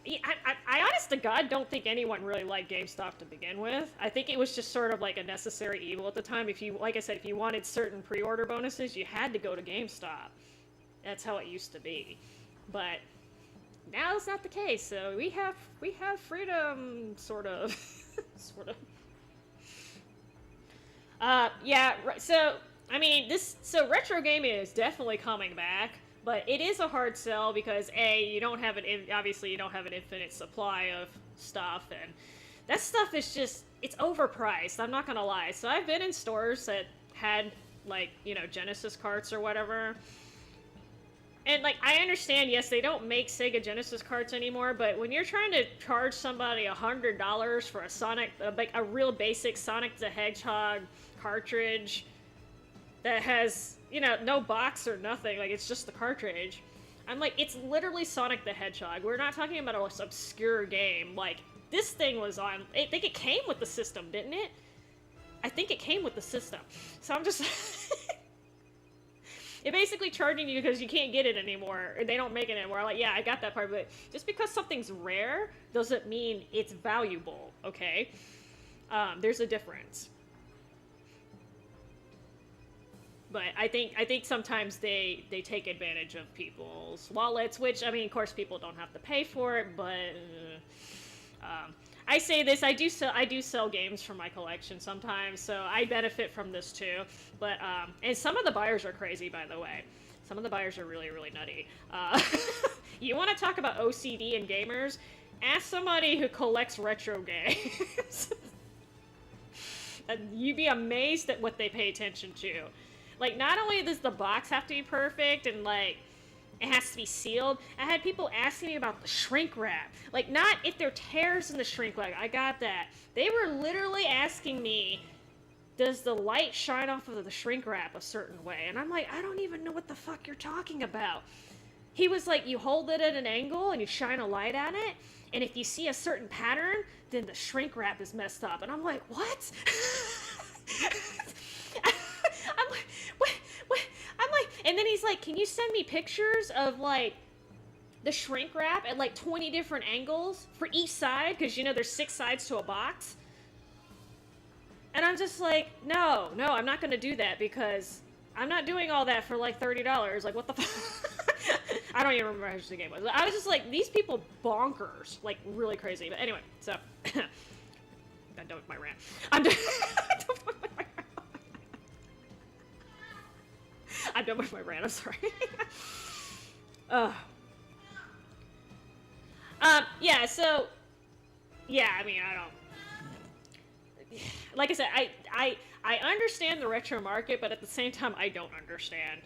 yeah, I honest to God don't think anyone really liked GameStop to begin with. I think it was just sort of like a necessary evil at the time. If you, like I said, if you wanted certain pre-order bonuses, you had to go to GameStop. That's how it used to be. But now it's not the case. So we have freedom, sort of, sort of. Yeah. Right. So I mean, retro gaming is definitely coming back. But it is a hard sell because you don't have obviously you don't have an infinite supply of stuff, and that stuff is just, it's overpriced. I'm not gonna lie. So I've been in stores that had like, Genesis carts or whatever. And like, I understand, yes, they don't make Sega Genesis carts anymore, but when you're trying to charge somebody $100 for a real basic Sonic the Hedgehog cartridge that has, no box or nothing, like, it's just the cartridge. I'm like, it's literally Sonic the Hedgehog. We're not talking about an obscure game. Like, this thing was on, I think it came with the system, didn't it? I think it came with the system. So I'm just... It basically charging you because you can't get it anymore, or they don't make it anymore. Like, yeah, I got that part, but just because something's rare doesn't mean it's valuable, okay? There's a difference. But I think sometimes they take advantage of people's wallets, which, I mean, of course, people don't have to pay for it, but I say this, I do sell games from my collection sometimes, so I benefit from this too. But and some of the buyers are crazy, by the way. Some of the buyers are really, really nutty. You want to talk about OCD and gamers? Ask somebody who collects retro games. And you'd be amazed at what they pay attention to. Like, not only does the box have to be perfect and, like, it has to be sealed, I had people asking me about the shrink wrap. Like, not if there are tears in the shrink wrap, I got that. They were literally asking me, does the light shine off of the shrink wrap a certain way? And I'm like, I don't even know what the fuck you're talking about. He was like, you hold it at an angle and you shine a light on it, and if you see a certain pattern, then the shrink wrap is messed up. And I'm like, what? I'm like, what? I'm like, and then he's like, can you send me pictures of, like, the shrink wrap at, like, 20 different angles for each side? Because, there's 6 sides to a box. And I'm just like, no, I'm not going to do that because I'm not doing all that for, like, $30. Like, what the fuck? I don't even remember how much the game was. I was just like, these people bonkers. Like, really crazy. But anyway, so. I'm done with my rant. I'm done with my rant, I'm sorry. Yeah, so, yeah, I mean, I don't, like I said, I understand the retro market, but at the same time, I don't understand.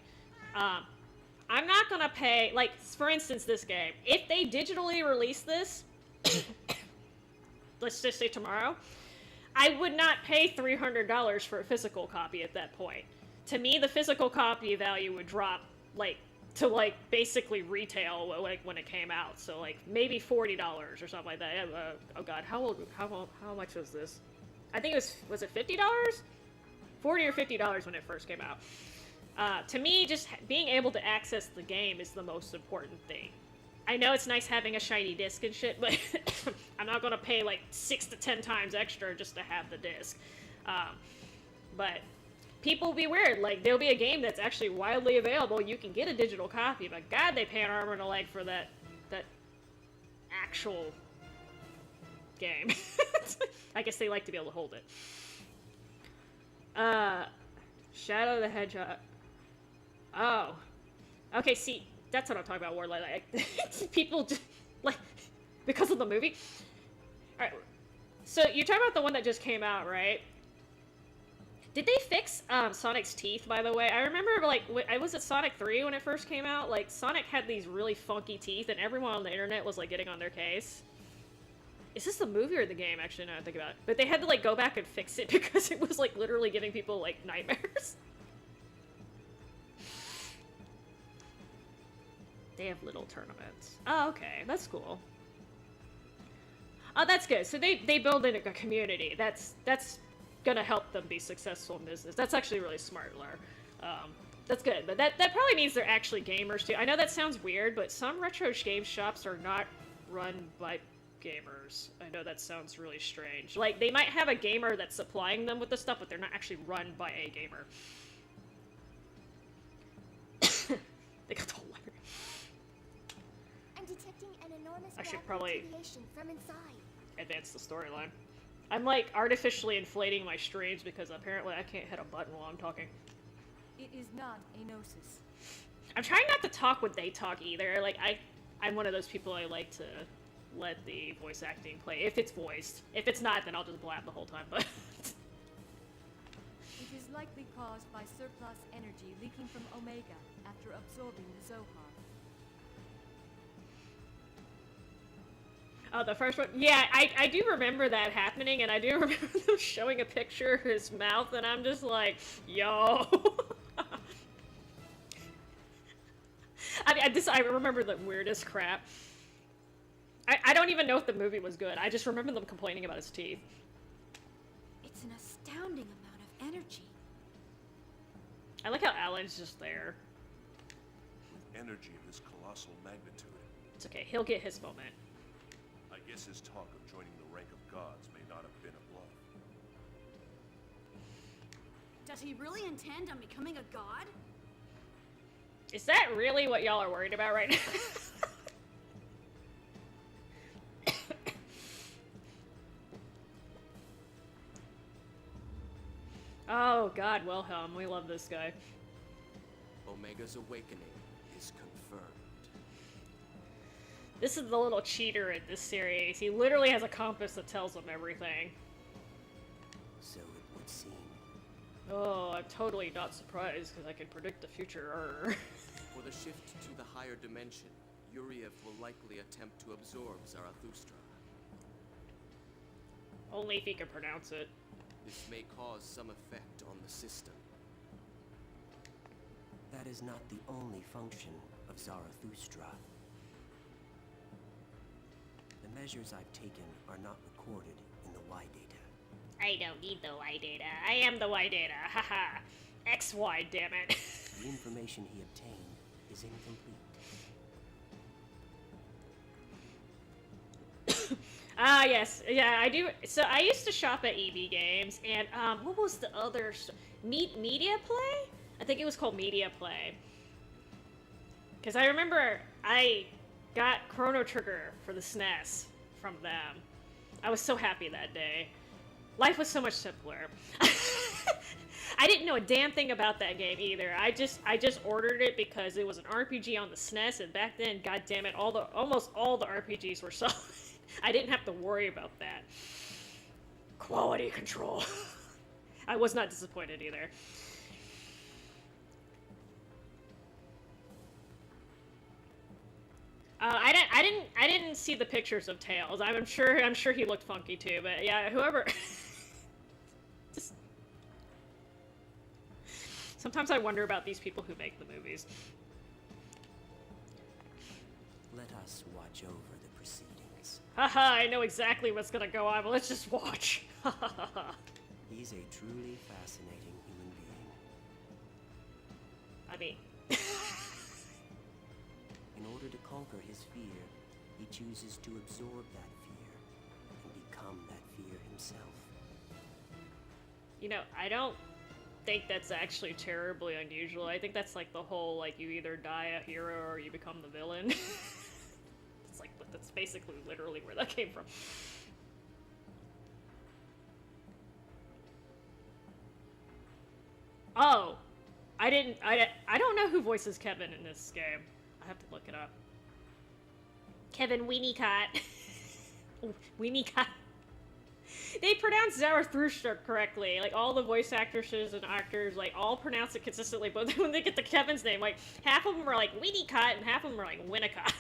I'm not gonna pay, like, for instance, this game, if they digitally release this, let's just say tomorrow, I would not pay $300 for a physical copy at that point. To me, the physical copy value would drop, like, to like basically retail like when it came out. So like maybe $40 or something like that. Oh god, how much was this? I think it was it $50? $40 or $50 when it first came out. To me, just being able to access the game is the most important thing. I know it's nice having a shiny disc and shit, but I'm not gonna pay like 6 to 10 times extra just to have the disc. But people be weird. Like, there'll be a game that's actually widely available. You can get a digital copy, but god, they pay an arm and a leg for that actual game. I guess they like to be able to hold it. Shadow the Hedgehog. Oh. Okay, see, that's what I'm talking about, Warlight. Like, people just, like, because of the movie. Alright, so you're talking about the one that just came out, right? Did they fix Sonic's teeth, by the way? I remember, like, I was at Sonic 3 when it first came out. Like, Sonic had these really funky teeth, and everyone on the internet was, like, getting on their case. Is this the movie or the game, actually, now I think about it? But they had to, like, go back and fix it because it was, like, literally giving people, like, nightmares. They have little tournaments. Oh, okay. That's cool. Oh, that's good. So they build in a community. That's gonna help them be successful in business. That's actually really smart, Lar. That's good. But that probably means they're actually gamers, too. I know that sounds weird, but some retro game shops are not run by gamers. I know that sounds really strange. Like, they might have a gamer that's supplying them with the stuff, but they're not actually run by a gamer. They got the whole library. I'm detecting an enormous I should black probably radiation from inside. advance the storyline. I'm like artificially inflating my streams because apparently I can't hit a button while I'm talking. It is not a gnosis. I'm trying not to talk when they talk either. Like, I'm one of those people, I like to let the voice acting play, if it's voiced. If it's not, then I'll just blab the whole time, but... It is likely caused by surplus energy leaking from Omega after absorbing the Zohar. Oh, the first one? Yeah, I do remember that happening, and I do remember them showing a picture of his mouth, and I'm just like, yo. I remember the weirdest crap. I don't even know if the movie was good. I just remember them complaining about his teeth. It's an astounding amount of energy. I like how Alan's just there. With energy of this colossal magnitude, It's okay, he'll get his moment. I guess his talk of joining the rank of gods may not have been a bluff. Does he really intend on becoming a god? Is that really what y'all are worried about right now? Oh god, Wilhelm, we love this guy. Omega's awakening is confirmed. This is the little cheater in this series. He literally has a compass that tells him everything. So it would seem. Oh, I'm totally not surprised because I can predict the future. For the shift to the higher dimension, Yuriev will likely attempt to absorb Zarathustra. Only if he can pronounce it. This may cause some effect on the system. That is not the only function of Zarathustra. The measures I've taken are not recorded in the Y data. I don't need the Y data. I am the Y data. Haha. XY, damn it. The information he obtained is incomplete. Ah, yes. Yeah, I do. So I used to shop at EB Games, and what was the other... Media Play? I think it was called Media Play. Because I remember I got Chrono Trigger for the SNES from them. I was so happy that day. Life was so much simpler. I didn't know a damn thing about that game either. I just ordered it because it was an RPG on the SNES, and back then, god damn it, almost all the RPGs were solid. I didn't have to worry about that. Quality control. I was not disappointed either. I didn't see the pictures of Tails. I'm sure he looked funky too, but yeah, whoever. Just sometimes I wonder about these people who make the movies. us watch over the proceedings. Haha, I know exactly what's gonna go on, but let's just watch. He's a truly fascinating human being. I mean... In order to conquer his fear, he chooses to absorb that fear and become that fear himself. You know, I don't think that's actually terribly unusual. I think that's like the whole, like, you either die a hero or you become the villain. It's like, that's basically literally where that came from. Oh! I don't know who voices Kevin in this game. I have to look it up. Kevin Winnicott. Winnicott. They pronounce Zarathustra correctly. Like, all the voice actresses and actors, like, all pronounce it consistently, but when they get to Kevin's name, like, half of them are like Winnicott and half of them are like Winnicott.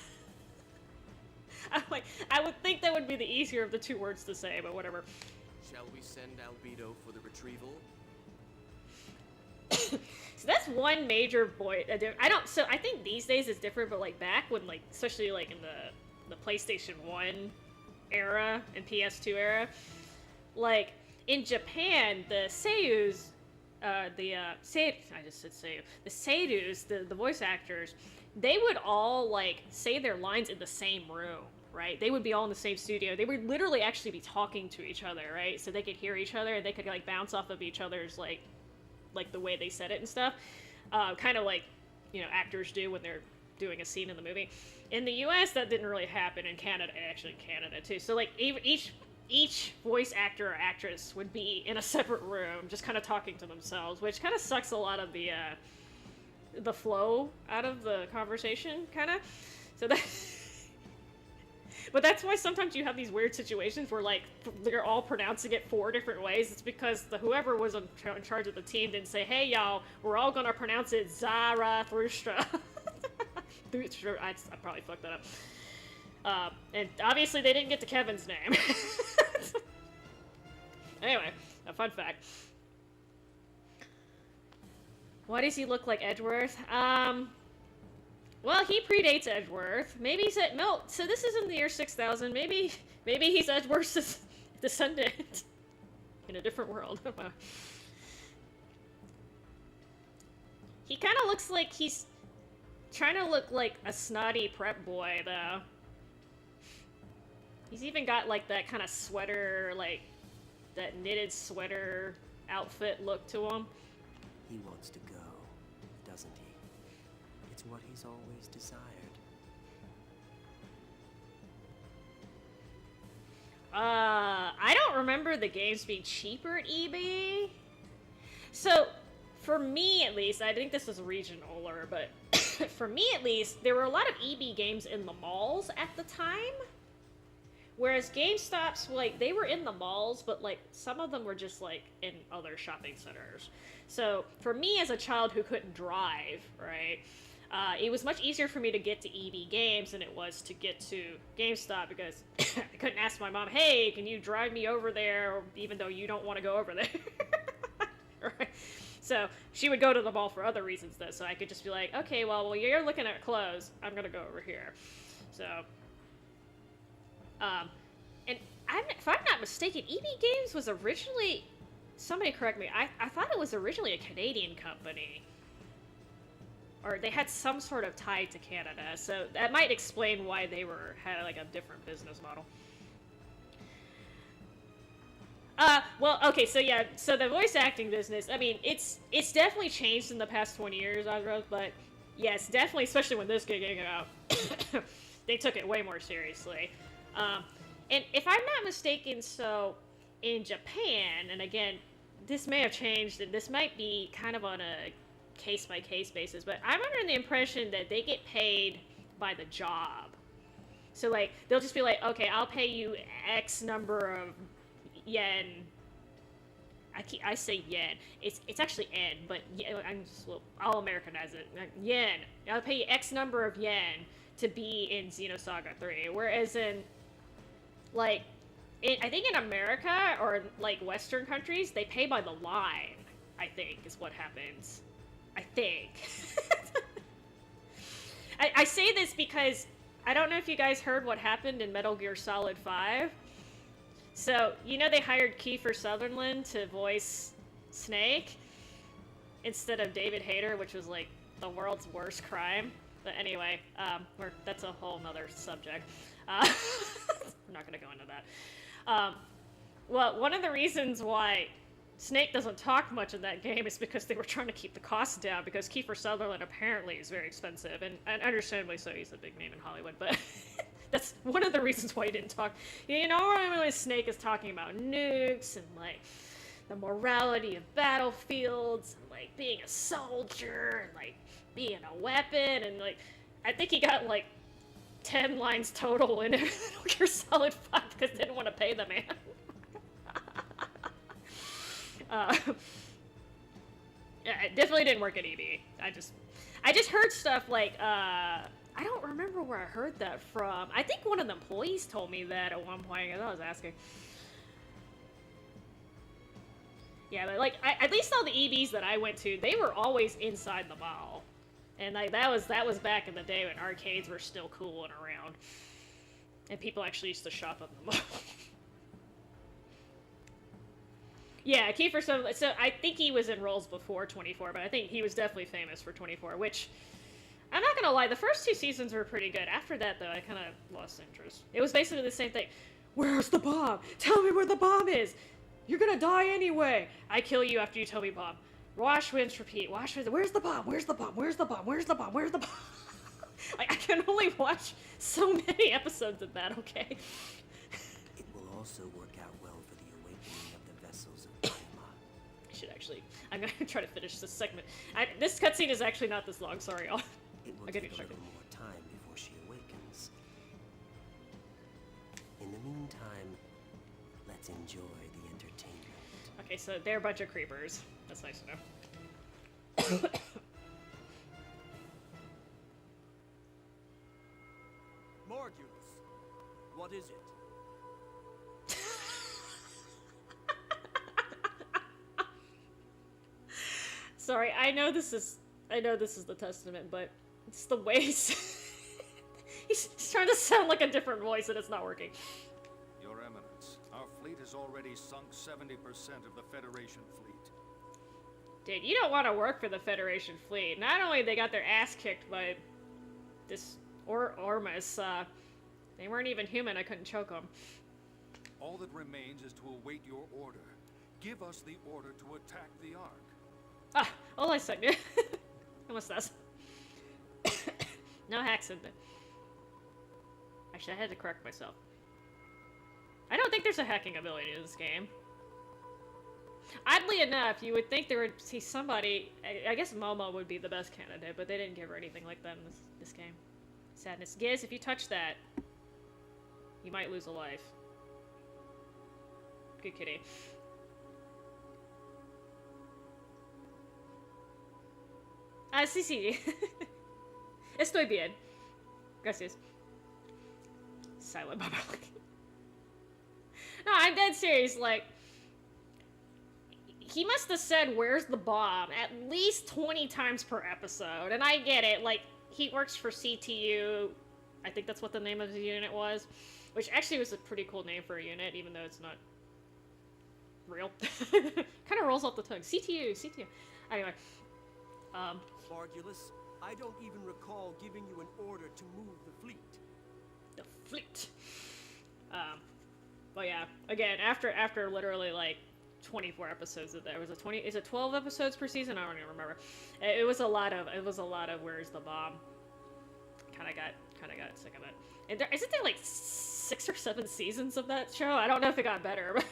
I'm like, I would think that would be the easier of the two words to say, but whatever. Shall we send Albedo for the retrieval? So that's one major voice. So I think these days it's different, but like back when, like, especially like in the PlayStation 1 era and PS2 era, like in Japan, the seiyus, the seiyus, the voice actors, they would all like say their lines in the same room, right? They would be all in the same studio. They would literally actually be talking to each other, right? So they could hear each other and they could like bounce off of each other's like the way they said it and stuff, kind of like, you know, actors do when they're doing a scene in the movie. In the US, that didn't really happen. In Canada, actually in Canada too. So like each voice actor or actress would be in a separate room, just kind of talking to themselves, which kind of sucks a lot of the flow out of the conversation, kind of. So that. But that's why sometimes you have these weird situations where, like, they're all pronouncing it 4 different ways. It's because whoever was in charge of the team didn't say, hey, y'all, we're all gonna pronounce it Zarathustra. I probably fucked that up. And obviously they didn't get to Kevin's name. Anyway, a fun fact. Why does he look like Edgeworth? Well, he predates Edgeworth. Maybe he's so this is in the year 6000. Maybe he's Edgeworth's descendant in a different world. He kind of looks like he's trying to look like a snotty prep boy, though. He's even got like that kind of sweater, like that knitted sweater outfit look to him. He wants to go, doesn't he? It's what he's always desired. I don't remember the games being cheaper at EB. So, for me at least, I think this is regionaler, but for me at least, there were a lot of EB games in the malls at the time. Whereas GameStops, like, they were in the malls, but, like, some of them were just, like, in other shopping centers. So, for me as a child who couldn't drive, right, it was much easier for me to get to EB Games than it was to get to GameStop because I couldn't ask my mom, hey, can you drive me over there, even though you don't want to go over there. Right? So she would go to the mall for other reasons, though, so I could just be like, okay, well you're looking at clothes, I'm going to go over here. So, and if I'm not mistaken, EB Games was originally, somebody correct me, I thought it was originally a Canadian company. Or they had some sort of tie to Canada, so that might explain why they had like a different business model. Well, okay, so yeah, so the voice acting business, I mean, it's definitely changed in the past 20 years, but yes, definitely, especially when this game came out, they took it way more seriously. And if I'm not mistaken, so in Japan, and again, this may have changed, and this might be kind of on a case-by-case basis, but I'm under the impression that they get paid by the job. So, like, they'll just be like, okay, I'll pay you X number of yen. I say yen. It's actually yen, but I'll Americanize it. Yen. I'll pay you X number of yen to be in Xenosaga 3. Whereas in, like, I think in America, or, like, Western countries, they pay by the line, I think, is what happens. I think. I say this because I don't know if you guys heard what happened in Metal Gear Solid 5. So, you know they hired Kiefer Sutherland to voice Snake instead of David Hayter, which was like the world's worst crime. But anyway, that's a whole nother subject. I'm not gonna go into that. Well, one of the reasons why Snake doesn't talk much in that game is because they were trying to keep the costs down, because Kiefer Sutherland apparently is very expensive, and understandably so, he's a big name in Hollywood, but that's one of the reasons why he didn't talk. You know, when Snake is talking about nukes and, like, the morality of battlefields, and, like, being a soldier, and, like, being a weapon, and, like, I think he got, like, 10 lines total in Metal Gear Solid 5 because they didn't want to pay the man. Yeah, it definitely didn't work at EB. I just heard stuff like, I don't remember where I heard that from. I think one of the employees told me that at one point, as I was asking. Yeah, but like, at least all the EBs that I went to, they were always inside the mall. And like, that was back in the day when arcades were still cool and around. And people actually used to shop at the mall. Yeah, Kiefer Sutherland. So I think he was in roles before 24, but I think he was definitely famous for 24, which, I'm not gonna lie, the first 2 seasons were pretty good. After that, though, I kind of lost interest. It was basically the same thing. Where's the bomb? Tell me where the bomb is! You're gonna die anyway! I kill you after you tell me bomb. Wash, rinse, repeat. Wash, rinse. Where's the bomb? Where's the bomb? Where's the bomb? Where's the bomb? Where's the bomb? Like, I can only watch so many episodes of that, okay? It will also work out well for the awakening of the vessels of Dharma. I should actually... I'm gonna try to finish this segment. This cutscene is actually not this long, sorry, y'all. It will take a little more time before she awakens. In the meantime, let's enjoy the entertainment. Okay, so they're a bunch of creepers. That's nice to know. Morgulus, what is it? Sorry, I know this is the Testament, but it's the way he's trying to sound like a different voice and it's not working. Your Eminence, our fleet has already sunk 70% of the Federation fleet. Dude, you don't want to work for the Federation fleet. Not only they got their ass kicked by this Ormus, they weren't even human. I couldn't choke them. All that remains is to await your order. Give us the order to attack the Ark. Ah, all I said. ¿Cómo estás? No hacks in there. Actually, I had to correct myself. I don't think there's a hacking ability in this game. Oddly enough, you would think there would see somebody... I guess Momo would be the best candidate, but they didn't give her anything like that in this game. Sadness. Giz, if you touch that, you might lose a life. Good kitty. Ah, sí. Estoy bien. Gracias. Silent Baba. No, I'm dead serious, like... He must have said, where's the bomb, at least 20 times per episode. And I get it, like, he works for CTU. I think that's what the name of the unit was. Which actually was a pretty cool name for a unit, even though it's not real. Kind of rolls off the tongue. CTU. Anyway. Morgulus, I don't even recall giving you an order to move the fleet. The fleet. But yeah, again, after literally, like, 24 episodes of that. Is it 12 episodes per season? I don't even remember. It was a lot of where's the bomb. Kinda got sick of it. And isn't there like 6 or 7 seasons of that show? I don't know if it got better, but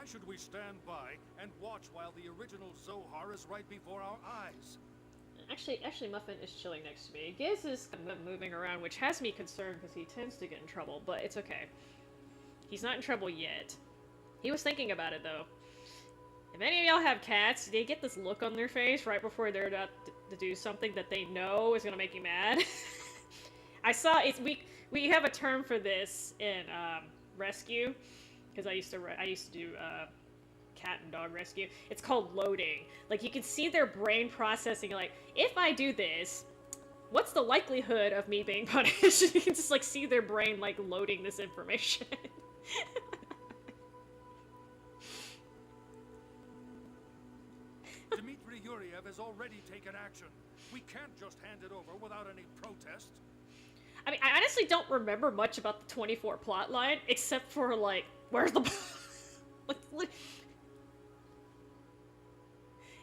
Why should we stand by and watch while the original Zohar is right before our eyes? Actually Muffin is chilling next to me. Giz is moving around, which has me concerned because he tends to get in trouble, but it's okay. He's not in trouble yet. He was thinking about it, though. If any of y'all have cats, they get this look on their face right before they're about to do something that they know is gonna make you mad. I saw we have a term for this in rescue, because I used to do cat and dog rescue. It's called loading. Like, you can see their brain processing, like, if I do this, what's the likelihood of me being punished? You can just, like, see their brain, like, loading this information. Dmitri Yuriev has already taken action. We can't just hand it over without any protest. I mean, I honestly don't remember much about the 24 plot line, except for, like, where's the... like,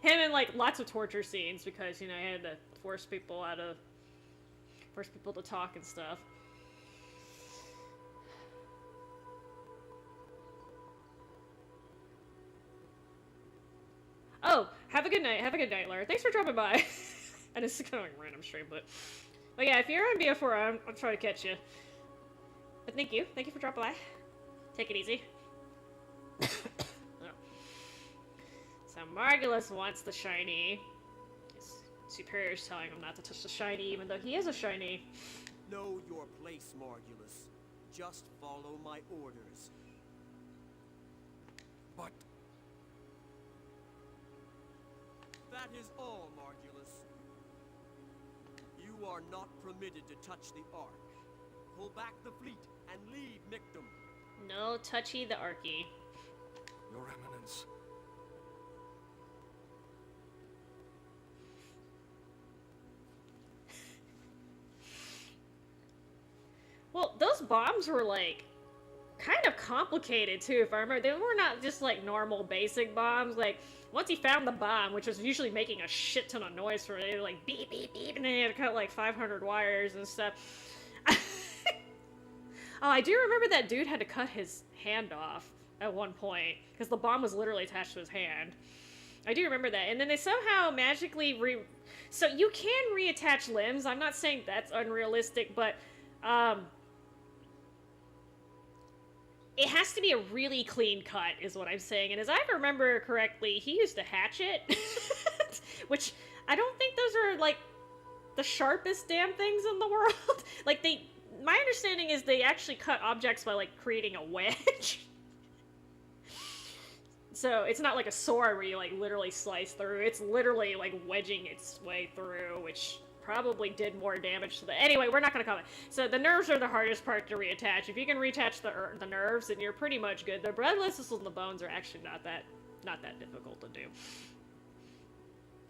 him and, like, lots of torture scenes, because, you know, he had to force people to talk and stuff. Oh, have a good night. Have a good night, Lara. Thanks for dropping by. And it's kind of like a random stream, but yeah, if you're on BF4, I'll try to catch you. But thank you for dropping by. Take it easy. Oh. So Margulis wants the shiny. His superior's telling him not to touch the shiny, even though he is a shiny. Know your place, Margulis. Just follow my orders. But... that is all, Margulis. You are not permitted to touch the Ark. Pull back the fleet and leave Mictum. No touchy the Arky. Your Eminence. Well, those bombs were, like, kind of complicated, too, if I remember. They were not just, like, normal, basic bombs. Like, once he found the bomb, which was usually making a shit ton of noise for it, they were like, beep, beep, beep, and then he had to cut, like, 500 wires and stuff. Oh, I do remember that dude had to cut his hand off at one point, because the bomb was literally attached to his hand. I do remember that. And then they somehow magically So you can reattach limbs. I'm not saying that's unrealistic, but, it has to be a really clean cut, is what I'm saying. And as I remember correctly, he used a hatchet, which I don't think those are, like, the sharpest damn things in the world. Like, my understanding is they actually cut objects by, like, creating a wedge. So it's not like a sword where you, like, literally slice through. It's literally, like, wedging its way through, which probably did more damage to the... Anyway, we're not gonna comment. So the nerves are the hardest part to reattach. If you can reattach the nerves, then you're pretty much good. The blood vessels and the bones are actually not that difficult to do.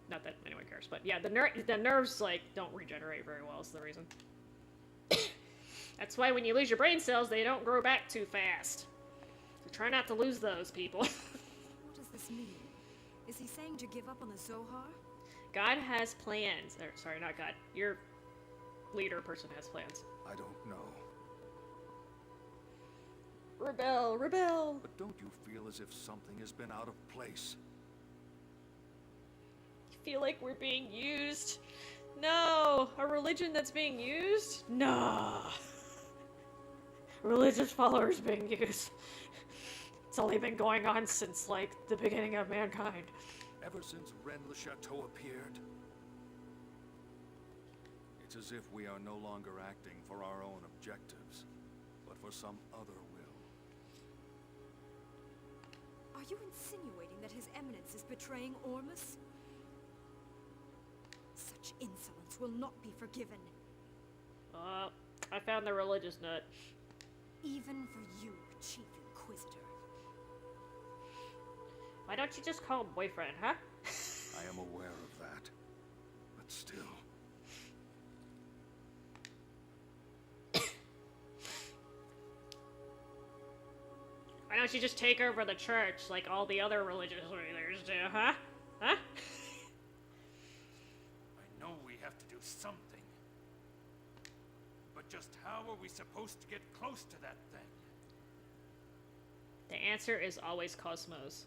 Not that anyone cares, but yeah, the nerves, like, don't regenerate very well is the reason. That's why when you lose your brain cells, they don't grow back too fast. So try not to lose those, people. What does this mean? Is he saying to give up on the Zohar? God has plans. Or, sorry, not God. Your leader person has plans. I don't know. Rebel, rebel! But don't you feel as if something has been out of place? You feel like we're being used? No! A religion that's being used? No! Religious followers being used. It's only been going on since, like, the beginning of mankind. Ever since Rennes le Chateau appeared, it's as if we are no longer acting for our own objectives, but for some other will. Are you insinuating that His Eminence is betraying Ormus? Such insolence will not be forgiven. I found the religious nut. Even for you, Chief Inquisitor. Why don't you just call him boyfriend, huh? I am aware of that, but still. Why don't you just take over the church like all the other religious leaders do, huh? Huh? I know we have to do something. But just how are we supposed to get close to that thing? The answer is always Cosmos.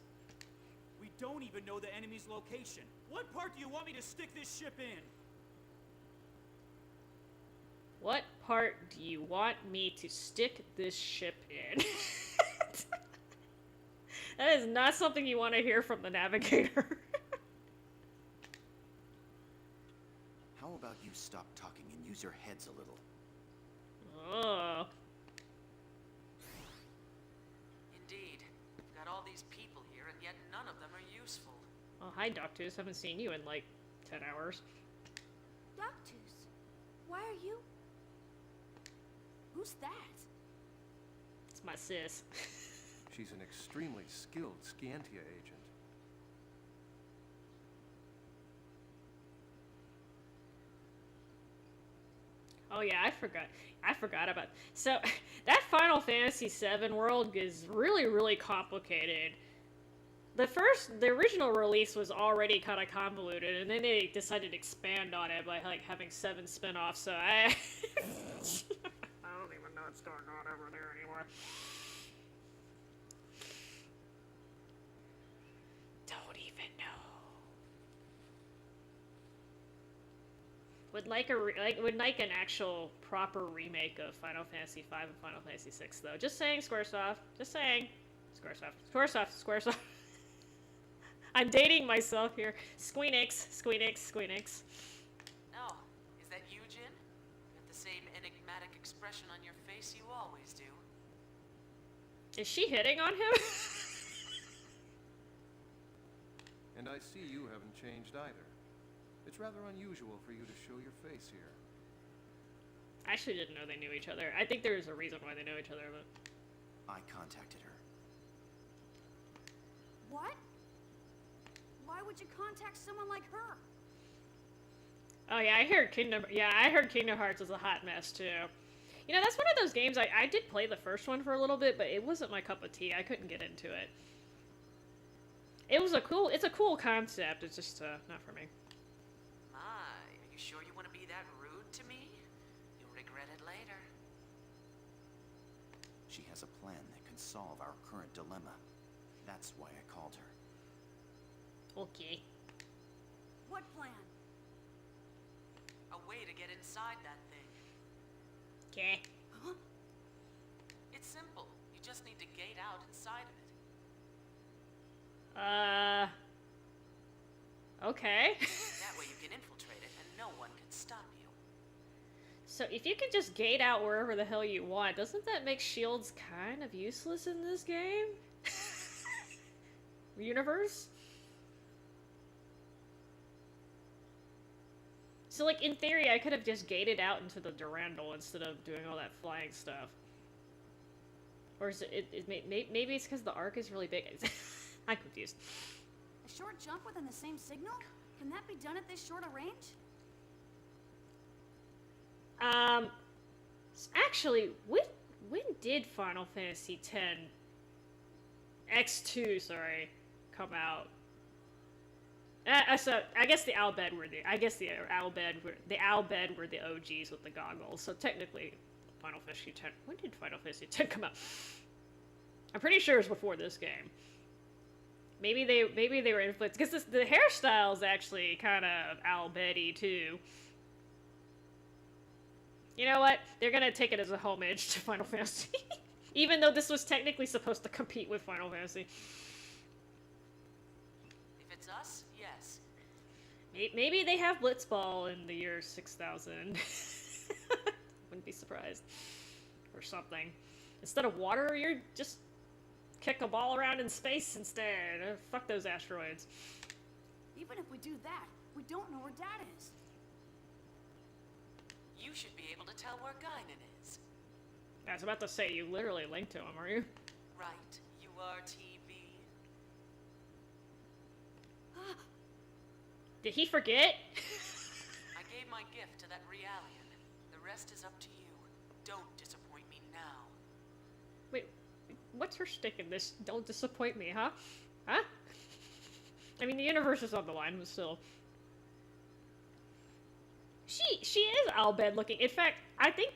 We don't even know the enemy's location. What part do you want me to stick this ship in? What part do you want me to stick this ship in? That is not something you want to hear from the navigator. How about you stop talking and use your heads a little? Oh. Indeed. We've got all these people here, and yet none of them are useful. Oh, hi, Doctus. Haven't seen you in, like, 10 hours. Doctus, why are you... Who's that? It's my sis. She's an extremely skilled Scantia agent. Oh yeah, I forgot about. So that Final Fantasy VII world is really, really complicated. The original release was already kind of convoluted, and then they decided to expand on it by like having 7 spin-offs. So I don't even know what's going on over there anymore. Don't even know. Would like an actual proper remake of Final Fantasy V and Final Fantasy VI though. Just saying, Squaresoft. Just saying, Squaresoft. I'm dating myself here. Squeenix. Oh, is that you, Jin? With the same enigmatic expression on your face you always do. Is she hitting on him? And I see you haven't changed either. It's rather unusual for you to show your face here. I actually didn't know they knew each other. I think there's a reason why they know each other, but... I contacted her. What? Why would you contact someone like her? Oh yeah, I heard Kingdom Hearts is a hot mess too. You know, that's one of those games I did play the first one for a little bit, but it wasn't my cup of tea. I couldn't get into it. It's a cool concept. It's just not for me. My, are you sure you want to be that rude to me? You'll regret it later. She has a plan that can solve our current dilemma. That's why I called her. Okay. What plan? A way to get inside that thing. Okay. Huh? It's simple. You just need to gate out inside of it. Okay. That way you can infiltrate it and no one can stop you. So if you can just gate out wherever the hell you want, doesn't that make shields kind of useless in this game? Universe? So, like, in theory, I could have just gated out into the Durandal instead of doing all that flying stuff. Or is maybe it's because the arc is really big. I'm confused. A short jump within the same signal? Can that be done at this short a range? Actually, when did Final Fantasy X X2, sorry, come out? So I guess the Albed were the Albed were the OGs with the goggles. So technically, Final Fantasy X. When did Final Fantasy X come out? I'm pretty sure it's before this game. Maybe they were influenced because the hairstyle is actually kind of Albed-y too. You know what? They're gonna take it as a homage to Final Fantasy, even though this was technically supposed to compete with Final Fantasy. If it's us, yes. Maybe they have Blitzball in the year 6000. Wouldn't be surprised. Or something. Instead of water, you're just kick a ball around in space instead. Fuck those asteroids. Even if we do that, we don't know where Dad is. You should be able to tell where Guinan is. I was about to say, you literally linked to him, are you? Right, you are TV. Did he forget? I gave my gift to that Realian. The rest is up to you. Don't disappoint me now. Wait, what's her stick in this? Don't disappoint me, huh? Huh? I mean, the universe is on the line, but still. She is Albed looking. In fact, I think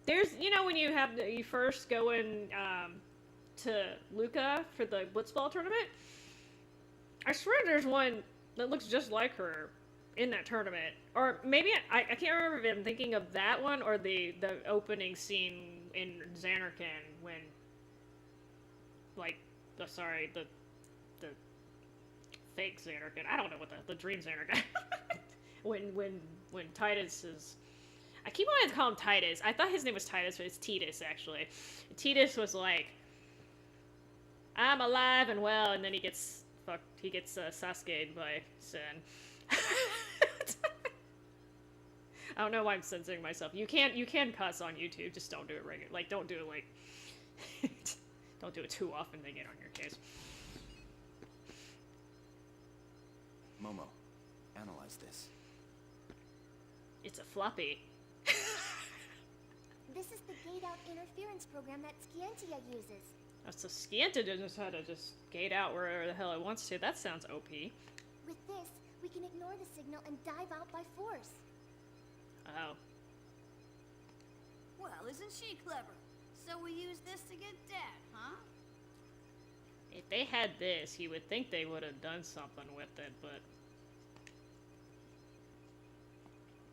there's, you know, when you first go in to Luca for the Blitzball tournament, I swear there's one that looks just like her in that tournament. Or maybe I can't remember if I'm thinking of that one or the opening scene in Xanarkand when, like, the fake Xanarkand. I don't know what the dream Xanarkand. when Titus is... I keep wanting to call him Titus. I thought his name was Titus, but it's Titus, actually. Titus was like, I'm alive and well, and then he gets Sasuke'd by Sen. I don't know why I'm censoring myself. You can cuss on YouTube, just don't do it regular. Like, don't do it like... don't do it too often, they get on your case. Momo, analyze this. It's a floppy. This is the gate-out interference program that Scientia uses. Oh, so Scientia knows how to just gate out wherever the hell it wants to. That sounds OP. With this, we can ignore the signal and dive out by force. Oh. Well, isn't she clever? So we use this to get Dad, huh? If they had this, you would think they would have done something with it, but...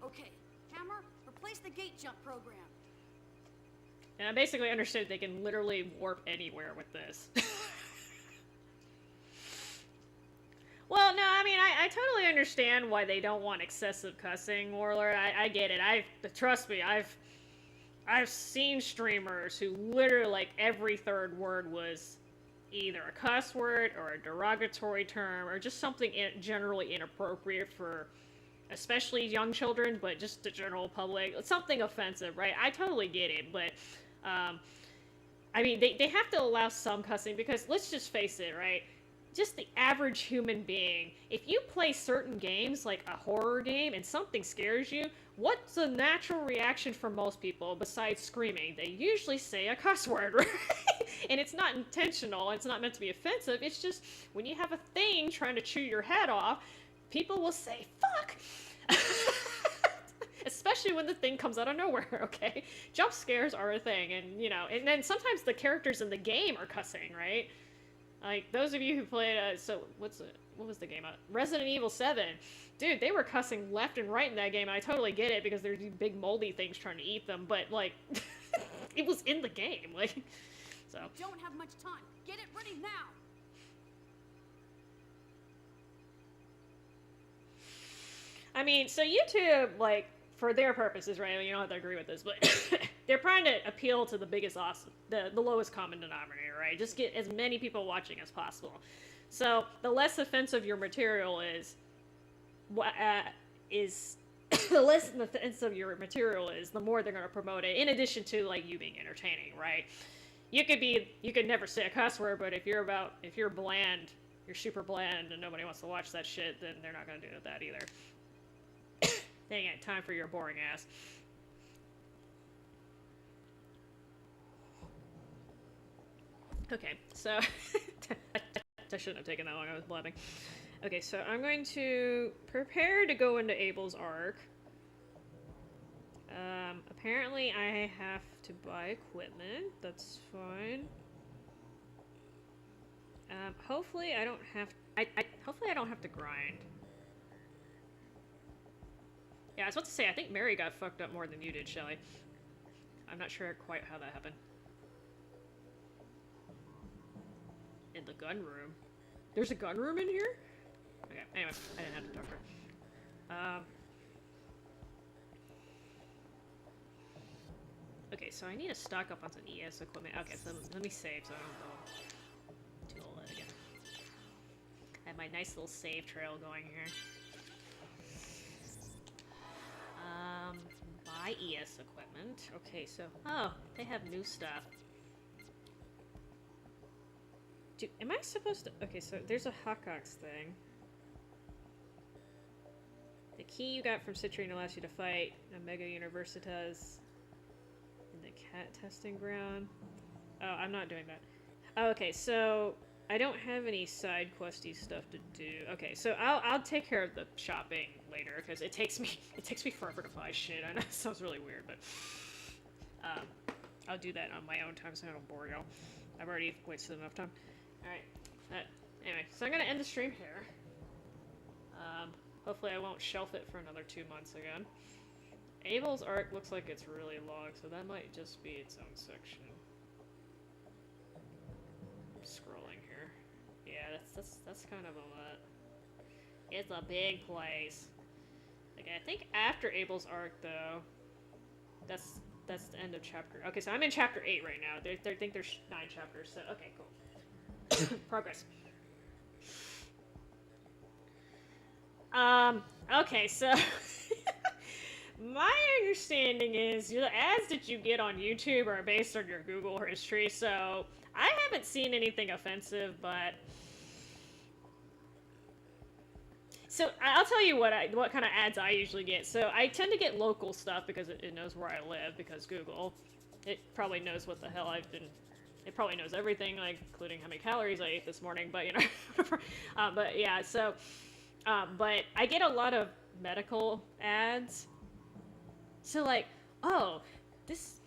Okay, Hammer, replace the gate jump program. And I basically understood they can literally warp anywhere with this. Well, no, I mean, I totally understand why they don't want excessive cussing, Warlord. I get it. Trust me, I've seen streamers who literally, like, every third word was either a cuss word or a derogatory term or just something generally inappropriate for especially young children, but just the general public. Something offensive, right? I totally get it, but, I mean, they have to allow some cussing because, let's just face it, right? Just the average human being, if you play certain games, like a horror game, and something scares you, what's the natural reaction for most people besides screaming? They usually say a cuss word, right? And it's not intentional, it's not meant to be offensive, it's just when you have a thing trying to chew your head off, people will say, fuck! Especially when the thing comes out of nowhere, okay? Jump scares are a thing, and, you know, and then sometimes the characters in the game are cussing, right? Like, those of you who played, what was the game? Resident Evil 7. Dude, they were cussing left and right in that game, and I totally get it, because there's these big moldy things trying to eat them, but, like, it was in the game, like, so. Don't have much time. Get it ready now! I mean, so YouTube, like, for their purposes, right, you don't have to agree with this, but they're trying to appeal to the biggest the lowest common denominator, right? Just get as many people watching as possible. So the less offensive your material is the less offensive your material is, the more they're going to promote it, in addition to, like, you being entertaining, right? You could never say a cuss word, but if you're bland, you're super bland, and nobody wants to watch that shit, then they're not going to do that either. Dang it, time for your boring ass. Okay, so... I shouldn't have taken that long, I was blabbing. Okay, so I'm going to prepare to go into Abel's Ark. Apparently I have to buy equipment, that's fine. Hopefully I don't have... hopefully I don't have to grind. Yeah, I was about to say, I think Mary got fucked up more than you did, Shelly. I'm not sure quite how that happened. In the gun room? There's a gun room in here? Okay, anyway, I didn't have to talk to her. Okay, so I need to stock up on some ES equipment. Okay, so let me save so I don't go too late again. I have my nice little save trail going here. Buy ES equipment. Okay, so, oh, they have new stuff. Am I supposed to, okay, so there's a Hawkox thing. The key you got from Citrine allows you to fight Omega Universitas in the cat testing ground. Oh, I'm not doing that. Oh, okay, so I don't have any side questy stuff to do. Okay, so I'll take care of the shopping later because it takes me forever to buy shit. I know it sounds really weird, but I'll do that on my own time so I don't bore y'all. I've already wasted enough time. All right. Anyway, so I'm gonna end the stream here. Hopefully I won't shelf it for another 2 months again. Abel's Ark looks like it's really long, so that might just be its own section. Scrolling here. Yeah, that's kind of a lot. It's a big place. Like, I think after Abel's Ark, though, that's the end of chapter. Okay, so I'm in chapter 8 right now. I think there's 9 chapters. So okay, cool. Progress. Okay, so My understanding is the ads that you get on YouTube are based on your Google history, so I haven't seen anything offensive, but... So, I'll tell you what kind of ads I usually get. So, I tend to get local stuff because it knows where I live, because Google. It probably knows what the hell I've been... It probably knows everything, like, including how many calories I ate this morning, but, you know, whatever. But, yeah, so... but I get a lot of medical ads. So, like, oh, this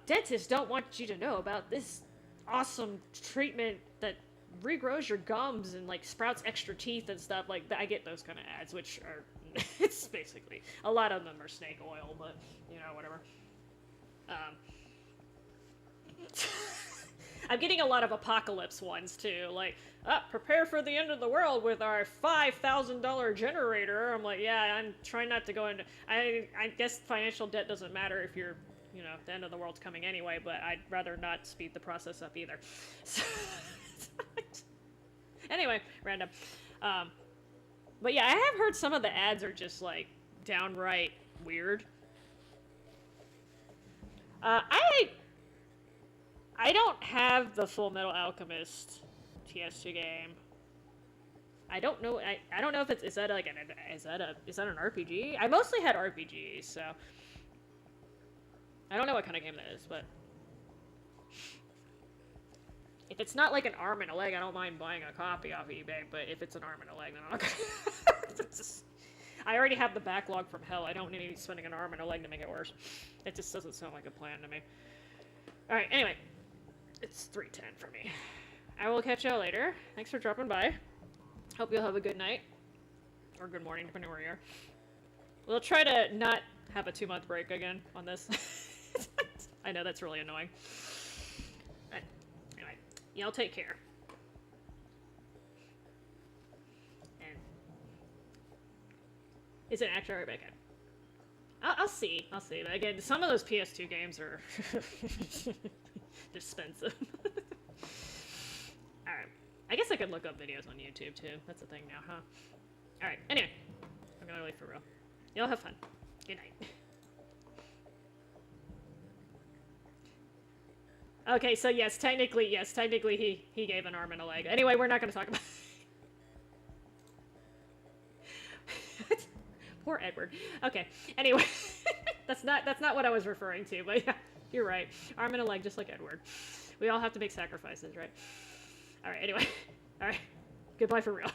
dentists don't want you to know about this awesome treatment that regrows your gums and, like, sprouts extra teeth and stuff. Like, I get those kind of ads, which are, it's basically, a lot of them are snake oil, but, you know, whatever. I'm getting a lot of apocalypse ones, too, like, prepare for the end of the world with our $5,000 generator. I'm like, yeah, I'm trying not to go into... I guess financial debt doesn't matter if you're, you know, the end of the world's coming anyway, but I'd rather not speed the process up either. So, anyway, random. But yeah, I have heard some of the ads are just, like, downright weird. I don't have the Full Metal Alchemist PS2 game. I don't know. I don't know if it's is that an RPG? I mostly had RPGs, so I don't know what kind of game that is. But if it's not like an arm and a leg, I don't mind buying a copy off eBay. But if it's an arm and a leg, then I'm not gonna. I already have the backlog from hell. I don't need to be spending an arm and a leg to make it worse. It just doesn't sound like a plan to me. All right. Anyway, it's 3:10 for me. I will catch y'all later. Thanks for dropping by. Hope you'll have a good night. Or good morning, depending where you are. We'll try to not have a 2-month break again on this. I know that's really annoying. But anyway, y'all take care. And is it actually alright? Okay. I'll see. But again, some of those PS2 games are expensive. Alright. I guess I could look up videos on YouTube too. That's a thing now, huh? Alright, anyway. I'm gonna leave for real. Y'all have fun. Good night. Okay, so yes, technically he gave an arm and a leg. Anyway, we're not gonna talk about Poor Edward. Okay, anyway. That's not what I was referring to, but yeah, you're right. Arm and a leg, just like Edward. We all have to make sacrifices, right? Alright, anyway. Alright. Goodbye for real.